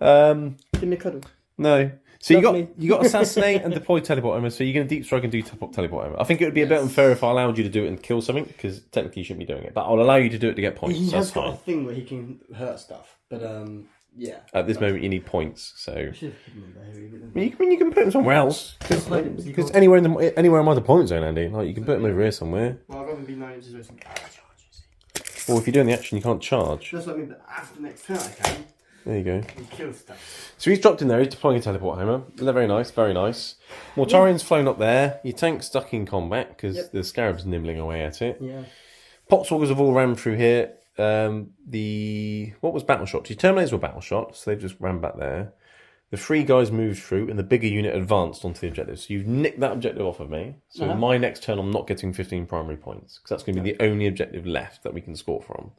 Give me a cuddle. No. So Lovely. you got assassinate and deploy teleport armor. So you're going to deep strike and do teleport armor. I think it would be a bit unfair if I allowed you to do it and kill something because technically you shouldn't be doing it. But I'll allow you to do it to get points. He That's has got fine. a thing where he can hurt stuff, but yeah. At this moment, you need points. So I should have hidden him there. you can put him somewhere else because anywhere in my deployment zone, Andy, like you can put him over here somewhere. Well, I'd rather be 9 inches away from charges. Or if you're doing the action, you can't charge. That's what I mean, but after next turn I can. There you go. And kill stuff. So he's dropped in there. He's deploying a teleport hammer. They're very nice, very nice. Mortarian's flown up there. Your tank's stuck in combat because the Scarab's nibbling away at it. Yeah. Potswalkers have all ran through here. What was battle shot? Your Terminators were battle shot, so they've just ran back there. The 3 guys moved through, and the bigger unit advanced onto the objective. So you've nicked that objective off of me. So my next turn, I'm not getting 15 primary points because that's going to be the only objective left that we can score from.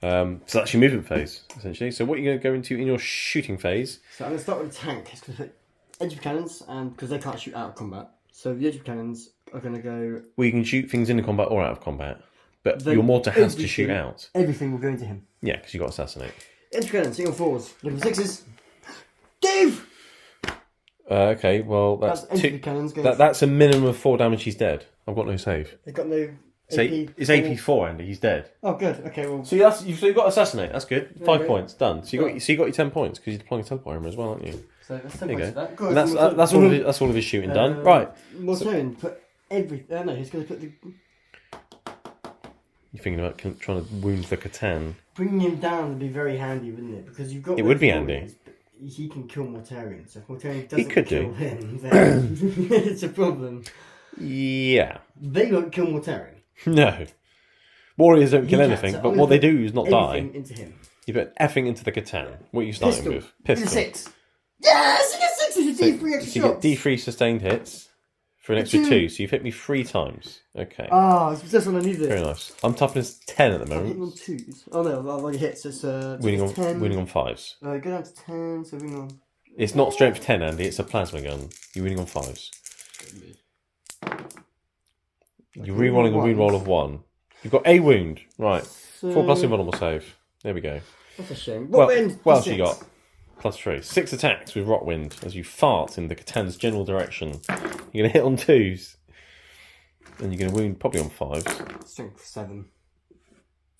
So that's your movement phase, essentially. So what you're going to go into in your shooting phase. So I'm going to start with a tank. It's going to put edge of cannons, and because they can't shoot out of combat. So the edge of cannons are going to go... Well, you can shoot things into combat or out of combat. But your mortar has to shoot out. Everything will go into him. Yeah, because you've got assassinate. Edge of cannons, single fours. Looking for 6s. Dave! Okay, well, that's edge of cannons going that's a minimum of 4 damage. He's dead. I've got no save. They've got no... It's AP 4, Andy. He's dead. Oh, good. Okay, well... So you've got assassinate. That's good. 5 points done. So you got your 10 points because you're deploying a teleport armor as well, aren't you? So that's 10 There you points go. for that. Good. And that's all of his shooting done. Right. Mortarian, put every... no, he's going to put the... You're thinking about trying to wound the Catan. Bringing him down would be very handy, wouldn't it? Because you've got... It would be handy. He can kill Mortarian, so if Mortarian He doesn't could kill do. him, then it's a problem. Yeah. They won't kill Mortarian. No. Warriors don't kill can't, anything, so but I'm what gonna they do is not die. Into him. You put effing into the Catan. What are you starting Pistol. with? Pistol. 6. Yes, you get 6 as your D3 extra So you shots. get D3 sustained hits for an extra 2. So you've hit me 3 times. Okay. Oh, it's just when I need it. Very nice. I'm toughness 10 at the I'm hitting moment. on 2s. Oh no, I've already hit, so it's Winning 10. on 5s. Go down to 10, so winning on... It's not strength 10, Andy. It's a plasma gun. You're winning on 5s. You're re-rolling a wound roll of 1. You've got a wound. Right. So... 4 plus invulnerable save. There we go. That's a shame. Well, Rotwind, what else D6. you got? Plus 3. 6 attacks with Rotwind as you fart in the Catan's general direction. You're going to hit on 2s. And you're going to wound probably on 5s. Strength 7.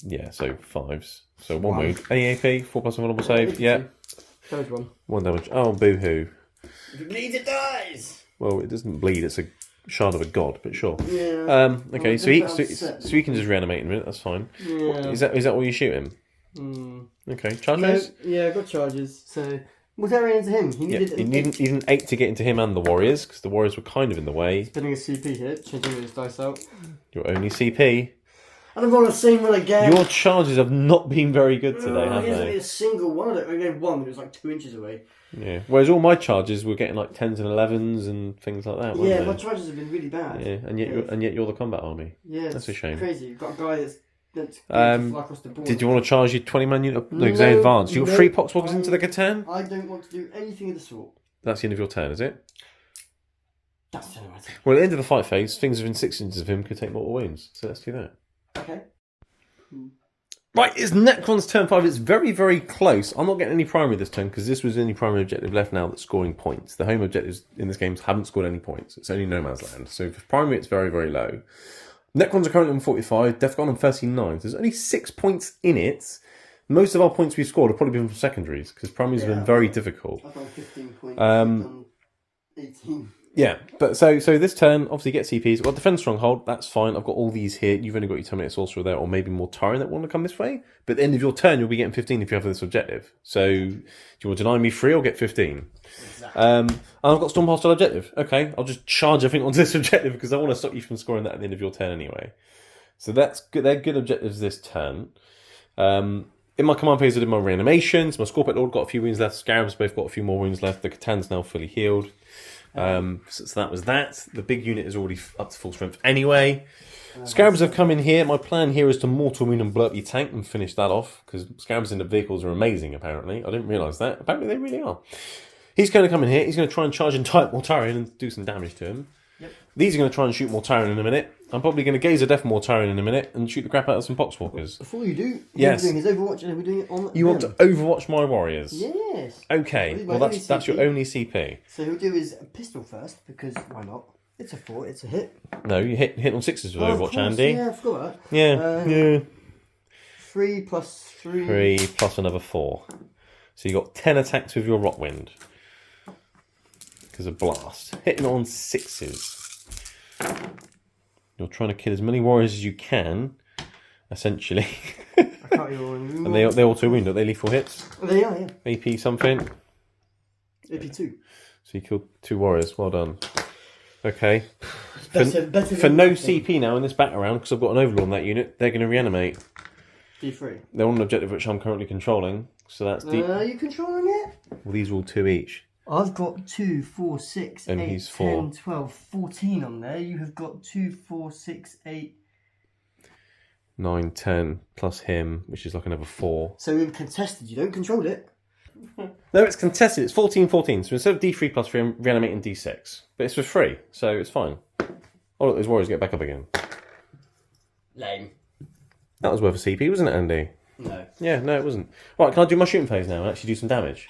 Yeah, so 5s. So 1 wound. Any AP? 4 plus invulnerable save? Yeah. Damage 1. 1 damage. Oh, boo-hoo. If it bleeds, it dies! Well, it doesn't bleed. It's a shard of a god, but sure. Yeah. Okay, so he can just reanimate in a minute. That's fine. Yeah. Is that all you shoot him? Okay, charge No, raise? yeah, I got charges. So, Mortarian into him. He Yeah, needed you need an 8 to get into him and the warriors, because the warriors were kind of in the way. Spinning a CP here, changing his dice out. Your only CP. And I'm on the same one again. Your charges have not been very good today, have He hasn't they? made a single one. I only had one, but it was like 2 inches away. Yeah. Whereas all my charges were getting like 10s and 11s and things like that, weren't Yeah, they? my charges have been really bad. Yeah, and yet you're the combat army. Yeah, That's a shame. Crazy. You've got a guy that's fly across the board. Did you want to charge your 20-man unit? No, because they advanced. You got 3 Poxwalkers into the Catan? I don't want to do anything of the sort. That's the end of your turn, is it? That's the end of my turn. Well, at the end of the fight phase, things within 6 inches of him could take mortal wounds. So let's do that. Okay. Right, it's Necron's turn 5. It's very, very close. I'm not getting any primary this turn because this was the only primary objective left now that's scoring points. The home objectives in this game haven't scored any points. It's only No Man's Land. So for primary, it's very, very low. Necrons are currently on 45, Defcon on 39. There's only 6 points in it. Most of our points we've scored have probably been from secondaries because primaries have been very difficult. I've done 15 points. I've done 18. Yeah, but so this turn, obviously get CPs. I've got Defend Stronghold, that's fine. I've got all these here. You've only got your Terminator Sorcerer there, or maybe more Tyrant that want to come this way. But at the end of your turn, you'll be getting 15 if you have this objective. So, do you want to deny me 3 or get 15? Exactly. And I've got Storm Hostile objective. Okay, I'll just charge everything onto this objective because I want to stop you from scoring that at the end of your turn anyway. So that's good. They're good objectives this turn. In my command phase, I did my reanimations. My Scorpion Lord got a few wounds left. Scarabs both got a few more wounds left. The Catan's now fully healed. So that was that. The big unit is already up to full strength anyway. Scarabs have come in here. My plan here is to mortal wound and blow up your tank and finish that off because Scarabs in the vehicles are amazing apparently. I didn't realise that. Apparently they really are. He's going to come in here. He's going to try and charge and type Mortarian and do some damage to him. Yep. These are going to try and shoot Mortarian in a minute. I'm probably going to gaze a Death Mortarion in a minute and shoot the crap out of some Poxwalkers. Before you do, Yes. we're doing his Overwatch and we're doing it on You want to overwatch my warriors? Yes. Okay, well that's your only CP. So he'll do his pistol first, because why not? It's a 4, it's a hit. No, you hit on 6s with Overwatch, of course, Andy. Yeah, I forgot that. Yeah. 3 plus 3. 3 plus another 4. So you got 10 attacks with your Rockwind. Because of Blast. Hitting on 6s. You're trying to kill as many warriors as you can, essentially. I can't even And they auto wound, are they lethal hits? They are, yeah. AP something. AP2. So you killed 2 warriors, well done. Okay. Better For no CP now in this battle round, because I've got an overlord on that unit, they're going to reanimate. D3. They're on an objective which I'm currently controlling, so that's deep. Are you controlling it? Well, these are all 2 each. I've got 2, 4, 6, And 8, he's 10, 4. 12, 14 on there. You have got 2, 4, 6, 8. 9, 10, plus him, which is like another 4. So in contested, you don't control it. No, it's contested. It's 14, 14. So instead of D3 plus 3, I'm reanimating D6. But it's for free, so it's fine. Oh, look, those warriors get back up again. Lame. That was worth a CP, wasn't it, Andy? No. Yeah, no, it wasn't. Right, can I do my shooting phase now and actually do some damage?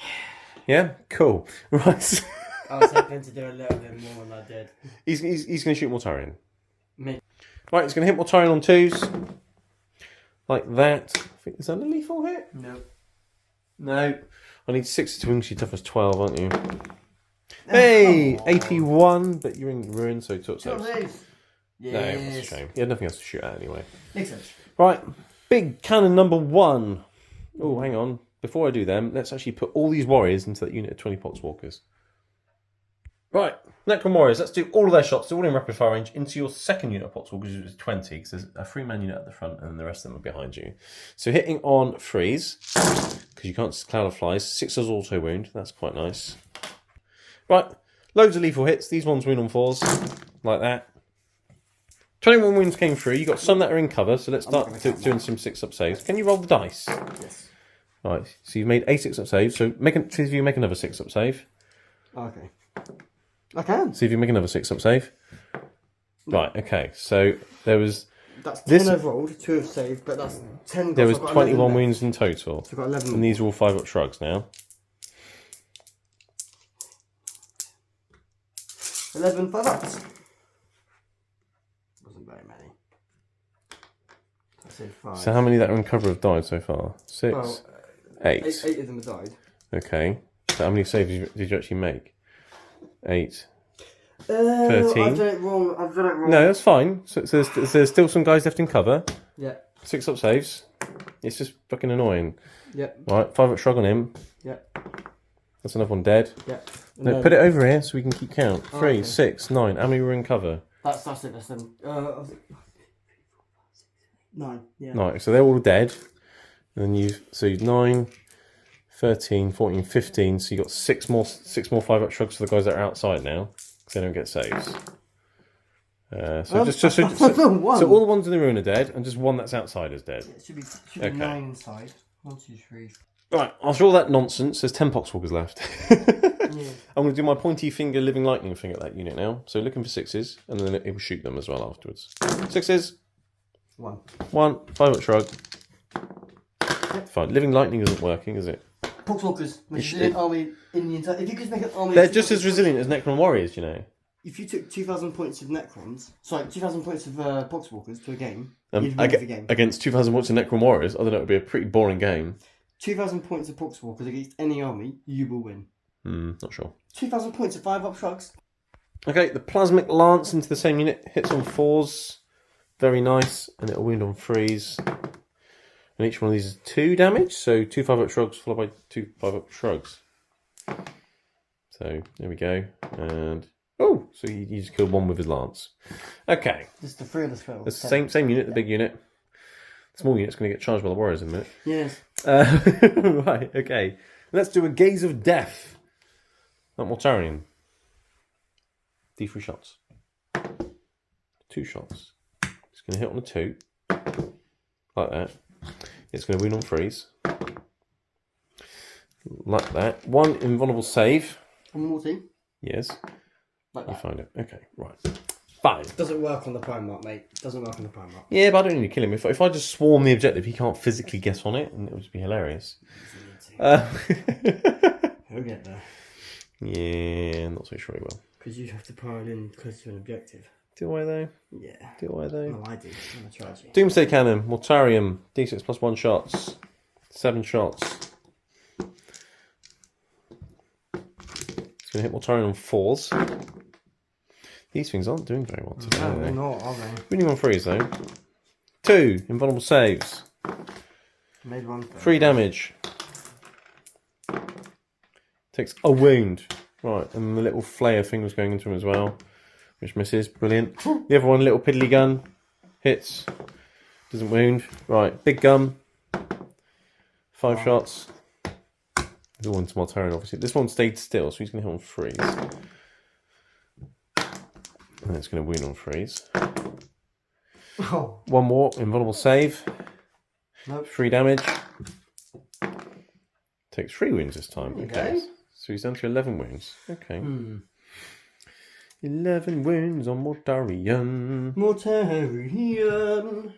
Yeah? Cool. Right. I was hoping to do a little bit more than I did. He's going to shoot Mortarion. Me. Right, he's going to hit Mortarion on 2s. Like that. I think, is that a lethal hit? No. No. I need 6 to wing, you toughness 12, aren't you? Hey! 81, but you're in ruin, so you took 6. Yes. No, that's a shame. You had nothing else to shoot at anyway. Makes sense. Right, big cannon number 1. Oh, hang on. Before I do them, let's actually put all these warriors into that unit of 20 Poxwalkers. Right, Necron warriors, let's do all of their shots. They're all in rapid fire range into your second unit of Poxwalkers, which is 20, because there's a 3-man unit at the front and the rest of them are behind you. So hitting on freeze, because you can't cloud of flies. 6 auto wound, that's quite nice. Right, loads of lethal hits. These ones wound on 4s, like that. 21 wounds came through. You got some that are in cover, so let's start doing some 6-up saves. Can you roll the dice? Yes. Right, so you've made a 6-up save, so see if you make another 6-up save. Okay. I can. See if you make another 6-up save. Right, okay, so there was... That's 10 I've rolled, 2 have saved, but that's 10... There was 21 wounds in total. So I've got 11. And these are all 5-up shrugs now. 11 5-ups. Wasn't very many. I said 5. So how many that are in cover have died so far? 6? Well, 8. 8 of them have died. Okay. So how many saves did you actually make? 8. 13. I've done it wrong. No, that's fine. So there's still some guys left in cover. Yeah. 6-up saves. It's just fucking annoying. Yep. Right, 5-up shrug on him. Yep. That's another one dead. Yep. No, put it over here so we can keep count. 3, okay. 6, 9. How many were in cover? That's it. That's them. 9. Yeah. 9. So they're all dead. And then so 9, 13, 14, 15. So you got 6 more 5-up shrugs for the guys that are outside now, because they don't get saves. So all the ones in the ruin are dead, and just one that's outside is dead. Yeah, it should be 9 inside. 1, 2, 3. Right, after all that nonsense, there's 10 Poxwalkers left. Yeah. I'm going to do my pointy finger living lightning thing at that unit now. So looking for 6s, and then it will shoot them as well afterwards. 6s. 1. 5-up shrug. Fine. Living lightning isn't working, is it? Poxwalkers, which is an army in the entire... If you could make an army... They're just as resilient as Necron warriors, you know. If you took 2,000 points of Necrons... Sorry, 2,000 points of Poxwalkers to a game, you'd win the game. Against 2,000 points of Necron warriors, I don't know, it would be a pretty boring game. 2,000 points of Poxwalkers against any army, you will win. Not sure. 2,000 points of 5-up shrugs. Okay, the Plasmic Lance into the same unit. Hits on 4s. Very nice. And it'll wound on 3s. And each one of these is 2 damage. So 2 5-up shrugs followed by 2 5-up shrugs. So there we go. And oh, so he just killed one with his lance. Okay. Just the 3 of the spell. It's the same unit, the big unit. The small unit's going to get charged by the warriors in a minute. Yes. Right, okay. Let's do a Gaze of Death. Not Mortarion. D3 shots. 2 shots. It's going to hit on a 2. Like that. It's going to win on 3s. Like that. 1 invulnerable save. One more team. Yes. Like You that. find it. Okay, right. fine. Doesn't work on the Primarch, mate. Doesn't work on the Primarch. Yeah, but I don't need to kill him. If I just swarm the objective, he can't physically get on it, and it would just be hilarious. He'll get there. Yeah, not so sure he will. Because you have to pile in close to an objective. Do I though? Yeah. Do I though? No, I do. I'm a tragedy. Doomsday Cannon, Mortarium, D6 plus 1 shots, 7 shots. It's going to hit Mortarium on 4s. These things aren't doing very well today, No, are they're they? not, are they? Winning on 3s though. 2 invulnerable saves. Made one. 3 damage. Takes a wound. Right, and the little flare thing was going into him as well, which misses. Brilliant. The other one, little piddly gun, hits, doesn't wound. Right, big gun, 5 shots. The one to Mortarion, obviously. This one stayed still, so he's going to hit on 3s. And it's going to wound on 3s. Oh. One more, invulnerable save. Nope. 3 damage. Takes 3 wounds this time. Okay. So he's down to 11 wounds. Okay. 11 wounds on Mortarion. Mortarion.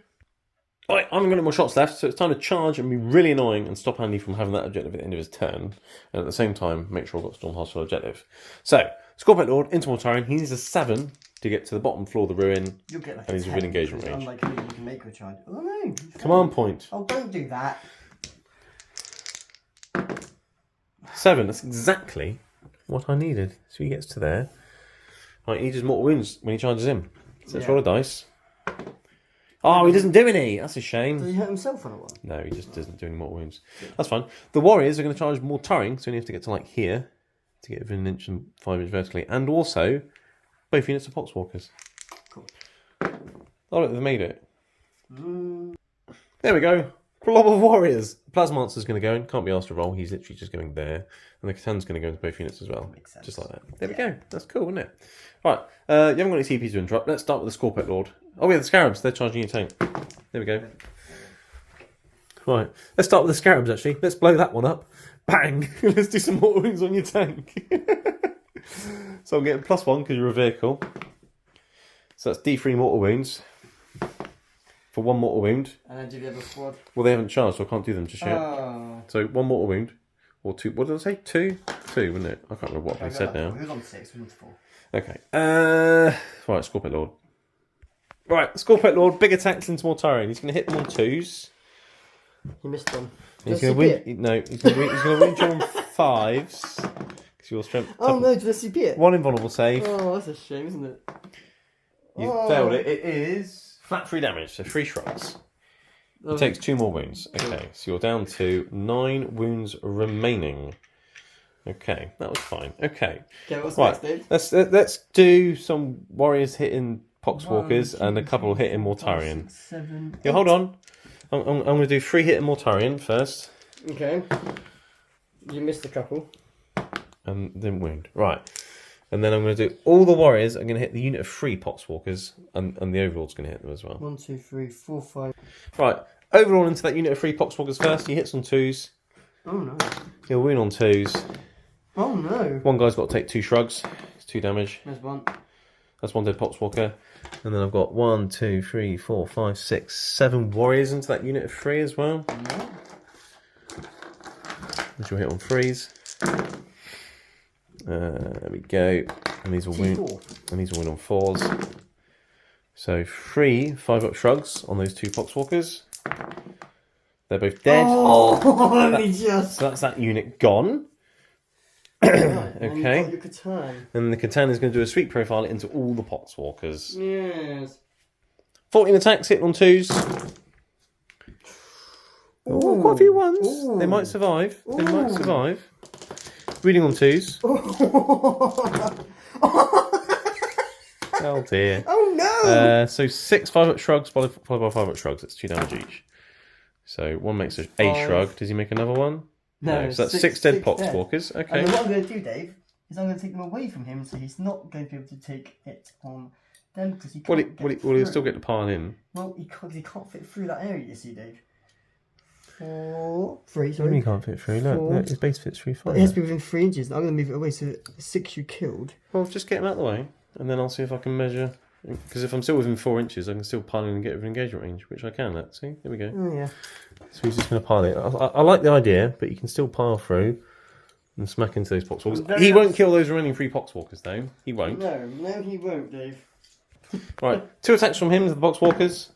Right, I'm going to more shots left, so it's time to charge and be really annoying and stop Andy from having that objective at the end of his turn. And at the same time, make sure I've got Storm Hostile objective. So, Scorpion Lord into Mortarion. He needs a 7 to get to the bottom floor of the ruin. You'll get like and he's within engagement range. Unlike me, you can make a charge. Oh no! Command point. Oh, don't do that. 7, that's exactly what I needed. So he gets to there. Right, he does mortal wounds when he charges in. So let's roll a dice. Oh, he doesn't do any. That's a shame. Does he hurt himself on a one? No, he just doesn't do any mortal wounds. That's fine. The warriors are going to charge Mortarion, so you have to get to like here to get within an inch and 5 inches vertically. And also, both units of Poxwalkers. Cool. Oh, look, they've made it. There we go. Blob of warriors. Plasma Monster's going to go in. Can't be asked to roll. He's literally just going there. And the Catan's going to go into both units as well. Makes sense. Just like that. There we go. That's cool, isn't it? Right. You haven't got any CPs to interrupt. Let's start with the Scorpet Lord. Oh, yeah, the Scarabs. They're charging your tank. There we go. Right. Let's start with the Scarabs, actually. Let's blow that one up. Bang. Let's do some mortal wounds on your tank. So I'm getting +1 because you're a vehicle. So that's D3 mortal wounds. For 1 mortal wound. And then do the other squad? Well, they haven't charged, so I can't do them just yet. Oh. So 1 mortal wound. Or 2. What did I say? 2? 2, wasn't it? I can't remember what I said now. He was on 6, he was on 4. Okay. Right, Scorpet Lord. Right, Scorpet Lord, big attacks into Mortarion. He's going to hit them on 2s. He missed one. He's going to win. No, he's going to win you on 5s. Because your strength. Oh no, did I CP it? 1 invulnerable save. Oh, that's a shame, isn't it? You failed it. It is flat 3 damage, so 3 shrugs. He takes 2 more wounds. Okay, so you're down to 9 wounds remaining. Okay, that was fine. Okay. Okay, what's next, Dave? Let's do some warriors hitting Poxwalkers and a couple hitting Mortarion. 6, 7, Yeah, hold on. I'm going to do 3 hitting Mortarion first. Okay. You missed a couple. And then wound. Right. And then I'm going to do all the warriors. I'm going to hit the unit of 3 Poxwalkers, and the Overlord's going to hit them as well. 1, 2, 3, 4, 5. Right. Overlord into that unit of 3 Poxwalkers first. He hits on 2s. Oh no. He'll wound on 2s. Oh no. One guy's got to take 2 shrugs. It's 2 damage. There's one. That's 1 dead Poxwalker. And then I've got 1, 2, 3, 4, 5, 6, 7 warriors into that unit of 3 as well. Yeah. Which will hit on 3s. There we go. And these will win. And these will win on 4s. So 3 5-up shrugs on those 2 Poxwalkers. They're both dead. Oh, just. So that's that unit gone. Okay. Your Catan. And the Catan is going to do a sweep profile into all the Poxwalkers. Yes. 14 attacks hitting on 2s. Oh, quite a few ones. Ooh. They might survive. They might survive. Reading on 2s. Oh dear. Oh no! So 6 5-up shrugs followed by 5-up shrugs. That's 2 damage each. So 1 makes a shrug. Does he make another one? No. So that's 6 dead dead. Poxwalkers. Okay. And then what I'm going to do, Dave, is I'm going to take them away from him, so he's not going to be able to take it on them because he can't. He'll still get to pile in. Well, he can't fit through that area. You see, Dave. 4, 3. He Sorry. can't fit through. Look, his base fits through fine. It has to be within 3 inches. I'm going to move it away. So 6 you killed. Well, just get him out of the way, and then I'll see if I can measure Because if I'm still within 4 inches, I can still pile in and get within engagement range, which I can. See, there we go. Oh yeah. So he's just going to pile it. I like the idea, but you can still pile through and smack into those poxwalkers. He won't kill those remaining 3 poxwalkers, though. He won't. No, he won't, Dave. Right, 2 attacks from him to the poxwalkers.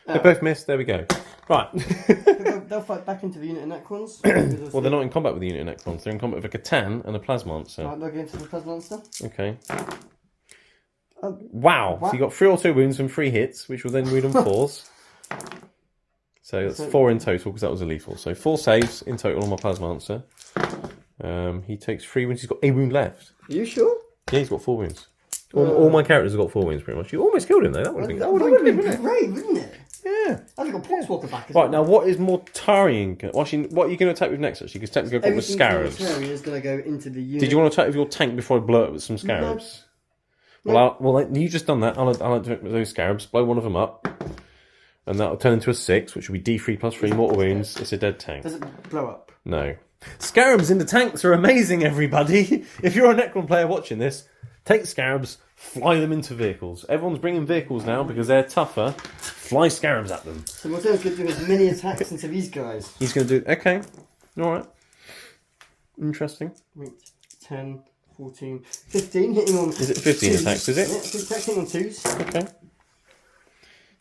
They both missed. There we go. Right. They'll fight back into the unit of Necrons. Well, they're not in combat with the unit of Necrons. They're in combat with a Catan and a Plasma Monster. Right, they'll get into the Plasma Monster. Okay. Wow. So you got 3 auto wounds from 3 hits, which will then read on 4s. So that's 4 in total, because that was a lethal. So 4 saves in total on my Plasma Monster. He takes 3 wounds. He's got a wound left. Are you sure? Yeah, he's got 4 wounds. All my characters have got 4 wounds, pretty much. You almost killed him, though. That would have been great, wouldn't it? Yeah. I've got Poxwalker back as right, well. now what is Mortarian? Actually, what are you going to attack with next, actually? Because technically I've got with Scarabs. Mortarian is going to go into the unit. Did you want to attack with your tank before I blow it with some Scarabs? No. Well, you've just done that. I'll attack with those Scarabs, blow one of them up, and that'll turn into a 6, which will be D3 plus 3 mortal wounds. It's a dead tank. Does it blow up? No. Scarabs in the tanks are amazing, everybody. If you're a Necron player watching this, take Scarabs, fly them into vehicles. Everyone's bringing vehicles now because they're tougher. Fly Scarabs at them. So Mortarian's going to do as many attacks into these guys. He's going to do... Okay. Alright. Interesting. Wait, 10, 14, 15. Hitting on... Is it 15 attacks, is it? Yeah, 2 attacks hitting on 2s. Okay.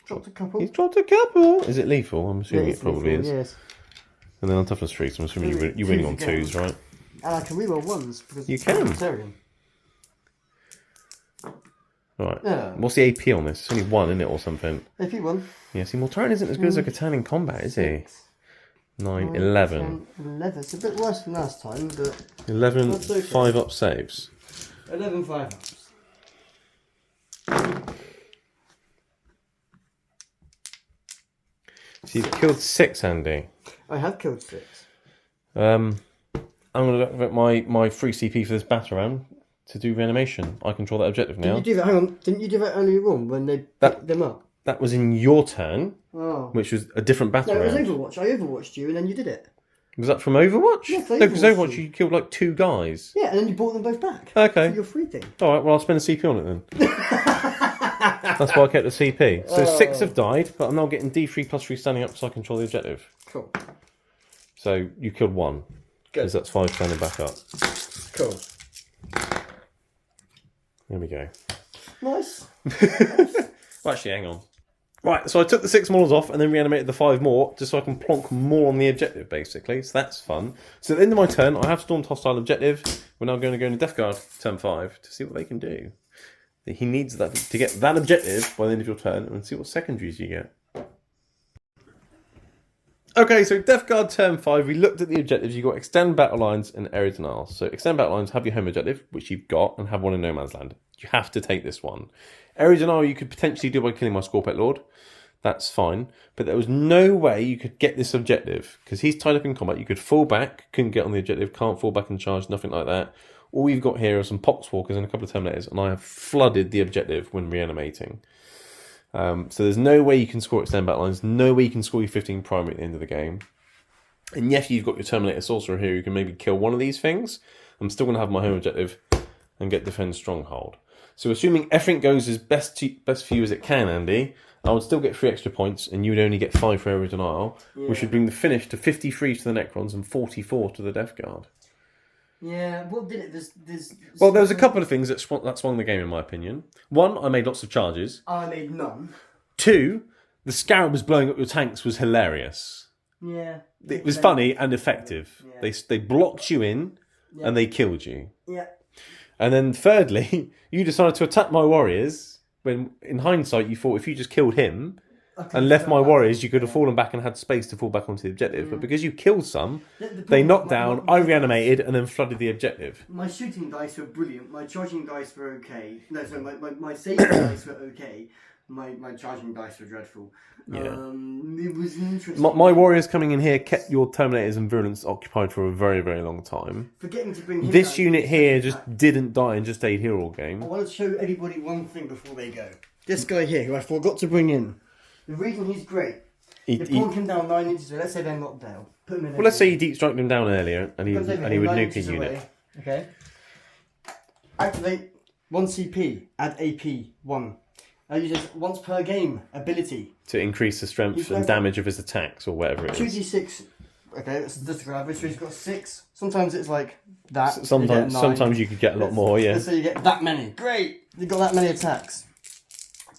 Dropped a couple. He's dropped a couple. Is it lethal? I'm assuming Yeah, it probably lethal, is. Yes. And then on toughness 3, so I'm assuming you're winning on 2s, right? And I can reroll 1s because You it's can. Mortarian. Right. Yeah. What's the AP on this? It's only 1, isn't it, or something? AP 1. Yeah, see, Mortarian isn't as good as a Catan in combat, is he? 9, 11. 10, 11. It's a bit worse than last time, but... 11, That's okay. 5 up saves. 11 5-ups. So you've killed 6, Andy. I have killed 6. I'm going to activate my free CP for this Batarang to do reanimation. I control that objective now. Didn't you do that? Hang on. Didn't you do that earlier on when they picked them up? That was in your turn, Oh. which was a different No, it was Batarang. Overwatch. I overwatched you and then you did it. Was that from Overwatch? Yes, No, because Overwatch. Overwatch you killed like 2 guys. Yeah, and then you brought them both back. Okay. For your free thing. Alright, well I'll spend a CP on it then. That's why I kept the CP. So 6 have died, but I'm now getting D3 plus 3 standing up so I control the objective. Cool. So you killed 1. Good. Because that's 5 standing back up. Cool. There we go. Nice. Well, actually, hang on. Right, so I took the 6 models off and then reanimated the 5 more, just so I can plonk more on the objective, basically. So that's fun. So at the end of my turn, I have stormed hostile objective. We're now going to go into Death Guard, turn 5, to see what they can do. He needs that to get that objective by the end of your turn, and see what secondaries you get. Okay, so Death Guard turn 5, we looked at the objectives. You've got Extend Battle Lines and Area Denial. So Extend Battle Lines, have your home objective, which you've got, and have one in No Man's Land. You have to take this one. Area Denial you could potentially do by killing my Scorpet Lord. That's fine. But there was no way you could get this objective, because he's tied up in combat. You could fall back, couldn't get on the objective, can't fall back and charge, nothing like that. All you've got here are some Poxwalkers and a couple of Terminators, and I have flooded the objective when reanimating. So there's no way you can score Extend Battle Lines, no way you can score your 15 primary at the end of the game. And yes, you've got your Terminator Sorcerer here who can maybe kill one of these things. I'm still going to have my home objective and get Defend Stronghold. So assuming everything goes as best for you as it can, Andy, I would still get 3 extra points and you would only get 5 for Area Denial, which would bring the finish to 53 to the Necrons and 44 to the Death Guard. Yeah, what did it? Well, there was a couple of things that swung the game, in my opinion. 1, I made lots of charges. I made none. 2, the Scarabs blowing up your tanks was hilarious. Yeah. It was funny and effective. Yeah. They blocked you in and they killed you. Yeah. And then thirdly, you decided to attack my warriors when, in hindsight, you thought if you just killed him and left my warriors, you could have fallen back and had space to fall back onto the objective. But because you killed some, they knocked down, I reanimated, and then flooded the objective. My shooting dice were brilliant. My charging dice were okay. No, sorry, my saving dice were okay. My charging dice were dreadful. Yeah. It was interesting. My warriors coming in here kept your Terminators and Virulence occupied for a very, very long time. Forgetting to bring him This back, unit here just didn't die and just stayed here all game. I want to show everybody one thing before they go. This guy here, who I forgot to bring in. The reason he's great. You plonk him down 9 inches, so let's say they're knocked down. Put him in. Well, let's say you deep strike them down earlier and he would 9 nuke a inches unit. away. Okay. Activate 1 CP, add AP 1. I use this once per game ability. To increase the strength and damage of his attacks or whatever it is. 2d6. Okay, that's the average. So he's got 6. Sometimes it's like that. Sometimes you could get a lot more, yeah. So you get that many. Great! You've got that many attacks.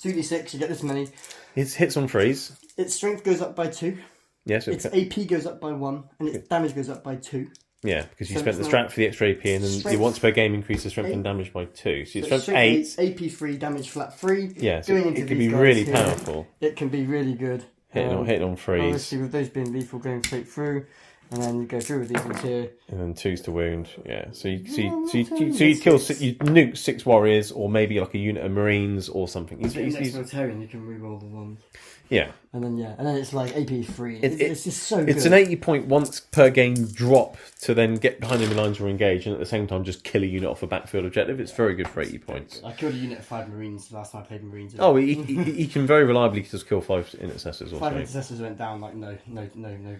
2d6, you get this many. His hits on freeze. Its strength goes up by 2. Yes, its AP goes up by 1, and its damage goes up by 2. Yeah, because you spent the strength for the extra AP, and then the once per game increase the strength and damage by 2. So your strength 8. AP 3, damage flat 3. Yeah, so it can be really powerful. It can be really good. Hitting on freeze. Obviously, with those being lethal, going straight through, and then you go through with these ones here. And then 2's to wound. Yeah, so you kill you nuke 6 warriors, or maybe like a unit of marines or something. Next militarian, you can reroll the ones. Yeah. And then it's like AP 3. It's just so good. It's an 80 point once per game drop to then get behind enemy lines or engage, and at the same time just kill a unit off a backfield objective. It's very good for 80 points. I killed a unit of 5 marines last time I played marines. Oh, he can very reliably just kill 5 intercessors or 5 intercessors went down like no.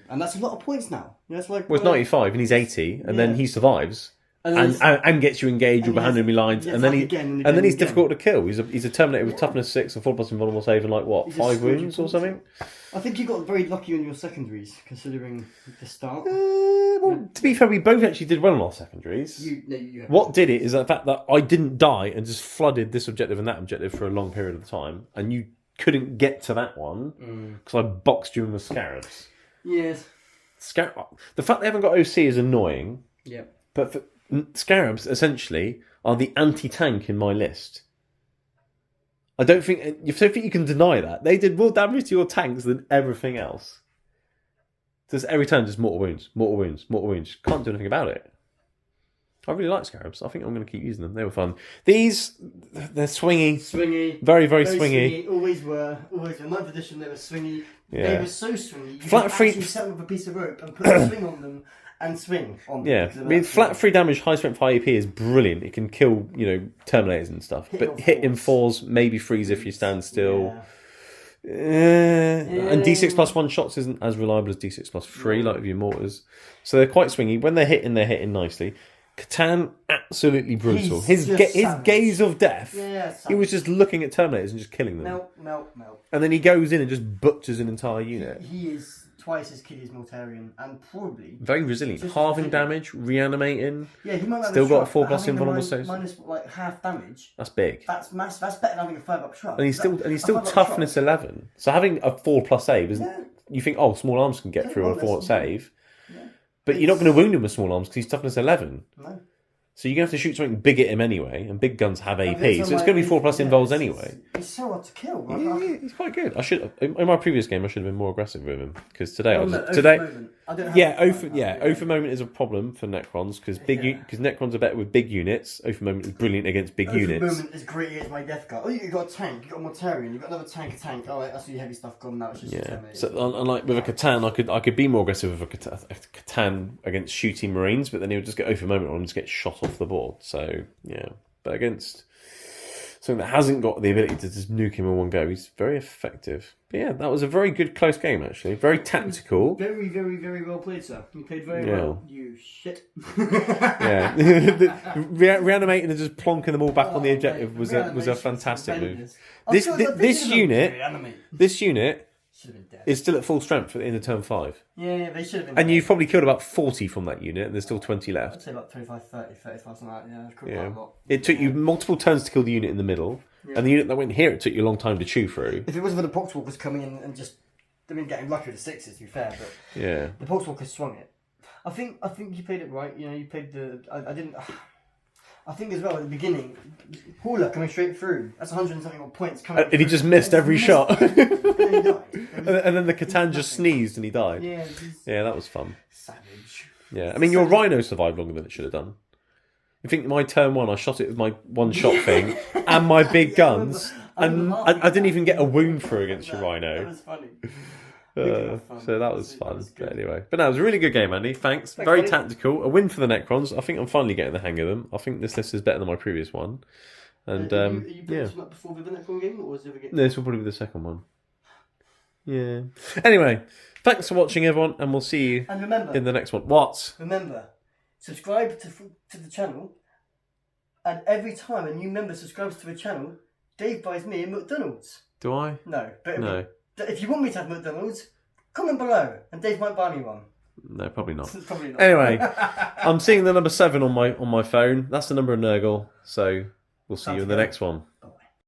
And that's a lot of points now. You know, it's like, well, it's 95 and he's 80, and then he survives. And gets you engaged or behind enemy lines, and then he's difficult to kill. He's a Terminator with toughness 6 and 4+ invulnerable save and like what 5 wounds or something. I think you got very lucky on your secondaries, considering the start. Well, to be fair, we both actually did well on our secondaries. What did it is the fact that I didn't die and just flooded this objective and that objective for a long period of time, and you couldn't get to that one because I boxed you in the scarabs. Yes. The fact they haven't got OC is annoying. Yeah. But scarabs essentially are the anti-tank in my list. I don't think you can deny that. They did more damage to your tanks than everything else. Just every turn, just mortal wounds. Can't do anything about it. I really like scarabs. I think I'm going to keep using them. They were fun. These, they're swingy. Very, very swingy. Always were. In 9th edition, they were swingy. Yeah. They were so swingy. You Flat could free. actually set them with a piece of rope and put a swing on them. And swing on. Yeah, I mean, flat 3 damage, high strength, high AP is brilliant. It can kill, Terminators and stuff. But hit in 4s, maybe freeze if you stand still. And D6+1 shots isn't as reliable as D6+3, like with your mortars. So they're quite swingy. When they're hitting nicely. Catan, absolutely brutal. His gaze of death. Yeah, he was just looking at Terminators and just killing them. Melt. And then he goes in and just butchers an entire unit. He is twice as kiddy as Mortarion, and probably very resilient. Halving damage, reanimating. Yeah, he might still got a 4+ invulnerable saves. Minus like half damage. That's big. That's massive. That's better than having a 5+ shrub. And he's still toughness 11. So having a 4+ save isn't. Yeah. You think small arms can get through on a 4 save, but you're not going to wound him with small arms because he's toughness 11. No. So you're going to have to shoot something big at him anyway, and big guns have AP, so it's going to be 4+ invuls anyway. He's so hard to kill. Yeah, he's quite good. In my previous game, I should have been more aggressive with him because today Oath moment is a problem for Necrons because Necrons are better with big units. Oath moment is brilliant against big units. Oath moment is great against my Death Guard. Oh, you got a tank, you got a Mortarion, you got another tank. Oh, right, that's all your heavy stuff gone now. It's just so unlike with a Catan, I could be more aggressive with a Catan against shooting Marines, but then he would just get Oath moment on and just get shot off the board. So yeah, but against something that hasn't got the ability to just nuke him in one go, he's very effective. But yeah, that was a very good close game actually. Very tactical. Very, very, very well played, sir. You played very well. You shit. Yeah, reanimating and just plonking them all back on the objective was a fantastic move. This unit is still at full strength in the turn 5. Yeah, they should have been. And you've probably killed about 40 from that unit, and there's still 20 left. I'd say about 25, 30, 35, something like that. Yeah, quite a lot. It took you multiple turns to kill the unit in the middle, and the unit that went here, it took you a long time to chew through. If it wasn't for the Poxwalkers coming in and just, getting lucky with the 6s, to be fair, but the Poxwalkers swung it. I think you played it right. You played I think as well at the beginning, Hula coming straight through. That's 100 and something points coming. And he just missed every shot. And then the Catan just sneezed and he died. Yeah, that was fun. Savage. Yeah, I mean your Rhino survived longer than it should have done. You think my turn 1, I shot it with my one-shot thing and my big guns, and I didn't even get a wound through against your Rhino. That was funny. So that was fun. But anyway, it was a really good game, Andy. Thanks. Very tactical. A win for the Necrons. I think I'm finally getting the hang of them. I think this list is better than my previous one. And are you this up before the Necron game, or was it again? This will probably be the second one. Yeah. Anyway, thanks for watching, everyone, and we'll see you in the next one. What? Remember, subscribe to the channel, and every time a new member subscribes to the channel, Dave buys me a McDonald's. Do I? No, but No. if you want me to have McDonald's, comment below, and Dave might buy me one. No, probably not. Probably not. Anyway, I'm seeing the number 7 on my phone. That's the number of Nurgle. So we'll see you in the next one. Bye.